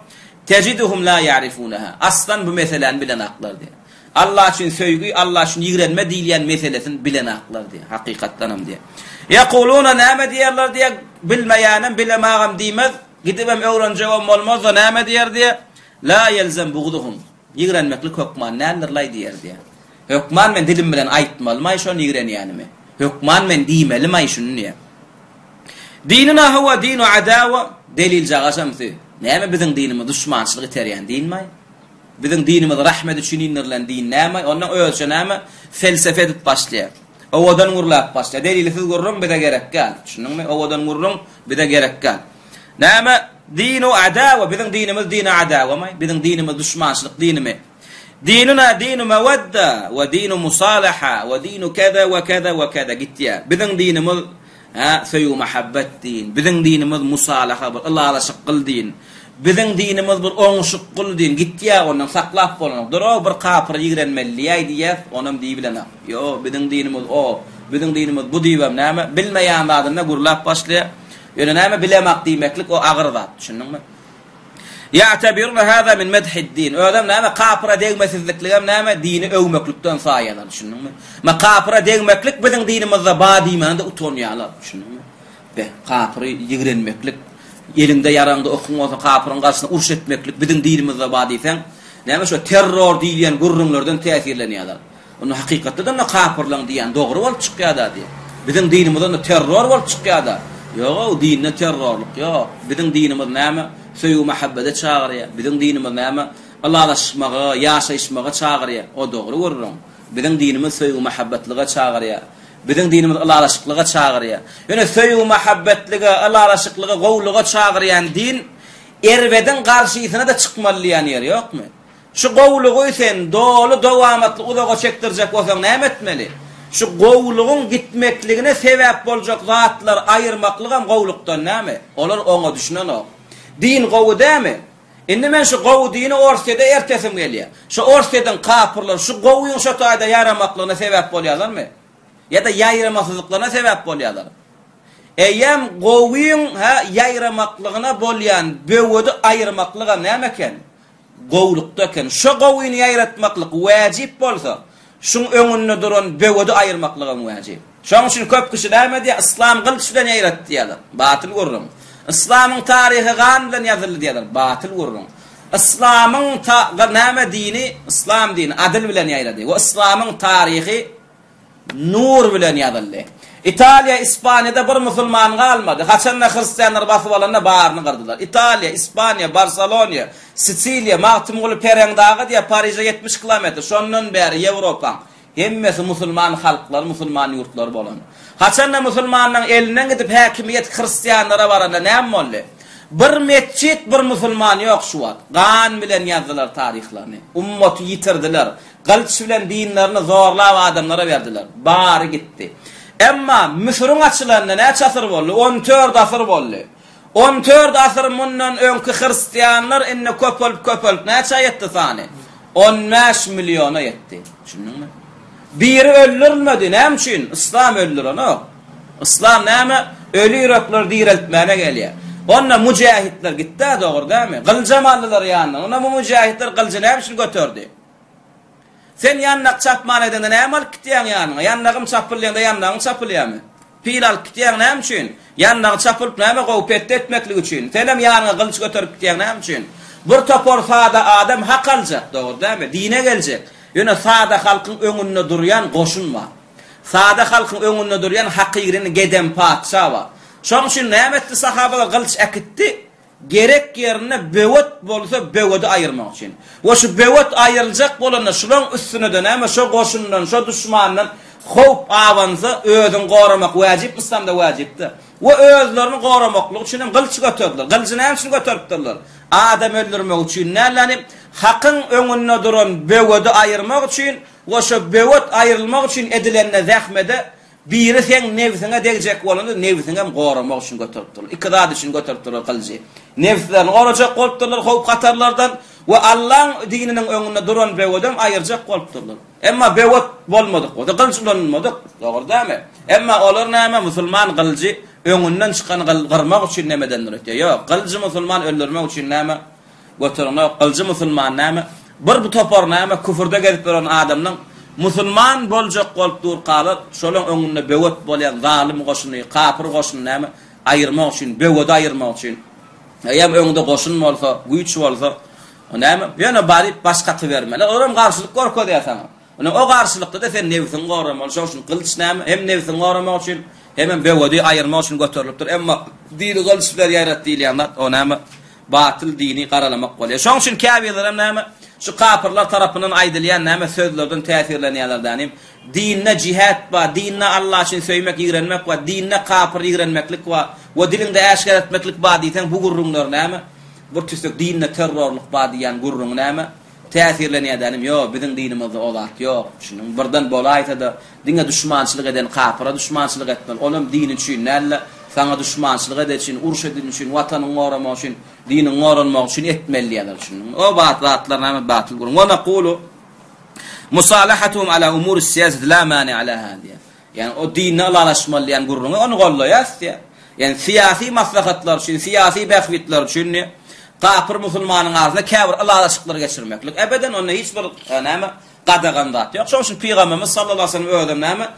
teciduhum la ya'rifunaha. Aslan bu meseleni bilen aklar diye. Allah için söýgü, Allah için ýigrenme diýilýän meselesini bilen aklar diye. Hakykatdanam diye. Yaquluna näme diýerler diye bilmeýänem, bilemagam diýmez. Gidibem öwrenjegem bolmaz da näme diýer diye. La yelzem buğduhum. Ýigrenmeklik hökman nädirlay diýer diye. Hökman men dilim bilen aýtmalmy şonu ýigrenýänimi? Hökman men diýmelimi şunu niye? Dinuna huwa dinu adawa delil jagaşamsy. Näme biziň dinimiz düşmançylyk terýän dinmi? Biziň dinimiz rahmet üçin inirilen din näme? Ondan ölçe näme? Felsefe edip başlaýar. Owadan urlap başlaýar. Delilsiz gurrun bide gerek gal. Şunuňmy? Owadan gurrun bide gerek gal. Näme? Dinu adawa. Biziň dinimiz dini adawa my? Biziň dinimiz düşmançylyk dinimi? Dinuna dinu mawadda we dinu musalaha we dinu kada we kada we kada gitýär. Biziň dinimiz söýü muhabbet din. Biziň dinimiz musalaha, Allah'a şykyl din. Biziň dinimiz bir oňşyklyk din. Gitýär ondan saklap bolan. Doro bir kapyr ýigrenmeli diýär, onam diýip bilen. Yo, biziň dinimiz o. Biziň dinimiz bu diýbem näme? Bilmeýän zadyna gurlap başlaýar. Ýöne näme bilemek diýmeklik o agyr zat. Düşündiňmi? Ya'tabiruna hada min madhid din. Ödem näme kapyra degmesizlikligem näme dini övmeklikden saýalar. Düşündiňmi? Ma kapyra degmeklik biziň dinimizde badymanda utanýarlar. Düşündiňmi? Be kapyry ýigrenmeklik, elinde ýaranda okuňyza kapyryň garşyna uruş etmeklik biziň dinimizde badysen, näme şu terror diýen gurrunlardan täsirlenýärler. Onu hakykatdan kapyrlaň diýen dogry bolup çykýar da diýär. Biziň dinimizden terror bolup çykýar da. Ýok, dinne terrorluk ýok. Biziň dinimiz näme? Söýü muhabbete çağırýar. Biziň dinimiz näme? Allah'a şymaga, ýaşaýmaga çağırýar. O dogry görürüm. Biziň dinimiz söýü muhabbetlige çağırýar. Biziň dinimiz Allah'a şyklyga çağırýar. Ýöne söýü muhabbetlige, Allah'a şyklyga, gowluga çağırýan din erbeden garşysyna da çykmalýan ýer ýokmy? Şu gowlugy sen dolu dawamatly uzaga çekdirjek bolsaň näme etmeli? Şu gowlugyň gitmekligine sebäp boljak zatlar aýyrmaklygam gowlukdan näme? Olar oňa düşünen o. Din gowu däme? Indi men şu gowu dini ortada ertesim gelýär. Şu ortadan kapyrlar şu gowuň şu taýda ýaramaklygyna sebäp bolýarlarmy? Ya da ýaýramasyzlyklaryna sebäp bolýarlar. Eýem gowuň ýaýramaklygyna bolýan böwedi aýyrmaklyga näme eken? Gowlukda eken. Şu gowuň ýaýratmaklyk wajib bolsa, şuň öňünde duran böwedi aýyrmaklygy wajib. Şoň üçin köp kişi näme diýär? İslam gylçy bilen ýaýratdy diýerler. Batyl görürüm. İslam'ın tarihi gandan yazılı diyorlar. Batıl vurun. İslam'ın näme dini? İslam dini adil bilen ýaýrady. O İslam'ın tarihi nur bilen ýazyldy. İtalya, İspanya'da bir musulman kalmadı. Haçanla Hristiyanlar basıp alanına bağırını kırdılar. İtalya, İspanya, Barcelona, Sicilya, Mahtumulu Perengdağı diye Paris'e 70 kilometre. Şondan beri Avrupa. Hemmesi musulman halklar, musulman yurtlar bolan. Haçanla musulmanın elinden gidip hakimiyet Hristiyanlara varanda näme boldy? Bir mescit, bir musulman yok şu an. Gan bilen yazdılar tarihlerini. Ummeti yitirdiler. Kılıç bilen dinlerini zorlap adamlara verdiler. Bari gitti. Emma Mısır'ın açılarında ne asır boldy? 14 asır boldy. 14 asır mundan önkü Hristiyanlar inne köpölüp ne yetti sani? 15 milyona yetti. Düşündün mü? Biri öldürülmedi. Näme üçin? İslam öldürür onu. İslam näme? Ölü yürekler diriltmene geliyor. Onna mücahitler gitti doğru değil mi? Kılcamallılar yanına. Ona bu mücahitler kılcı näme üçin götürdü? Sen yannak çapman edende näme alıp gitýän yanına? Yannagym çapylýanda yannagym çapylýarmy? Pil alıp gitýän näme üçin? Yannagy çapylyp näme gowpet etmeklik üçin. Sen hem yanına kılıç götürüp gitýän näme üçin? Bir topor sada adam hak aljak doğru değil mi? Dine gelecek. Yöne sada halkın öňünde durýan goşun var. Sada halkın öňünde durýan hakyryny geden patşa var. Şoň üçin näme etdi sahabalar kılıç ekitdi? Gerek yerine böwet bolsa böweti ayırmak için. O şu böwet ayrılacak bolanda şulan üstüne de näme şu goşundan, şu düşmandan howp awansa özüň goramak wajip, İslamda wajipdi. O özlerini goramaklyk üçin kılıç götürdüler. Kılıçy näme üçin götüripdirler? Adam öldürmek üçin näme? Hakkın öňünde duran böweti ayırmak üçin, o şu böwet ayrılmak üçin edilende zähmede biri sen nefsine degecek bolanda nefsine goramak üçin götüripdirler. İkidad üçin götüripdirler kılıçy. Nefslerini goracak bolupdurlar howp katarlardan we Allah'ın dininin öňünde duran böweden ayırjak bolupdurlar. Emma böwet bolmadyk, o da kılıç ulanmadyk. Dogry däme? Emma olar näme musulman kılıçy öňünden çykan gyrmak üçin nämedendir diýär. Ýok, kılıçy musulman öldürmek üçin näme? Götürmek, kılıçy musulman näme? Bir bu topar näme küfürde gelip duran adamyň musulman boljak bolup dur galar, şolaň öňünde böwet bolýan zalim goşuny, kafir goşuny näme? Ayırmak üçin, böweti ayırmak üçin. Ýa öňünde goşun bolsa, güýç bolsa, näme? Ýöne bari başgaty bermeler. Oram garşylyk gorko diýersen. Ona o garşylykda da sen nefsini goramak üçin kılıç näme? Hem nefsini goramak üçin, hem böweti ayırmak üçin göterilipdir. Emma dini kılıçlar ýaratdy diýenler, o näme? Batıl dini qaralamak bolýar. Şoň üçin kafirler näme? Şu kafirler tarapyndan aýdylýan näme sözlerden täsirlenýärlerden dinne cihat we dinne Allah üçin söýmek, ýigrenmek we dinne kafir ýigrenmeklik we dilinde äşkar etmeklik bar diýsen bu gurrunlar näme? Bir tüsek dinne terrorluk bar diýen gurrun näme? Täsirlenýärden ýok, biziň dinimizde o zat ýok. Şunuň birden bolaýsa da dine düşmançylyk eden kafira düşmançylyk etmeli. Olam din üçin näle? Sana düşmançylyk edýän, uruş edýän üçin, watanyň goramak üçin, diniň goranmak üçin etmeliler şunu. O batlar näme batıl gurun. Wa naqulu musalahatuhum ala umur as-siyasat la mani ala hadiya. Yani o dinle alaşmalyyan gurrun onu gollaýar. Yani siyasi maslahatlar üçin, siyasi bahwitler üçin kafir musulmanyň arasynda käbir alaşyklar geçirmeklik. Ebeden onda hiç bir näme qadagan zat ýok. Şoň üçin Peygamberimiz sallallahu aleyhi ve sellem öýdüm näme?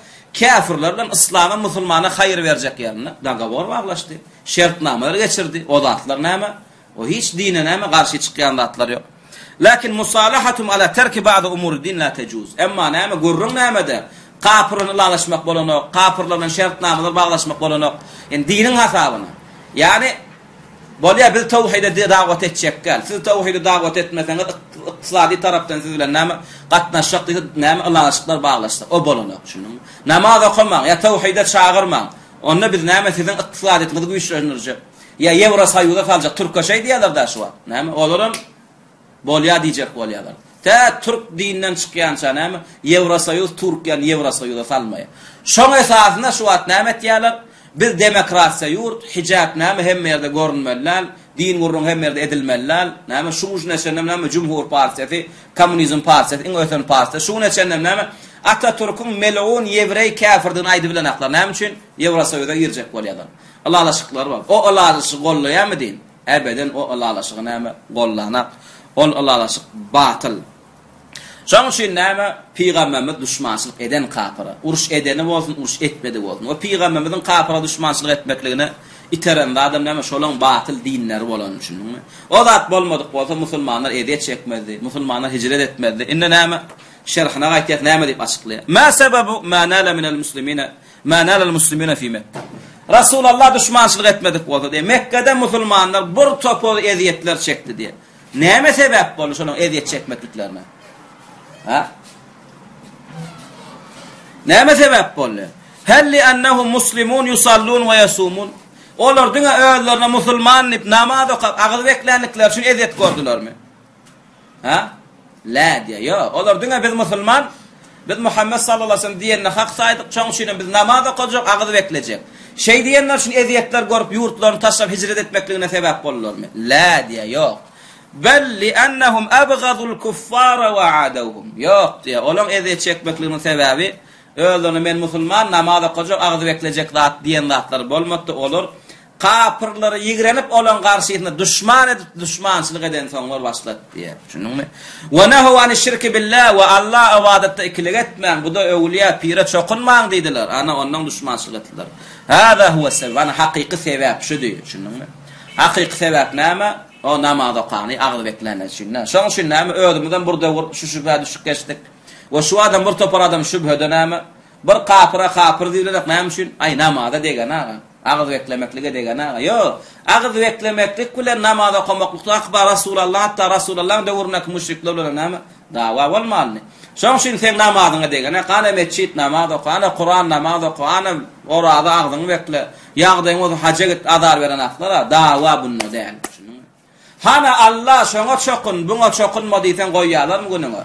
Kafirlerden İslam'a, musulmana hayır verecek yerine dagavor bağlaştı. Şertnameler geçirdi. O zatlar näme? O hiç dine näme karşı çıkýan zatlar ýok. Lakin musalahatum ala terki ba'd umur din la tejuz. Emma näme gurrun nämede? Kafirlerle alaşmak bolanok, kafirlerle şertnameler bağlaşmak bolanok. Yani dinin hasabyna. Yani bolýar biz tawhide da'wat etjekkel. Siz tawhide da'wat etmeseňiz iqtisadi tarapdan siz bilen näme gatnaşjak näme alaşyklar bağlaşdyk. O bolanok şunu. Namaz okumak, ya tawhide çağırmak. Onda biz näme sizin iqtisadiýetiniz güýçlenirjek. Ya Ýewrosoýuzda saljak Türkçe şey diýerler da şu. Näme olaram bolýar diýjek bolýarlar. Ta Türk dininden çykýança näme Ýewrosoýuz Türkiýany Ýewrosoýuzda salmaýar. Şoň esasyna şu wagt näme diýerler? Biz demokrasiýa ýurt, hijab näme hem ýerde görünmeliler, din gurrun hem ýerde edilmeliler. Näme şu näme Cumhur Partiyasy, Kommunizm Partiyasy, iň öten partiýa, şu näme Atatürk'ün melun Yevrey kafirden aýdy bilen aklar. Näme üçin Ýewrosoýuzda ýerjek bolýarlar. Allah alaşyklar bar. O alaşyk gollaýarmy din? Ebeden o Allah alaşyk näme gollanak. Allah alaşyk batyl. Şoň üçin näme Peygamberimiz düşmançylyk eden kafira, uruş edeni bolsun, uruş etmedi bolsun. O Peygamberimiziň kafira düşmançylyk etmekligine iteren adam näme şolaň batyl dinleri bolan üçin. O zat bolmadyk bolsa musulmanlar edýet çekmezdi, musulmanlar hicret etmezdi. Inde näme şerhine gayet näme diýip açyklar. Ma sebebu ma nala minel muslimina ma nala al muslimina fi Mekke. Rasulullah düşmançylyk etmedik boldy diye. Mekke'de musulmanlar bir topol eziyetler çekdi diye. Näme sebäp boldy şonuň eziyet çekmekliklerine? Ha? Näme sebäp boldy? Hal li annahum muslimun yusallun we yasumun? Olar diňe özlerine musulman dip namaz okap agyl beklenlikler üçin eziyet gördülermi? Ha? La diye. Yo, olar diňe biz musulman, biz Muhammed sallallahu aleyhi ve sellem diýende hak saýdyk, çoň şeýle biz namaz okajak, agyl beklejek. Şey diýenler üçin eziyetler görüp ýurtlaryny taşlap hicret etmekligine sebäp bolurlarmy? La diye. Yok. Bel li annahum abghadul kuffara wa adawhum. Yok diye. Olaň eziyet çekmekliginiň sebäbi özlerine men musulman namaz okajak, agyl beklejek zat diýen zatlar bolmakda olur. Kapırları yigrenip olan karşısına düşmançılık eden sonlar başladı diye. Düşündün mü? Ve nehu ani şirki billah ve Allah ibadette ikilik etmeyen. Bu da evliya pire çokunmayan dediler. Ana ondan düşmançılık ettiler. Hâzâ huve sebep. Ana hakiki sebep şu diyor. Düşündün mü? Hakiki sebep neyme? O namaz okanı ağlı beklenen için. Son için neyme? Ödümüden burada şu şüpheye düşük geçtik. Ve şu adam bir topar adam şüphede neyme? Bir kapır diyorlar. Neyme için? Ay namazda degen ağa. Ağız beklemeklige degana. Yo, ağız beklemeklik kulen namaza qomaklıqda akbar Rasulullah hatta Rasulullah döwrünek müşrikler bilen näme? Dawa bolmaly. Şoň üçin sen namazyňa degana, qana mescit namaz oqana, Qur'an namaz oqana, orada ağzyňy bekle. Ýagdaýyň ozy haja git adar beren aklara, dawa bunny däl. Hana Allah şoňa çokun, buňa çokunma diýsen goýýarlar mı günüňe?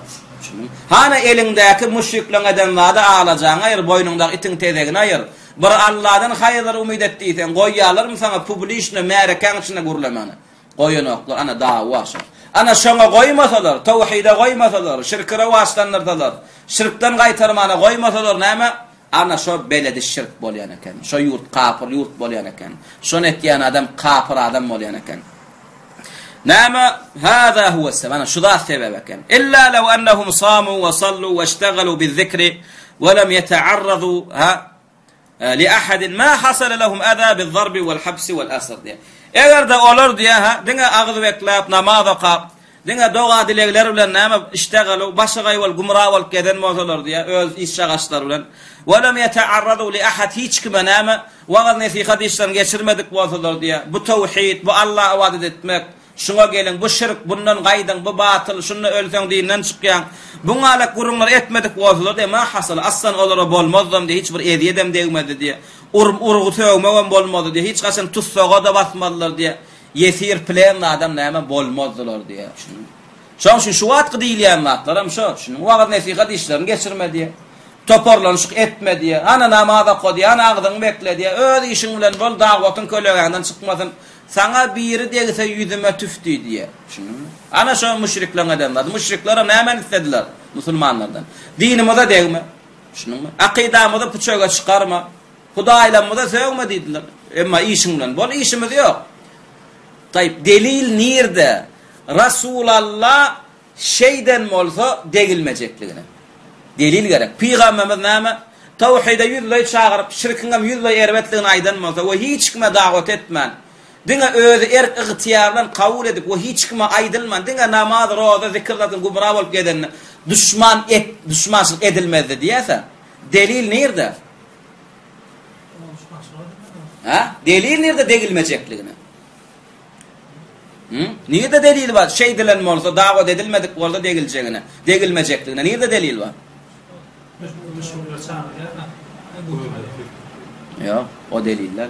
Hana elingdäki müşrikleň edemlerde ağlajaň, aýr boýnuňdaky itiň tezegini aýr. Bir Allah'dan hayırlar umid ettiysen goýýarlar mı sana publişne märekäň içine gurlamany? Goýanoklar ana dawa şo. Ana şoňa goýmasalar, tawhide goýmasalar, şirkere waslanlardalar. Şirkden gaýtarmana goýmasalar näme? Ana şo beledi şirk bolýan eken. Şo ýurt kapyr ýurt bolýan eken. Şonu etýän adam kapyr adam bolýan eken. Näme? Hada huwa sebep. Ana şu da sebep eken. Illa law annahum samu ve sallu ve iştagalu bizikri ve lem yeta'arradu لأحد ما حصل لهم أذى بالضرب والحبس والأسر diye. Eger de olur diye diňe agyl beklap namaz okap, diňe doga dilegler bilen näme iştegalu başgaý wal gumra wal keden mozalar diye öz iş çagaşlar bilen welem yeta'arradu li ahad hiç kime näme wagad nasihat işlerini geçirmedik mozalar diye. Bu tawhid, bu Allah ibadet etmek, şuna gelin bu şirk, bundan gaýdan, bu batıl, şunu ölsen diýenden çykýan. Buňa alak gurunlar etmedik bolsalar diye ma hasal aslan olara bolmazdym diye hiç bir ediyedem degmedi diye. Urgu töwmegem bolmady diye hiç gaçan tutsaga da basmadylar diye. Yesir plan adam näme bolmazdylar diye. Şoň şu wagt diýilýän wagtlaram şo. Şunu wagt nasihat işlerini geçirme diye. Toparlanışyk etme diye. Ana namaza gody, ana agdyň bekle diye. Öz işiň bilen bol dagwatyň kölegänden çykmasyn. Sana biri degse yüzüme tüftü diye. Ana şu müşrikler adamlar. Müşrikler näme istediler musulmanlardan? Dinimize degme. Şunun akidamyzy puçaga çykarma. Hudaýlamyza söwme diýdiler. Emma işiň bilen bol işimiz ýok. Taýip delil nirde? Rasulullah şeyden bolsa degilmejekligine. Delil gerek. Peygamberimiz näme? Tawhide ýüzle çağırıp şirkiňe ýüzle erbetligini aýdan bolsa we hiç kime dawat etmän. Diňe özü erk ıhtiyarlan kabul edip o hiç kime aydılman. Diňe namaz, roza, zikirlatyn gumra bolup geden düşmançylyk edilmezdi diýäse. Delil nerede? Ha? Delil nerede degilmejekligine? Nerede delil var? Şey dilen bolsa dawat edilmedik bolsa degiljeğine, degilmejekligine. Nerede delil var? Ya, o deliller.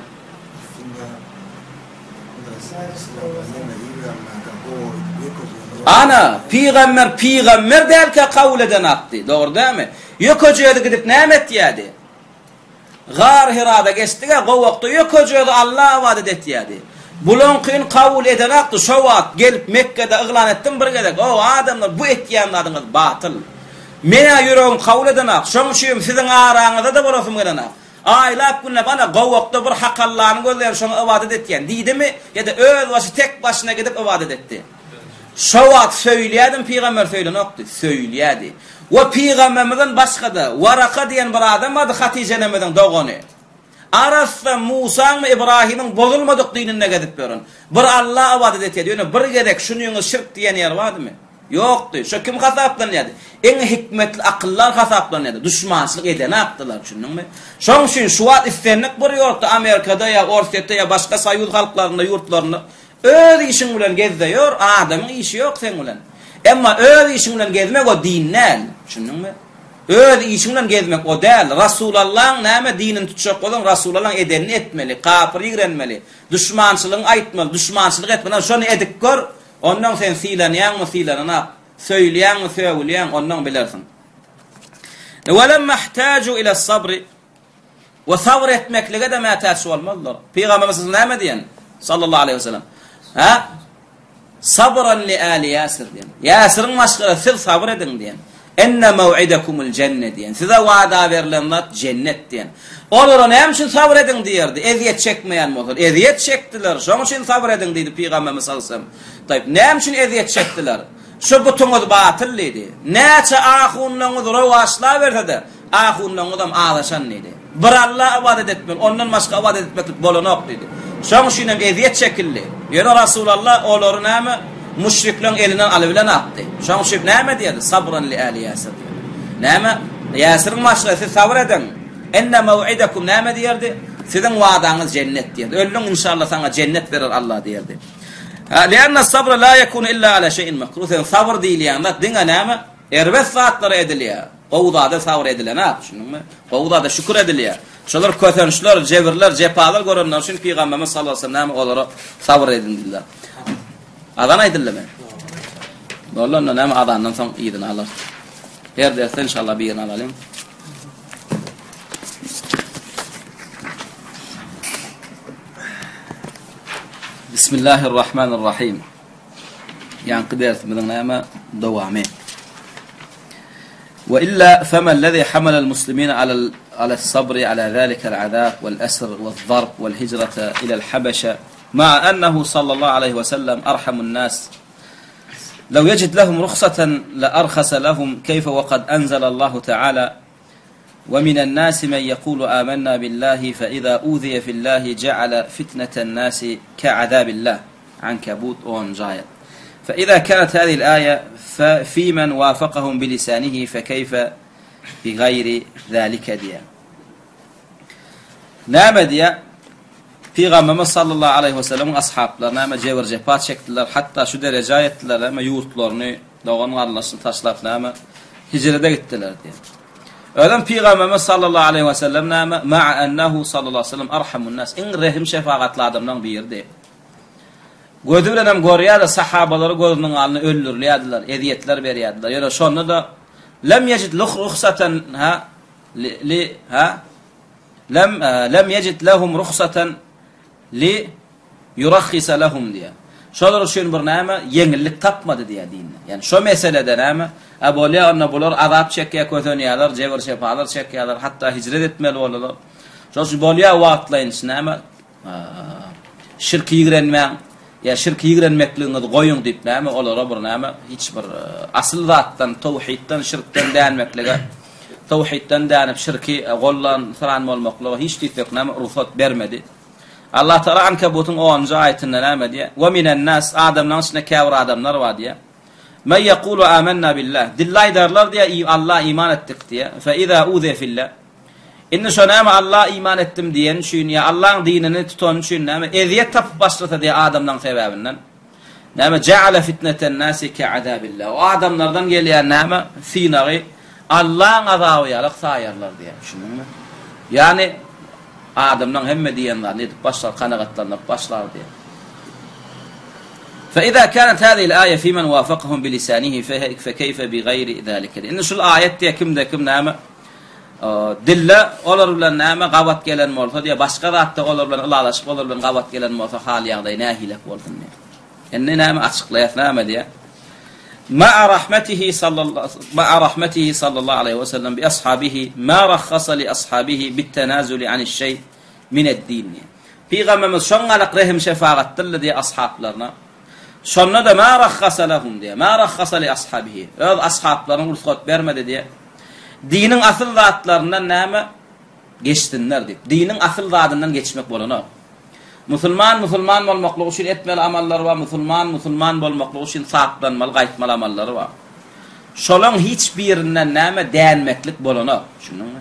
Ana peygamber derke kavul eden attı. Doğru değil mi? Yok hocaya gidip näme etýärdi? Gar Hira'da geçdiga gowakda yok hocaya Allah ibadet etýärdi. Bulun kyn kavul eden attı. Şo wagt gelip Mekke'de ıglan etdim bir gedek. O adamlar bu etýänlaryňyz batıl. Mene ýüregim kavul eden attı. Şoň üçin siziň araňyzda da borasym gelen. Aýlap günle bana gowakda bir hak Allah'ın gözleri şoňa ibadet etýän. Diýdimi? Ya da öz başy tek başyna gidip ibadet etdi. Şo wagt söýleýärdim peýgamber söýlenokdy, söýleýärdi. Ve peygamberimizden başga da Waraka diýen bir adam bardy Hatice nemeden dogany. Arasda Musa mı İbrahim'in bozulmadyk dinine gidip beren. Bir Allah ibadet etýär. Ýöne bir gerek şunuňy şirk diýen ýer bardymy? Yoktu. Şu kim hasaplanýardy? En hikmetli akıllar hasaplanýardy. Düşmançylyk edeni akdylar, düşündiňmi? Şoň üçin şu wagt istenlik bir ýurtda Amerikada ya Orsetde ya başga Soýuz halklarynda ýurtlaryny öz işin bilen gezdiýär, adamyň işi ýok sen bilen. Emma öz işin bilen gezmek o dinnel, düşündiňmi? Öz işin bilen gezmek o däl. Rasulullah'ın näme dinini tutjak bolan Rasulullah'ın edenini etmeli, kapyr ýigrenmeli, düşmançylygyny aýtmaly, düşmançylyk etmeli. Şonu edip gör, ondan sen silanýanmy silanana, söýleýänmi söýleýän, ondan bilersin. Welemma ihtaju ila sabri ve sabr etmeklige de mätäçi bolmalylar. Peygamberimiz näme diýen? Sallallahu aleyhi ve sellem. Ha? Sabran li ali Yasir diýen. Yasir'in maşgara siz sabr edin diýen. Enne mev'idekumul cennet diýen. Size wada berilen zat cennet diýen. Olara näme üçin sabr edin diýerdi? Eziyet çekmeýän bolsa, eziyet çekdiler. Şoň üçin sabr edin diýdi Peygamberimiz sallallahu aleyhi ve sellem. Taýip, näme üçin eziyet çekdiler? Şu butuňyz batyl idi. Näçe ahunlaňyz rowaşla berdi. Ahunlaňyz adam ağlaşan idi. Bir Allah ibadet etmeli, ondan başga ibadet etmek bolanok dedi. Şoň üçin eziyet çekildi. Ýöne Rasulullah olary näme? Müşriklerin elinden alybilen atdy. Şoň üçin näme diýdi? Sabran li ali Yasir. Näme? Yasir'in maşgary sabr edin. Enne mev'idekum näme diýerdi? Sizin wadaňyz cennet diýerdi. Öllüň inşallah sana cennet berer Allah diýerdi. Lianna sabra la yakunu illa ala şeyin makruh. Sabr diýilýän zat diňe näme? Erbet saatlara edilýär. Gowdada sabr edilen, düşündiňmi? Gowdada şükür edilýär. Şolar kötänçler, jebirler, jepalar görenler üçin Peygamberimiz sallallahu aleyhi ve sellem olara sabr edin diýdiler. Adan aýdylmy? Bollanma näme adandan soň ýydyny alar. Her derste inşallah bir ýyny alalım. Bismillahirrahmanirrahim. Yankı dersimizin näme dowamy. وإلا فما الذي حمل المسلمين على الصبر على ذلك العذاب والأسر والضرب والهجرة إلى الحبشة مع أنه صلى الله عليه وسلم أرحم الناس لو يجد لهم رخصة لأرخص لهم كيف وقد أنزل الله تعالى ومن الناس من يقول آمنا بالله فإذا أوذي في الله جعل فتنة الناس كعذاب الله عنكبوت وانجاية فإذا كانت هذه الآية ففي من وافقهم بلسانه فكيف بغير ذلك ديا نام ديا Peygamberimiz sallallahu aleyhi ve sellem ashablar näme jewer jepat çekdiler hatta şu derece etdiler ama yurtlaryny dağın garlasyny taşlap näme hicrete gittiler diye. Ölen Peygamberimiz sallallahu aleyhi ve sellem näme ma'a ennehu sallallahu aleyhi ve sellem arhamun nas in rahim şefaatli adamdan birdi. Gözü bilen hem görýärdi sahabalary gözüniň aldyny öldürýärdiler, eziyetler berýärdiler. Ýöne şonu da lem yejid ruhsatan lem yejid lahum ruhsatan li yurakhisa lahum diye. Şolar üçin bir näme ýeňillik tapmady diye dinne. Yani şu meselede näme abolya anna bolar azap çekýär, kötönýärler, jewer şefalar çekýärler, hatta hicret etmeli bolarlar. Şoňa bolýa wagtlaryň näme şirk ýigrenmän ya şirk ýigrenmekligiňi goýun diýip näme olara bir näme hiç bir asyl zatdan, tawhiddan, şirkden dänmeklige, tawhiddan dänip şirki gollan saran bolmaklygy hiç diýip näme ruhsat bermedi. Allah Taala Ankabut'un 10-njy aýatynda näme diýär? "Wa minen nas adamlaryň içinde käwir adamlar bar diýär. Men yaqulu amanna billah." Dillaýdarlar diýär, Allah iman etdik diýär. Fa iza uzi fillah. Inne şonama Allah iman etdim diýen şuň ya Allah'ın dinini tutan şuň näme eziyet tapyp başlata diýär adamlaryň sebebinden. Näme ja'ala fitneten nasi ka'adabillah. O adamlardan gelýän näme sinagi Allah'ın azabı ýalyk saýarlar diýär. Şunuňmy? Yani adamdan hemme diýenler edip başlar kanagatlanıp başlar diye. فإذا كانت هذه الآية في من وافقهم بلسانه فكيف بغير ذلك. إن شو الآيات diye kimde kim näme dille olar bilen näme gabat gelen bolsa diye başga zatda olar bilen ulalaşyp olar bilen gabat gelen bolsa hal ýagdaý nähilek boldun diye. Enne näme açıklaýar näme diye. Ma'a rahmetihi sallallahu aleyhi ve sellem bi ashabihi ma rakhasa li ashabihi bit tanazuli anil şey min ed-din. Peygamberimiz şoňalyk rahim şefaatdir diye ashablarına. Şonna da ma rakhasa lahum diye. Ma rakhasa li ashabihi. Öz ashablaryň ruhsat bermedi diye. Dinin asyl zatlaryndan näme geçdinler diýip. Dinin asyl zatyndan geçmek bolany. Musulman bolmaklygy üçin etmeli amallary var, musulman bolmaklygy üçin saklanmaly, gaýtmaly amallary var. Şolaň hiç birinden näme däňmeklik bolanok, şunuňmy?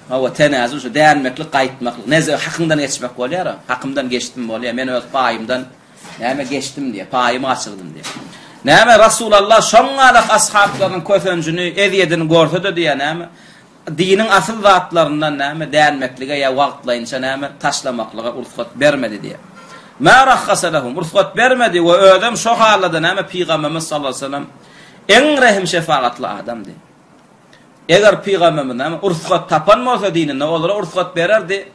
Hawa tenazu şu däňmeklik, gaýtmaklyk, neze hakyndan geçmek bolýar, hakymdan geçdim bolýar, men öz paýymdan näme geçdim diýe, paýymy açyrdım diýe. Näme Rasulullah şoňalak ashablaryň kösenjini, ediyedini görse-de diýe näme dinin asıl zatlarından näme däňmeklige ya wagtlaýynça näme taşlamaklyga ursat bermedi diye. Ma rakhasa lahum, ursat bermedi we ödem şo halada näme Peygamberimiz sallallahu aleyhi ve sellem en rahim şefaatli adam diye. Eger Peygamberimiz näme ursat tapan bolsa dinine olara ursat bererdi.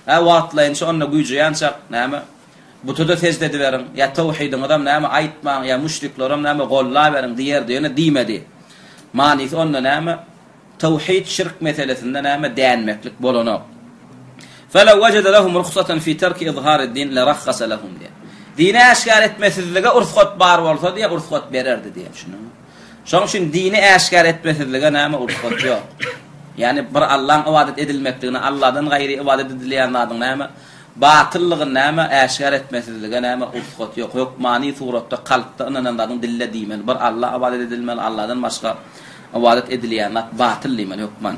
Ha wagtlaýynça onda güýje ýançak näme butuda tezledi berin ya tawhidin adam näme aýtmaň ya müşriklerim näme golla berin diýerdi ýöne diýmedi. Manis onda näme tawhid şirk meselesinde näme däňmeklik bolanok. Felaw wajada lahum rukhsatan fi tarki izhar ad-din la rakhasa lahum diye. Dini aşkar etmesizlige ursat bar bolsa diye ursat bererdi diye şunu. Şoň üçin dini aşkar etmesizlige näme ursat ýok. Yani bir Allah'ın ibadet edilmekligini, Allah'dan gaýry ibadet edilýänlerden näme batyllygy näme aşkar etmesizlige näme ursat ýok. Ýok mani suratda kalpda inananlaryň dille diýmeli. Bir Allah ibadet edilmeli, Allah'dan başga ibadet edilýänler batyl diýmeli hukman.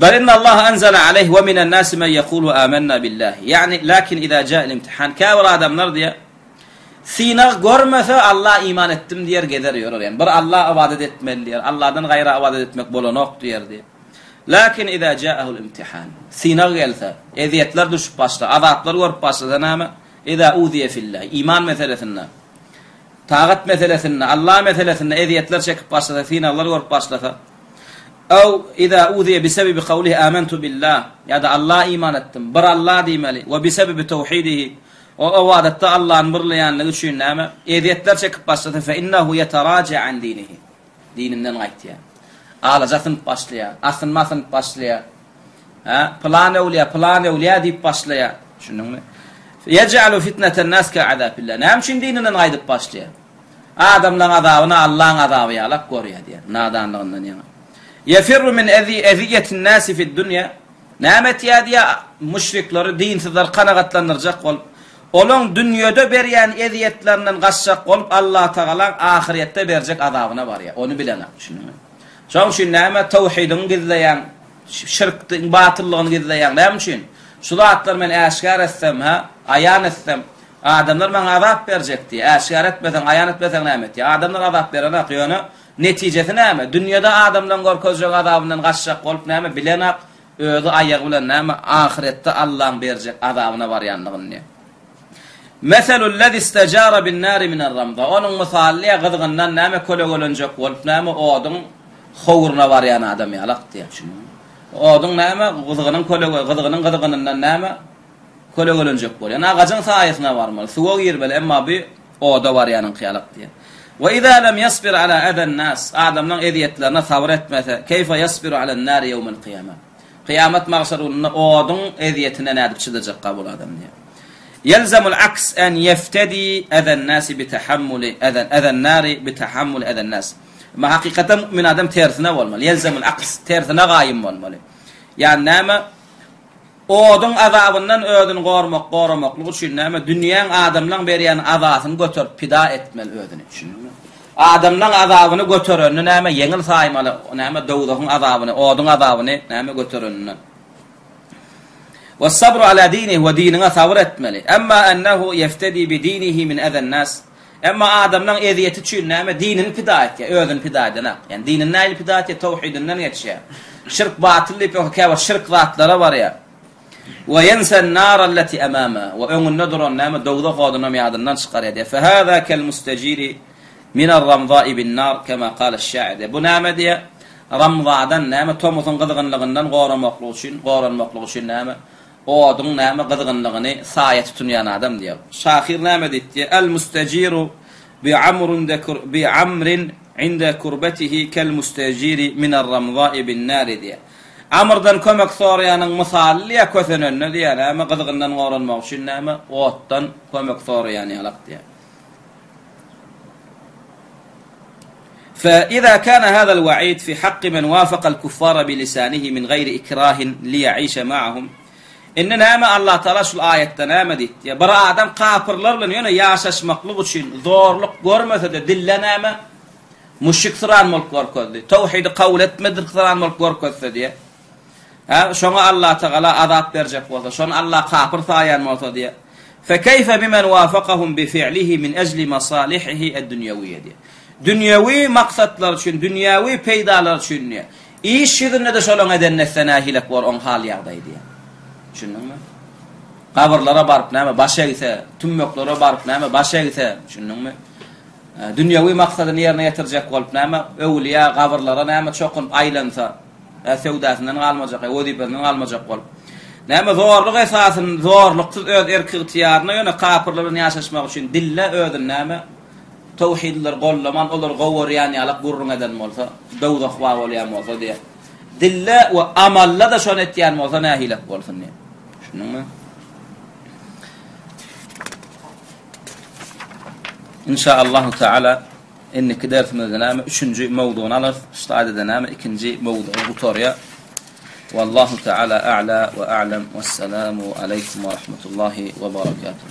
Bel inna Allah anzala aleyhi ve minen nasi men yekulu amanna billahi. Yani lakin iza jaa al-imtihan kâbir adamlar diye sina görmese Allah iman ettim diýer geder ýörer. Yani bir Allah ibadet etmeli diýer, Allah'dan gaýra ibadet etmek bolanok diýer diye. Lakin iza jaahu al-imtihan sina gelse, eziyetler düşüp başla, azaplar görüp başlasa näme? Iza uziye fillah, iman meselesinde, taat meselesinde, Allah meselesinde eziyetler çekip başlasa, sinalar görüp başlasa, أو إذا أوذي بسبب قوله آمنت بالله يعني الله إيمان ettim bir Allah diýmeli we بسبب توحيده o wadatta Allah'ın birleýänligi üçin näme eziyetler çekip başlasa fe innehu yeteraca an dinihi dininden gaýtýar alajatyn başlaýar asynmasyn başlaýar ha plan ewliya diýip başlaýar şunuňmy yej'alu fitneten nas ka'adabillah näme üçin dininden gaýdyp başlaýar adamlaryň azabyna Allah'ın azaby ýalap gorýar diýer nadanlygyndan ýa yefirru min eziyetin nasi fid dunya nämet ýa müşrikleri dinsizler kanagatlanyrjak bolup olaň dünýede berýän eziyetlerinden gaçjak bolup Allah Taala ahiretde berjek azabyna barýar onu bilener şunuňmy şoň üçin näme tawhidin gizleýän şirkden batyllygyny gizleýän näme üçin şu zatlar men aşkar etsem ha ayan etsem adamlar men azap berjek diýe aşkar etmeden ayan etmeden näme diýe adamlar azap beren ýöne netijesi näme? Dünýede adamdan gorkozjak azabyndan gaçjak bolup näme bilenak özü aýagy bilen näme ahiretde Allah'ın berjek azabyna barýanlygyny. Meselul lezi istajara bin nari min ar-ramda. Onuň misaly gyzgyndan näme kölegelenjek bolup näme oduň howruna barýan adam ýalak diýip şunu. Oduň näme gyzgynyndan näme kölegelenjek bolýar. Agaçyň saýasyna barmaly. Suwa girbeli emma bir oda barýanyň ýalak diýip. وإذا لم يصبر على أذى الناس أعظم إذيتلنا ثورت مثلا كيف يصبر على النار يوم القيامة قيامة مغشرون أوضن إذيتنا نادب شدجق قبول آدم يلزم العكس أن يفتدي أذى الناس بتحمل أذى النار بتحمل أذى الناس ما حقيقة من آدم تيرثنا والمال يلزم العكس تيرثنا غايم والمال يعني نام oduň azabyndan ödün gormaklygy üçin näme dünýäň adamlaryň berýän azabyny götürüp pida etmeli ödüni üçin. Adamlaryň azabyny götüreni näme ýeňil saýmaly, näme dowdagyň azabyny, oduň azabyny näme götüreni. Ve sabru ala dinihi ve dinine sabr etmeli. Amma ennehu yeftedi bi dinihi min adan nas. Amma adamlaryň eziyeti üçin näme dinini pida etýär, ödüni pida edene. Yani dinini näme pida etýär, tawhidinden geçýär. Şirk batyllyk we şirk zatlary bar ya. وينسى النار التي أمامه وأن النذر النام دوضة قادنا ميعادنا شقر يده فهذا كالمستجير من الرمضاء بالنار كما قال الشاعر بنام دي رمضاء نام تومثن قدغن لغنن غورا مقلوشين نام oodun näme gyzgynlygyny saýat tutýan adam diýär. Şahir näme diýdi? El mustajiru bi amrin inde kurbatihi kel mustajiri min ar-ramda'i bin nar diýär. Amrdan kömek soraýanyň misaly ýa kösenenne diýär. Näme gyzgyndan goranmak üçin näme ootdan kömek soraýan ýalak diýär. فإذا كان هذا الوعيد في حق من وافق الكفار بلسانه من غير إكراه ليعيش معهم Inni näme Allah Taala şu ayetde näme diýdi? Ya bir adam kafirlerle ýöne ýaşaşmaklyk üçin zorluk görmese de dille näme müşrik tıranmalyk gorkady. Tawhidi kabul etmedir tıranmalyk gorkady diýe. Ha, şoňa Allah Taala azap berjek bolsa, şonu Allah kafir saýan bolsa diýe. فكيف بمن وافقهم بفعله من أجل مصالحه الدنيوية diye. Dünyevi maksatlar için, dünyevi peydalar için diye. İyi şirine de şolun edenine senahilek var on hal yağday diye. Düşündün mü? Kabirlara barıp näme başa gitse, tümmöklere barıp näme başa gitse, düşündün mü? Dünyevi maksadını yerine getirecek bolup näme öwliya kabirlara näme çokun aylansa, sevdasından almajak, odipenden almajak bolup. Näme zorluk esasyn zorluksyz öz erki ihtiýaryna ýöne kafirlerin ýaşaşmak üçin dille ödün näme tawhidler gollaman olar gowurýan ýalyk gurrun eden bolsa dowdak wa bolýan bolsa diýe. Dille we amalla da şonu etýän bolsa nähilek bolsun diýe. Şunuňmy? İnşaallah Taala inniki dersimizde näme 3-nji mowduny alar, şeýle de näme 2-nji mowduny gutarýa. والله تعالى أعلى وأعلم والسلام عليكم ورحمة الله وبركاته.